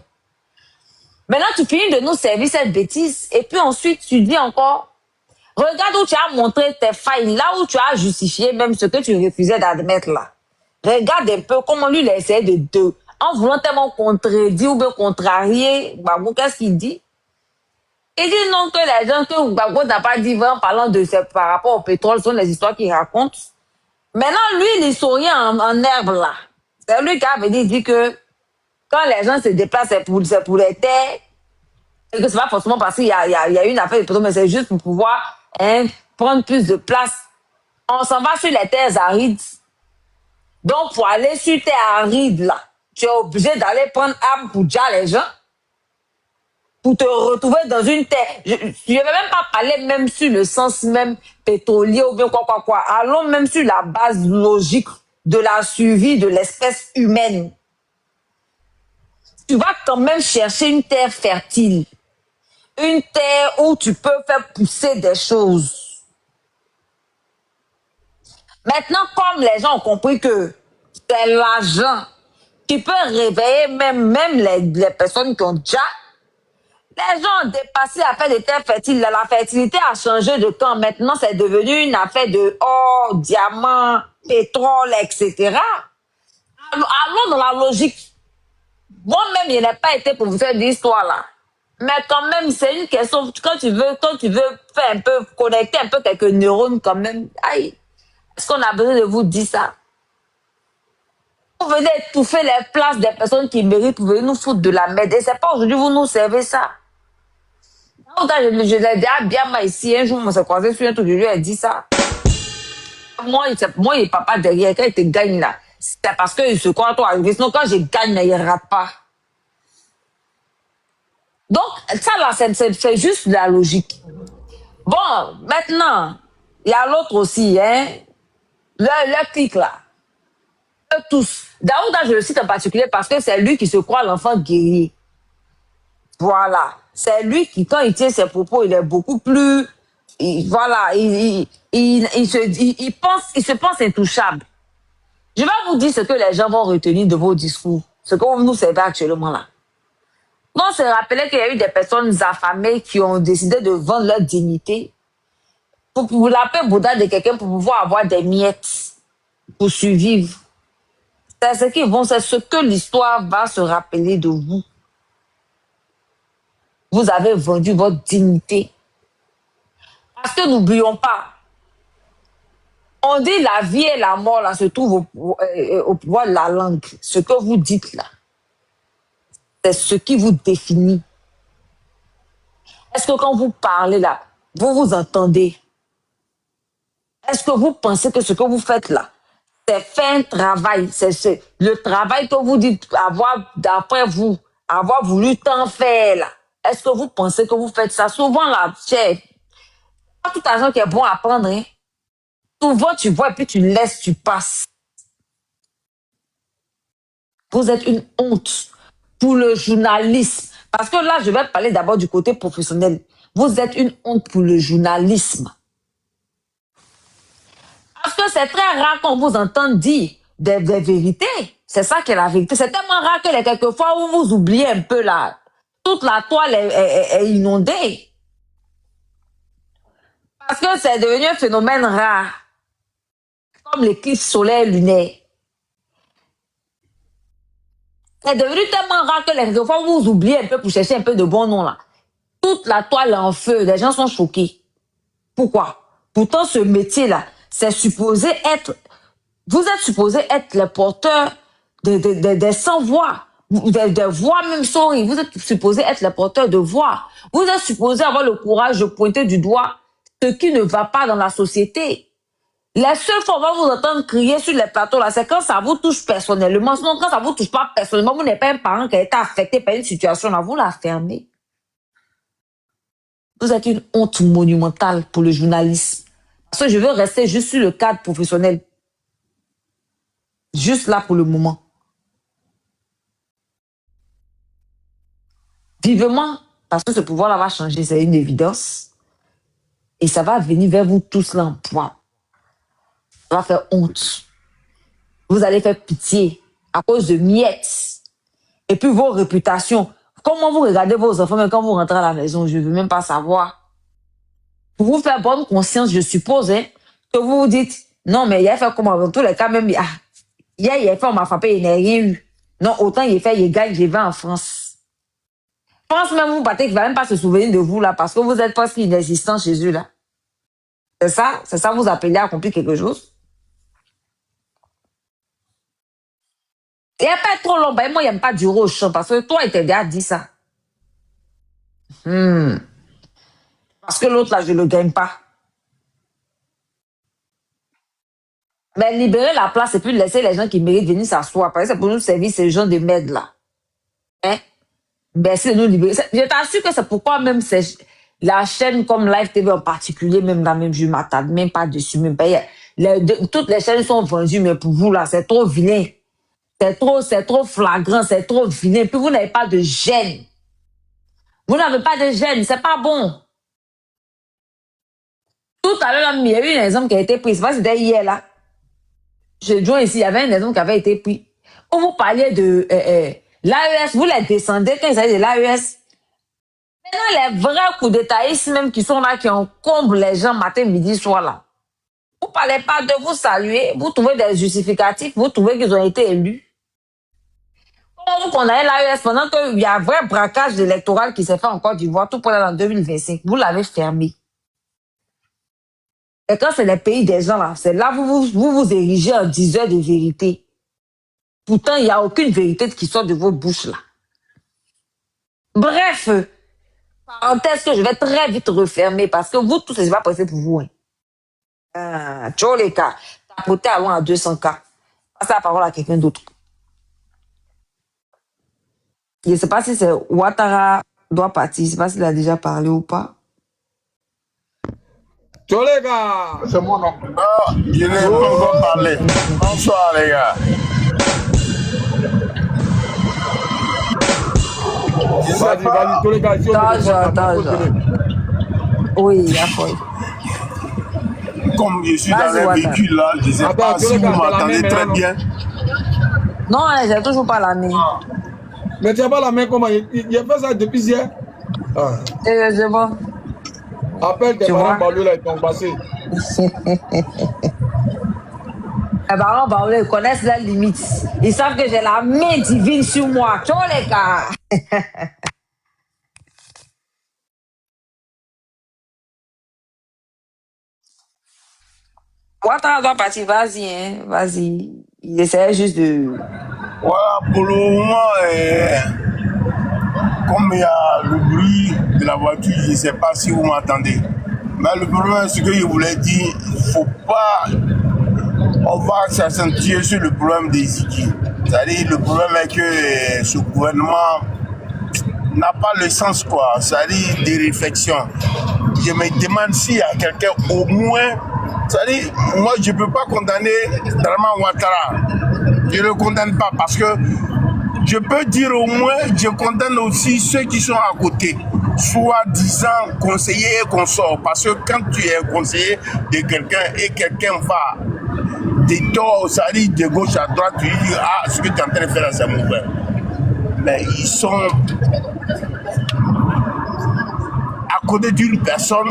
Maintenant, tu finis de nous servir cette bêtise et puis ensuite, tu dis encore, regarde où tu as montré tes failles, là où tu as justifié même ce que tu refusais d'admettre là. Regarde un peu comment lui, il essaie en voulant tellement contredire ou bien contrarier, Gbagbo, qu'est-ce qu'il dit? Il dit non que les gens que Gbagbo n'a pas dit en parlant de par rapport au pétrole, ce sont les histoires qu'il raconte. Maintenant, lui, l'historien en herbe là, c'est lui qui avait dit que quand les gens se déplacent, c'est pour les terres, et que c'est pas forcément parce qu'il y a une affaire de pétrole, mais c'est juste pour pouvoir prendre plus de place. On s'en va sur les terres arides. Donc, pour aller sur terres arides là, tu es obligé d'aller prendre arme pour déjà les gens. Pour te retrouver dans une terre. Je ne vais même pas parler même sur le sens même pétrolier ou bien quoi. Allons même sur la base logique de la survie de l'espèce humaine. Tu vas quand même chercher une terre fertile. Une terre où tu peux faire pousser des choses. Maintenant, comme les gens ont compris que c'est l'argent qui peut réveiller même les personnes qui ont déjà. Les gens ont dépassé l'affaire des terres fertiles. La fertilité a changé de camp. Maintenant, c'est devenu une affaire de or, diamant, pétrole, etc. Allons dans la logique. Moi-même, il n'a pas été pour vous faire d'histoire là. Mais quand même, c'est une question. Quand tu veux faire un peu, connecter un peu quelques neurones quand même. Aïe, est-ce qu'on a besoin de vous dire ça? Vous venez étouffer les places des personnes qui méritent, vous venez nous foutre de la merde. Et c'est pas aujourd'hui vous nous servez ça. Je l'ai dit à Biama ici, un jour, on s'est croisé sur un truc, je lui ai dit ça. Moi, il est papa derrière, quand il te gagne là, c'est parce qu'il se croit toi arrivé. Sinon, quand je gagne là, il ne rate pas. Donc, ça là, c'est juste la logique. Bon, maintenant, il y a l'autre aussi, le clic là. Eux tous. Daouda, je le cite en particulier parce que c'est lui qui se croit l'enfant guerrier. Voilà. C'est lui qui, quand il tient ses propos, il est beaucoup plus, il se pense intouchable. Je vais vous dire ce que les gens vont retenir de vos discours, ce que vous nous servez actuellement là. On se rappelait qu'il y a eu des personnes affamées qui ont décidé de vendre leur dignité pour l'appeler Bouddha de quelqu'un pour pouvoir avoir des miettes pour survivre. C'est ce que l'histoire va se rappeler de vous. Vous avez vendu votre dignité. Parce que n'oublions pas, on dit la vie et la mort là se trouvent au pouvoir de la langue. Ce que vous dites là, c'est ce qui vous définit. Est-ce que quand vous parlez là, vous vous entendez? Est-ce que vous pensez que ce que vous faites là, c'est faire un travail, c'est le travail que vous dites avoir, d'après vous, avoir voulu tant faire là. Est-ce que vous pensez que vous faites ça? Souvent là, c'est pas tout argent qui est bon à prendre. Hein? Souvent tu vois et puis tu laisses, tu passes. Vous êtes une honte pour le journalisme. Parce que là, je vais parler d'abord du côté professionnel. Vous êtes une honte pour le journalisme. Parce que c'est très rare qu'on vous entende dire des vérités. C'est ça qui est la vérité. C'est tellement rare que les quelques fois où vous oubliez un peu là, toute la toile est inondée. Parce que c'est devenu un phénomène rare. Comme l'éclipse solaire lunaire. C'est devenu tellement rare que les fois vous oubliez un peu pour chercher un peu de bons noms là. Toute la toile est en feu, les gens sont choqués. Pourquoi? Pourtant, ce métier-là, c'est supposé être... Vous êtes supposé être les porteurs des sans-voix, des voix même souris. Vous êtes supposé être les porteurs de voix. Vous êtes supposé avoir le courage de pointer du doigt ce qui ne va pas dans la société. La seule fois où on va vous entendre crier sur les plateaux, là, c'est quand ça vous touche personnellement. Sinon, quand ça vous touche pas personnellement, vous n'êtes pas un parent qui a été affecté par une situation, là, vous la fermez. Vous êtes une honte monumentale pour le journalisme. Parce que je veux rester juste sur le cadre professionnel. Juste là pour le moment. Vivement, parce que ce pouvoir-là va changer, c'est une évidence. Et ça va venir vers vous tous là en poids. Ça va faire honte. Vous allez faire pitié à cause de miettes. Et puis vos réputations. Comment vous regardez vos enfants, mais quand vous rentrez à la maison, je ne veux même pas savoir. Pour vous faire bonne conscience, je suppose, hein, que vous vous dites, non, mais il a fait comment, dans tous les cas, même, hier, il a fait, on m'a frappé, il n'a rien eu. Non, autant il a fait, il gagne, j'ai vais en France. France, même vous, Patrick, il ne va même pas se souvenir de vous, là, parce que vous êtes presque inexistant chez eux, là. C'est ça, vous appelez à accomplir quelque chose. Il n'y a pas trop long, ben moi, il n'aime pas durer au champ, parce que toi, il t'a déjà dit ça. Parce que l'autre, là, je ne le gagne pas. Mais libérer la place et puis laisser les gens qui méritent venir s'asseoir. Parce que c'est pour nous servir ces gens de merde, là. Hein? Merci de nous libérer. Je t'assure que c'est pourquoi même la chaîne comme Live TV en particulier, même la même, je ne m'attarde même pas dessus. Même pas, toutes les chaînes sont vendues, mais pour vous, là, c'est trop vilain. C'est trop flagrant, c'est trop vilain. Puis vous n'avez pas de gêne. Vous n'avez pas de gêne, c'est pas bon. Tout à l'heure, il y a eu un exemple qui a été pris. C'est pas si c'était hier, là. Je joins ici, il y avait un exemple qui avait été pris. Quand vous parliez de l'AES, vous les descendez quand il s'agit de l'AES. Maintenant, les vrais coups d'étatisme même qui sont là, qui encombrent les gens matin, midi, soir, là. Vous parlez pas de vous saluer, vous trouvez des justificatifs, vous trouvez qu'ils ont été élus. Comment vous condamnez l'AES pendant qu'il y a un vrai braquage électoral qui s'est fait en Côte d'Ivoire, tout pour aller en 2025, vous l'avez fermé. Et quand c'est les pays des gens, là, c'est là où vous érigez en diseur de vérité. Pourtant, il n'y a aucune vérité qui sort de vos bouches, là. Bref, parenthèse que je vais très vite refermer parce que vous tous, c'est pas possible pour vous. Hein. Ciao les cas. Tapoter à loin à 200 cas. Passe la parole à quelqu'un d'autre. Je ne sais pas si c'est Ouattara doit partir. Je ne sais pas s'il a déjà parlé ou pas. Ciao les gars. C'est mon nom. Ah, je n'ai pas encore parlé. Bonsoir les gars. Vas-y, tous les gars. Oui, il y a foi. Comme je suis dans un véhicule là, je ne sais pas si vous m'entendez très bien. Non, j'ai toujours pas la main. Mais tu n'as pas la main comment? Il a fait ça depuis hier. C'est bon. Appelle tes parents Baoulé là, ils t'ont passé. Les parents Baoulé, ils connaissent leurs limites. Ils savent que j'ai la main divine sur moi. Ciao les gars. Ouattara doit partir, vas-y, hein, vas-y. Il essaie juste de... Voilà, pour le moment, comme il y a le bruit de la voiture, je ne sais pas si vous m'entendez. Mais le problème, c'est que je voulais dire, il ne faut pas... On va s'accentuer sur le problème des Ziki. C'est-à-dire, le problème est que ce gouvernement n'a pas le sens, quoi. C'est-à-dire, des réflexions. Je me demande s'il y a quelqu'un au moins... C'est-à-dire, moi, je ne peux pas condamner Draman Ouattara. Je ne le condamne pas parce que je peux dire au moins, je condamne aussi ceux qui sont à côté, soi-disant conseillers et consorts. Parce que quand tu es conseiller de quelqu'un et quelqu'un va de tort, c'est-à-dire de gauche à droite, tu dis, ah, ce que tu es en train de faire, c'est mauvais. Mais ils sont à côté d'une personne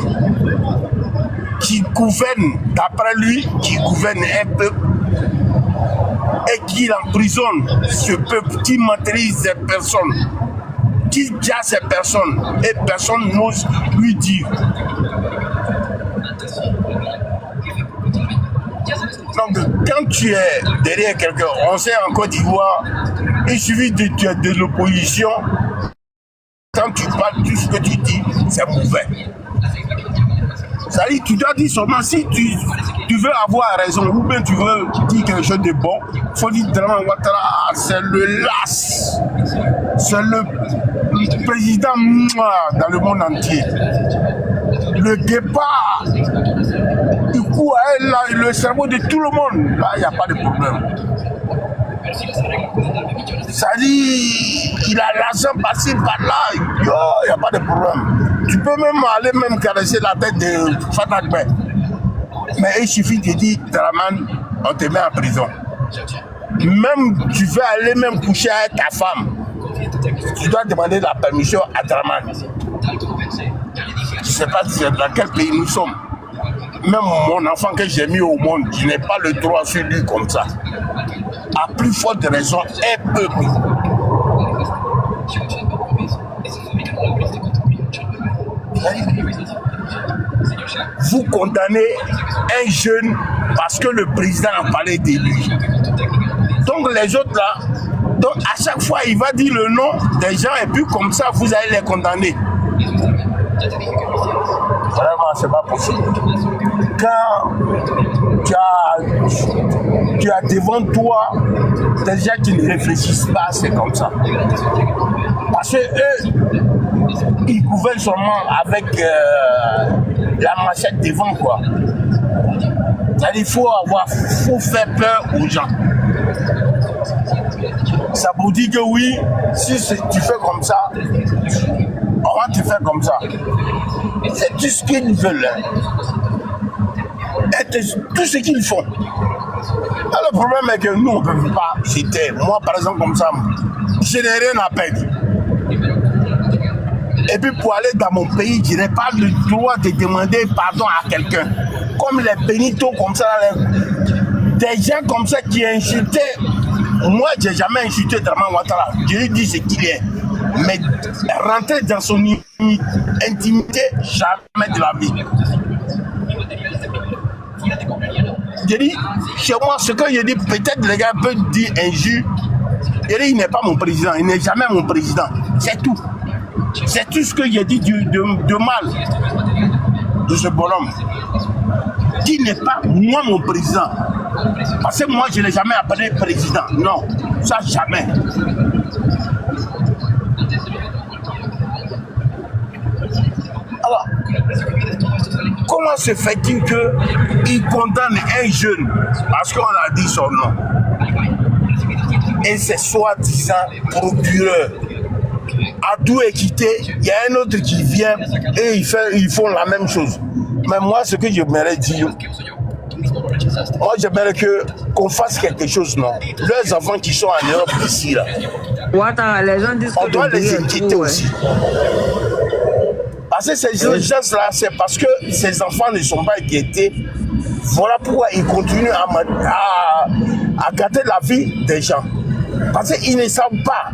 qui gouverne, d'après lui, qui gouverne un peuple et qui emprisonne ce peuple, qui matérialise ces personnes, qui gère ces personnes et personne n'ose lui dire. Donc, quand tu es derrière quelqu'un, on sait en Côte d'Ivoire, il suffit de l'opposition. Quand tu parles, tout ce que tu dis, c'est mauvais. C'est-à-dire, tu dois dire seulement si tu veux avoir raison ou bien tu veux dire quelque chose de bon, il faut dire Dramane Ouattara, c'est le LAS. C'est le président dans le monde entier. Le départ, du coup, le cerveau de tout le monde, là, il n'y a pas de problème. Ça dit, il a l'argent passé par là, il n'y a pas de problème. Tu peux même aller caresser la tête de Fatak Bey. Mais il suffit de dire, Dramane, on te met en prison. Même tu veux aller même coucher avec ta femme, tu dois demander la permission à Dramane. Je ne sais pas dans quel pays nous sommes. Même mon enfant que j'ai mis au monde, je n'ai pas le droit sur lui comme ça. À plus forte raison, un peuple. Vous condamnez un jeune parce que le président a parlé de lui. Donc les autres là, donc à chaque fois il va dire le nom des gens et puis comme ça vous allez les condamner. Vraiment, c'est pas possible. Quand tu as devant toi des gens qui ne réfléchissent pas, c'est comme ça. Parce que eux, ils gouvernent seulement avec la machette devant, quoi. C'est-à-dire, il faut faire peur aux gens. Ça vous dit que oui, si tu fais comme ça, on va te faire comme ça. C'est tout ce qu'ils veulent. Et tout ce qu'ils font. Alors, le problème est que nous, on ne peut pas citer. Moi, par exemple, comme ça, je n'ai rien à perdre. Et puis, pour aller dans mon pays, je n'ai pas le droit de demander pardon à quelqu'un. Comme les pénitos, comme ça, des gens comme ça qui insultaient. Moi, je n'ai jamais insulté Dramane Ouattara. Je lui dis ce qu'il est. Mais rentrer dans son intimité, jamais de la vie. Je dis, chez moi, ce que je dis, peut-être les gars peuvent dire injure. Je dis, il n'est pas mon président, il n'est jamais mon président. C'est tout. C'est tout ce que j'ai dit de mal de ce bonhomme. Qui n'est pas moi mon président. Parce que moi, je ne l'ai jamais appelé président. Non, ça jamais. Alors, comment se fait-il qu'il condamne un jeune parce qu'on a dit son nom? Et c'est soi-disant procureur. Adou est quitté, il y a un autre qui vient et ils font la même chose. Mais moi, ce que j'aimerais dire, moi j'aimerais qu'on fasse quelque chose, non? Leurs enfants qui sont en Europe ici, là, les gens disent on doit les inquiéter aussi. Parce que ces gens-là, c'est parce que ces enfants ne sont pas inquiétés. Voilà pourquoi ils continuent à gâter la vie des gens. Parce qu'ils ne savent pas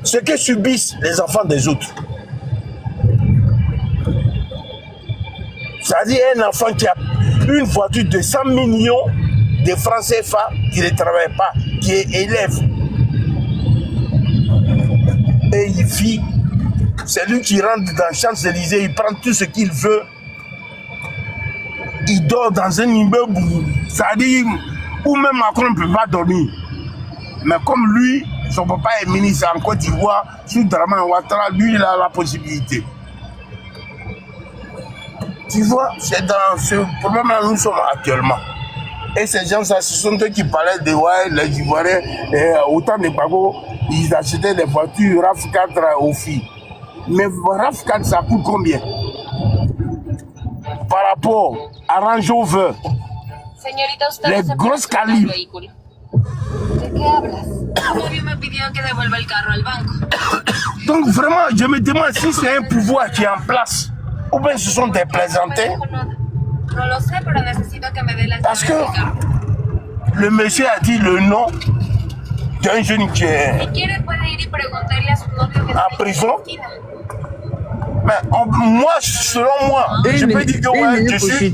ce que subissent les enfants des autres. C'est-à-dire un enfant qui a une voiture de 100 millions de francs CFA, qui ne travaille pas, qui est élève. Et il vit. C'est lui qui rentre dans Champs-Élysées, il prend tout ce qu'il veut. Il dort dans un immeuble, c'est-à-dire où même Macron ne peut pas dormir. Mais comme lui, son papa est ministre en Côte d'Ivoire, sous Dramane Ouattara, lui, il a la possibilité. Tu vois, c'est dans ce problème-là que nous sommes actuellement. Et ces gens-là, ce sont eux qui parlaient de les Ivoiriens, autant de Gbagbo, ils achetaient des voitures RAV4 aux filles. Mais RAV4, ça coûte combien? Par rapport à Range Rover, les grosses calibres. Donc vraiment, je me demande si c'est un pouvoir qui est en place Ou bien ce sont des plaisantins. Parce que le monsieur a dit le nom d'un jeune qui est en prison. Mais moi, selon moi, je peux dire que ouais, je suis...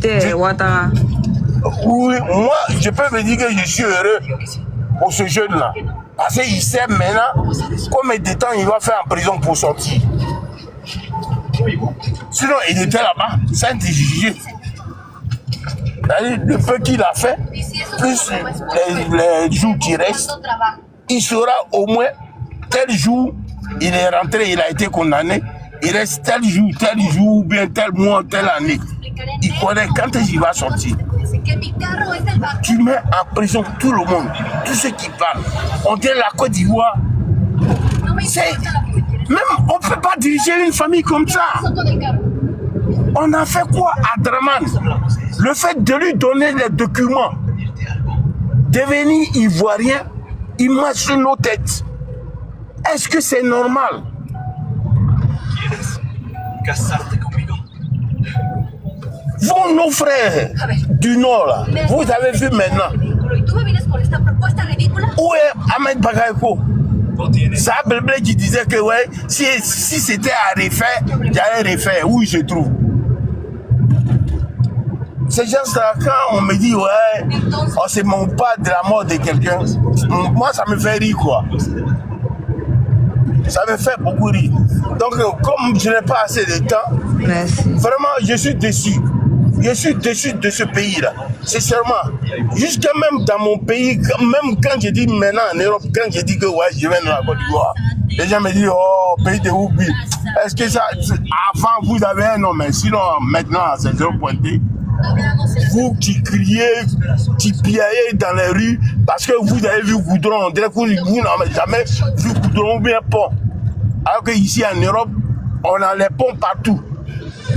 Oui, moi, je peux me dire que je suis heureux pour ce jeune-là. Parce qu'il sait maintenant combien de temps il va faire en prison pour sortir. Sinon, il était là-bas, sans être jugé. Le peu qu'il a fait, plus les jours qui restent, il saura au moins tel jour il est rentré, il a été condamné, il reste tel jour, ou bien tel mois, telle année. Il connaît quand il va sortir. Tu mets en prison tout le monde, tous ceux qui parlent. On dit la Côte d'Ivoire. Même on ne peut pas diriger une famille comme ça. On a fait quoi à Draman? Le fait de lui donner les documents, devenir ivoirien, il marche sur nos têtes. Est-ce que c'est normal? Vous, nos frères du Nord, là, vous avez vu maintenant. Où est Ahmed Bagayoko? Ça a Belblé qui disait que ouais, si c'était à refaire, j'allais refaire. Où il se trouve? Ces gens-là, quand on me dit ouais, on ne se moque pas de la mort de quelqu'un, moi ça me fait rire quoi. Ça me fait beaucoup rire. Donc comme je n'ai pas assez de temps, vraiment je suis déçu. Je suis déçu de ce pays-là, sincèrement. Jusqu'à même dans mon pays, même quand je dis maintenant en Europe, quand je dis que ouais, je viens de la Côte d'Ivoire, les gens me disent oh, pays de Oubi. Est-ce que ça, avant vous avez un nom, mais sinon maintenant c'est zéro pointé. Vous qui criez, qui piaillez dans les rues parce que vous avez vu goudron, on dirait que vous n'avez jamais vu goudron ou bien pont. Alors qu'ici en Europe, on a les ponts partout.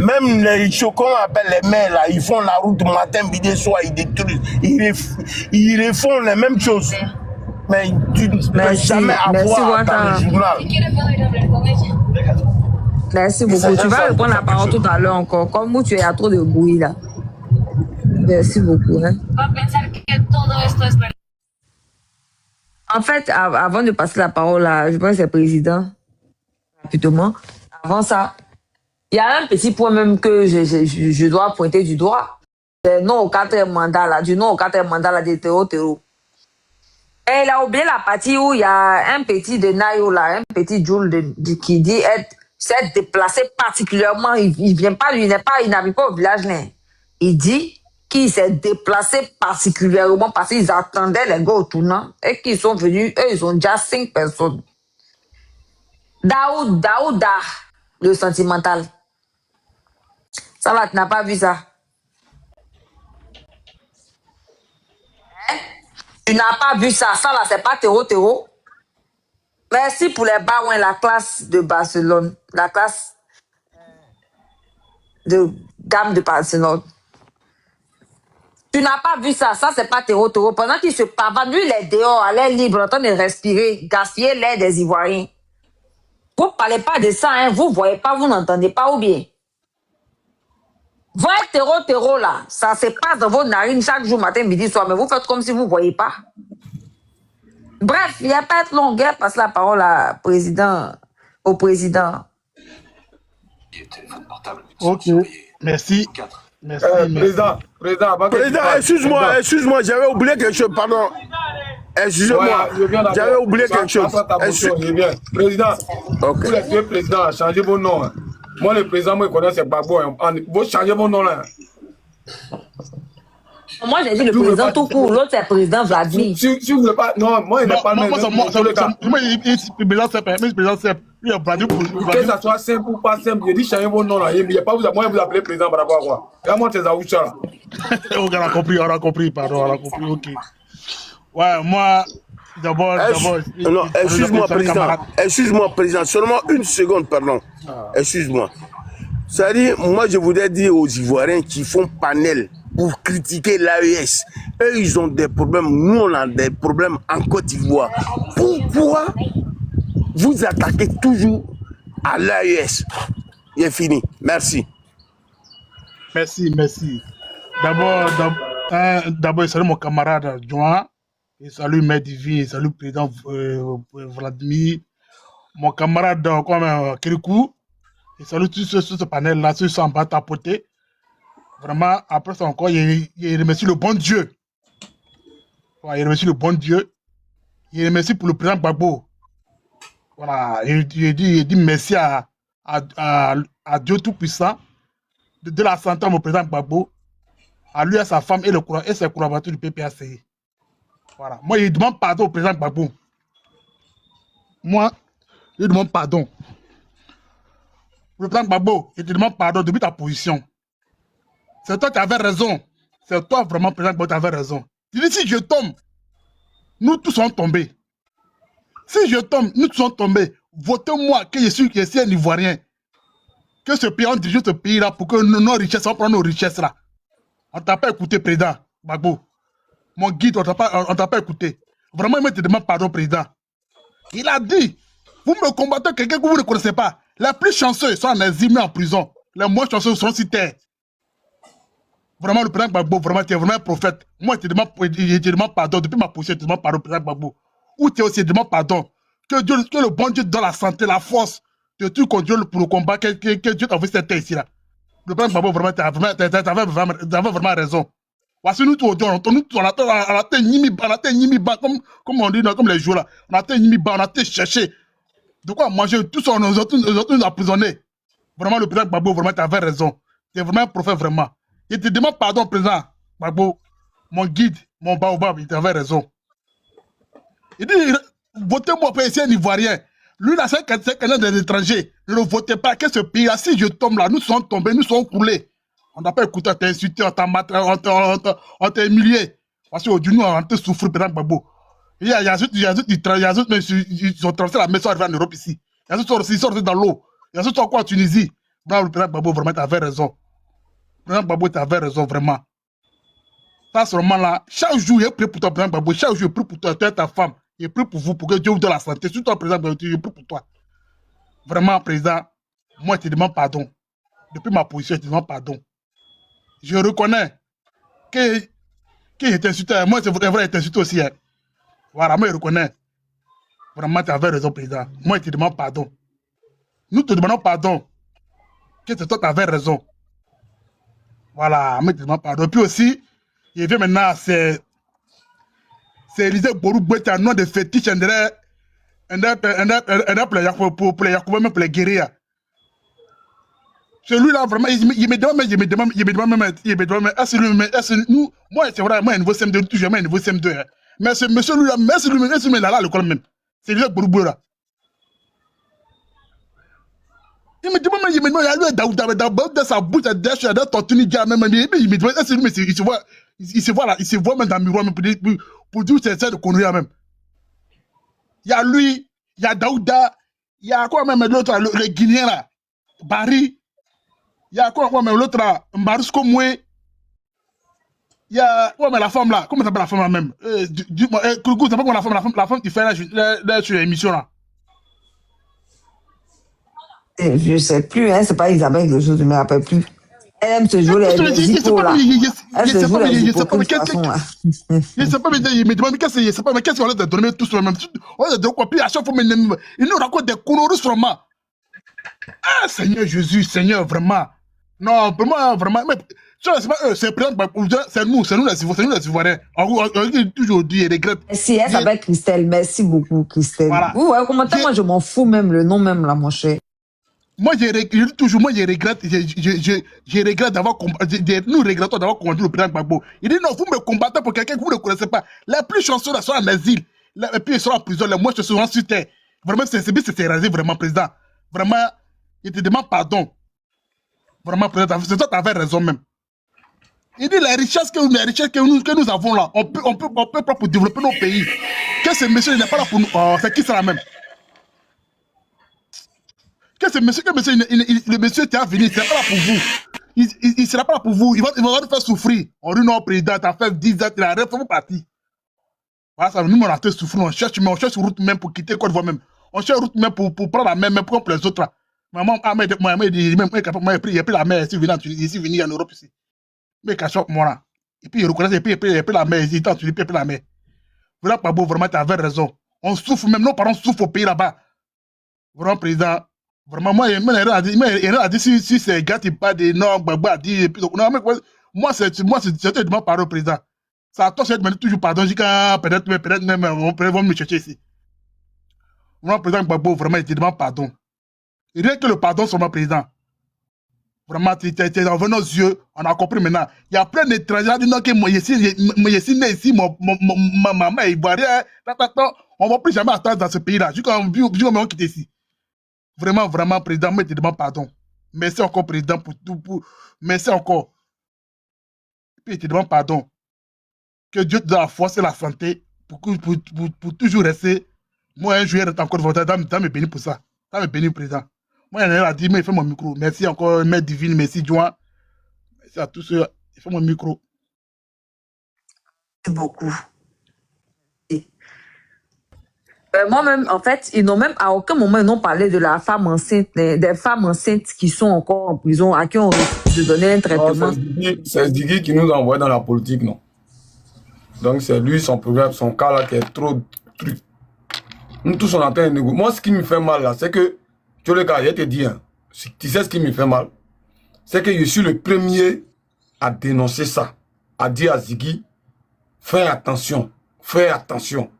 Même les chocons, on appelle les maires là, ils font la route matin, midi, soir, ils détruisent, ils refont les mêmes choses. Mais tu ne peux jamais avoir dans le journal. Merci beaucoup. Tu vas répondre la parole tout à l'heure encore. Comme où tu es, il y a trop de bruit là. Merci beaucoup. Hein. En fait, avant de passer la parole à, je pense que c'est le président, rapidement, avant ça, il y a un petit point même que je dois pointer du doigt. Non au 4e mandat là, du non au 4e mandat là de Théo. Et il a oublié la partie où il y a un petit de Nayo là, un petit Jules qui dit s'être déplacé particulièrement, il vient pas, il n'habite pas au village là. Il dit qu'il s'est déplacé particulièrement parce qu'ils attendaient les gars au tournant et qu'ils sont venus, eux ils ont déjà 5 personnes. Daouda, le sentimental. Ça va, tu n'as pas vu ça? Hein? Tu n'as pas vu ça? Ça là, c'est pas Théo. Merci pour les baouins, la classe de Barcelone. La classe de gamme de Barcelone. Tu n'as pas vu ça? Ça, c'est pas Théo. Pendant qu'il se pavane, lui, il est dehors, à l'air libre, en train de respirer, gaspiller l'air des Ivoiriens. Vous ne parlez pas de ça, hein? Vous ne voyez pas, vous n'entendez pas ou bien? Votre terreau là, ça se passe dans vos narines chaque jour, matin, midi, soir, mais vous faites comme si vous ne voyez pas. Bref, il n'y a pas de longueur, passe la parole au président. Ok, merci. Président, excuse-moi, j'avais oublié quelque chose, pardon. Excusez-moi, j'avais oublié quelque chose. Président, tous les deux présidents, changez vos noms. Hein. Moi, le président, moi, je connais, c'est Gbagbo. Vous changez vos noms là. Moi, j'ai dit le président tout court. L'autre, c'est le président Vladimir. Si vous ne voulez pas. Non, moi, il n'est pas le même. Que ça soit simple ou pas simple, je dis changez vos noms là. Il n'y a pas moi, vous appelez président par rapport à quoi? Regarde-moi tes aouchas là. On a compris, pardon, on a compris, ok. Ouais, moi, d'abord. Non, excuse-moi, président, seulement une seconde, pardon. Excuse-moi. C'est-à-dire, moi, je voudrais dire aux Ivoiriens qui font panel pour critiquer l'AES. Eux, ils ont des problèmes. Nous, on a des problèmes en Côte d'Ivoire. Pourquoi vous attaquez toujours à l'AES? Il est fini. Merci. Merci, merci. D'abord, je salue mon camarade Joan, je salue Mère Divine, je salue le président Vladimir, mon camarade Kirikou, je salue tous ceux sur ce panel-là, ceux qui sont en bas tapotés. Vraiment, après ça encore, il remercie le bon Dieu. Voilà, il remercie le bon Dieu. Il remercie pour le président Gbagbo. Voilà, il dit merci à Dieu Tout-Puissant de la santé au président Gbagbo, à lui, à sa femme et ses collaborateurs du PPACI. Voilà. Moi, je demande pardon au président Gbagbo. Moi, je demande pardon. Le président Gbagbo, je te demande pardon depuis ta position. C'est toi qui avais raison. C'est toi vraiment, président Gbagbo, qui avais raison. Tu dis, si je tombe, nous tous sommes tombés. Si je tombe, nous tous sommes tombés. Votez-moi que je suis un Ivoirien. Que ce pays, on dirige ce pays-là pour que nos richesses, on prend nos richesses là. On t'a pas écouté, président Gbagbo. Mon guide, on t'a pas écouté. Vraiment, il me demande pardon, président. Il a dit, vous me combattez quelqu'un que vous ne connaissez pas. Les plus chanceux sont en exil, mais en prison. Les moins chanceux sont sur terre. Vraiment, le président Gbagbo, vraiment, tu es vraiment un prophète. Moi, je te demande pardon. Depuis ma position, je te demande pardon, président Gbagbo. Ou tu es aussi, je te demande pardon. Que le bon Dieu donne la santé, la force, de tout contrôle pour le combat, que Dieu t'a envoyé cette terre ici, là. Le président Gbagbo, vraiment, tu avais vraiment raison. Parce que nous, on a été Nimiba, comme on dit, comme les joueurs, là. On a été Nimiba, on a été chercher. De quoi manger, tout ça, on nous a emprisonnés. Vraiment, le président Gbagbo, vraiment, tu avais raison. Tu es vraiment un prophète, vraiment. Je te demande pardon, président Gbagbo, mon guide, mon baobab, il avait raison. Il dit, votez-moi pour essayer un Ivoirien. Lui, là, c'est quelqu'un des étrangers. Ne le votez pas, que ce pays-là, si je tombe là, nous sommes tombés, nous sommes coulés. On n'a pas écouté, on t'a insulté, on t'a humilié. Parce qu'aujourd'hui, nous, on a souffert, président Gbagbo. Il y a d'autres, ils ont traversé la mer, ils sont arrivés en Europe ici. Il y a d'autres, ils sont sortis dans l'eau. Il y a d'autres encore en Tunisie. Bravo, le président Gbagbo, vraiment, tu avais raison. Président Gbagbo, tu avais raison, vraiment. Ça, ce moment-là, chaque jour, il est prêt pour toi, président Gbagbo. Chaque jour, il est prêt pour toi, ta femme. Il est prêt pour vous, pour que Dieu vous donne la santé. Surtout, président Gbagbo, il est prêt pour toi. Vraiment, président, moi, je te demande pardon. Depuis ma position, je te demande pardon. Je reconnais que j'étais insulté. Moi, c'est vrai, j'étais insulté aussi. Hein. Voilà, moi, je reconnais. Vraiment, tu avais raison, président. Moi, je te demande pardon. Nous te demandons pardon. Que c'est toi qui avais raison. Voilà, moi, je te demande pardon. Puis aussi, il vient maintenant, c'est Élisée Borou-Bouete, un nom de fétiche, pour les Yacouba, même pour les guerriers. Celui-là, vraiment, il me demande, nous, moi, c'est vrai, moi, un niveau CM2, toujours un niveau CM2. Hein. Mais ce monsieur-là, il a là, l'école même. C'est Élisée Borou-Bouete, là. Il me demande, il y a lui, dans sa bouche, il y a des tortues, il me demande, est-ce que il se voit même dans le miroir, même pour dire que c'est de conneries même. Il y a lui, il y a Daouda, il y a quoi même l'autre, le Guinéen là, Barry, il y a quoi même l'autre là, Mbarusko Moué, il y a quoi même la femme là, comment s'appelle la femme là même, Kougou, c'est pas comment la femme qui fait là sur l'émission là. Je sais plus, hein, c'est pas Isabelle que je ne me rappelle plus. Elle aime se jouer les hippos là. Elle se joue les hippos de toute façon là. Je ne sais pas, mais il me demande, mais qu'est-ce qu'on a donné tout sur le même. On a donné quoi, puis à chaque fois, il nous raconte des conneries sur moi. Ah, Seigneur Jésus, Seigneur, vraiment. Non, pour moi, vraiment, mais c'est nous les Ivoiriens. On toujours dit et regrette. Si, elle s'appelle Christelle, merci beaucoup, Christelle. Voilà. Ouais, comment moi, je m'en fous même, le nom même là, mon cher. Moi, je regrette d'avoir combattu, nous regrettons d'avoir combattu le président Gbagbo. Il dit non, vous me combattez pour quelqu'un que vous ne connaissez pas. Les plus chanceux sont en asile, et puis ils sont en prison, les moins chanceux sont sur terre. Vraiment, c'est rasé, vraiment, président. Vraiment, il te demande pardon. Vraiment, président, c'est toi qui avais raison même. Il dit les richesses que nous avons là, on peut pas pour développer nos pays. Que ce monsieur n'est pas là pour nous. Oh, c'est qui ça là même? Que ce monsieur, le monsieur qui a venu, il ne sera pas là pour vous. Il ne sera pas là pour vous. Il va vous faire souffrir. On dit non, président, tu as fait 10 ans, tu as rien, vous partir. Voilà, ça, nous, on a fait souffrir. On cherche route même pour quitter Côte d'Ivoire même. On cherche route même pour prendre la même, même pour les autres là. Maman, il a pris la mer ici, venu en Europe ici. Mais Kachok, moi. Et puis il reconnaît, et puis la mer, il est en Tunisie, puis la mer. Voilà, Gbagbo, vraiment, tu avais raison. On souffre, même nos parents souffrent au pays là-bas. Vraiment, président, vraiment, moi, il a dit si ces gars, ils parlent des noms, Gbagbo a dit, non, mais moi, c'est demande pardon au président. Ça a tort, c'est de demander toujours pardon, jusqu'à peut-être même, on peut me chercher ici. Vraiment, président Gbagbo, vraiment, il te demande pardon. Et rien que le pardon sur mon président. Vraiment, tu es en nos yeux, on a compris maintenant. Il y a plein d'étrangers qui disent que moi, je suis né ici, ma maman est ivoirienne. On ne va plus jamais attendre dans ce pays-là. Jusqu'à on quitte ici. Vraiment, vraiment, président, moi, je te demande pardon. Merci encore, président, pour tout. Merci encore. Et puis, je te demande pardon. Que Dieu te donne la force et la santé pour toujours rester. Moi, un jour, je encore voté. Ça me bénit pour ça. Ça me bénit, président. Moi, il a dit, mais il fait mon micro. Merci encore, Mère Divine, merci, Joan. Merci à tous ceux. Il fait mon micro. Merci beaucoup. Moi-même, en fait, ils n'ont même à aucun moment ils n'ont parlé de la femme enceinte, des femmes enceintes qui sont encore en prison, à qui on refuse de donner un traitement. C'est Ziggy qui nous envoie dans la politique, non? Donc c'est lui, son problème, son cas là qui est trop truc. Nous tous on entend un négocier. Moi, ce qui me fait mal là, c'est que, tu vois le gars, je te dis, hein, tu sais ce qui me fait mal, c'est que je suis le premier à dénoncer ça, à dire à Ziggy, fais attention, fais attention.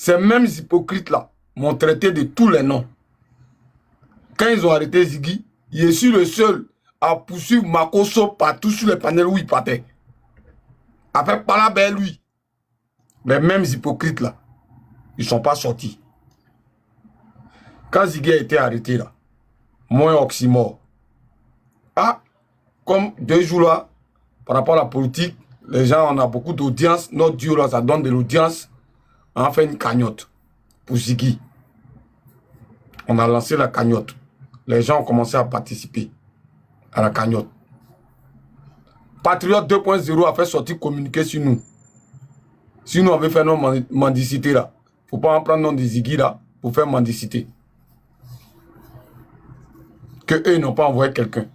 Ces mêmes hypocrites là m'ont traité de tous les noms. Quand ils ont arrêté Ziggy, je suis le seul à poursuivre Makosso partout sur les panels où il partait. Après, par là, ben lui. Les mêmes hypocrites là, ils ne sont pas sortis. Quand Ziggy a été arrêté là, moins oxymore. Ah, comme 2 jours là, par rapport à la politique, les gens, on a beaucoup d'audience. Notre duo là, ça donne de l'audience. On a fait une cagnotte pour Ziggy. On a lancé la cagnotte. Les gens ont commencé à participer à la cagnotte. Patriote 2.0 a fait sortir communiqué sur nous. Si nous avions fait nos mendicité là, il ne faut pas en prendre nom de Ziggy là pour faire mendicité. Que eux n'ont pas envoyé quelqu'un.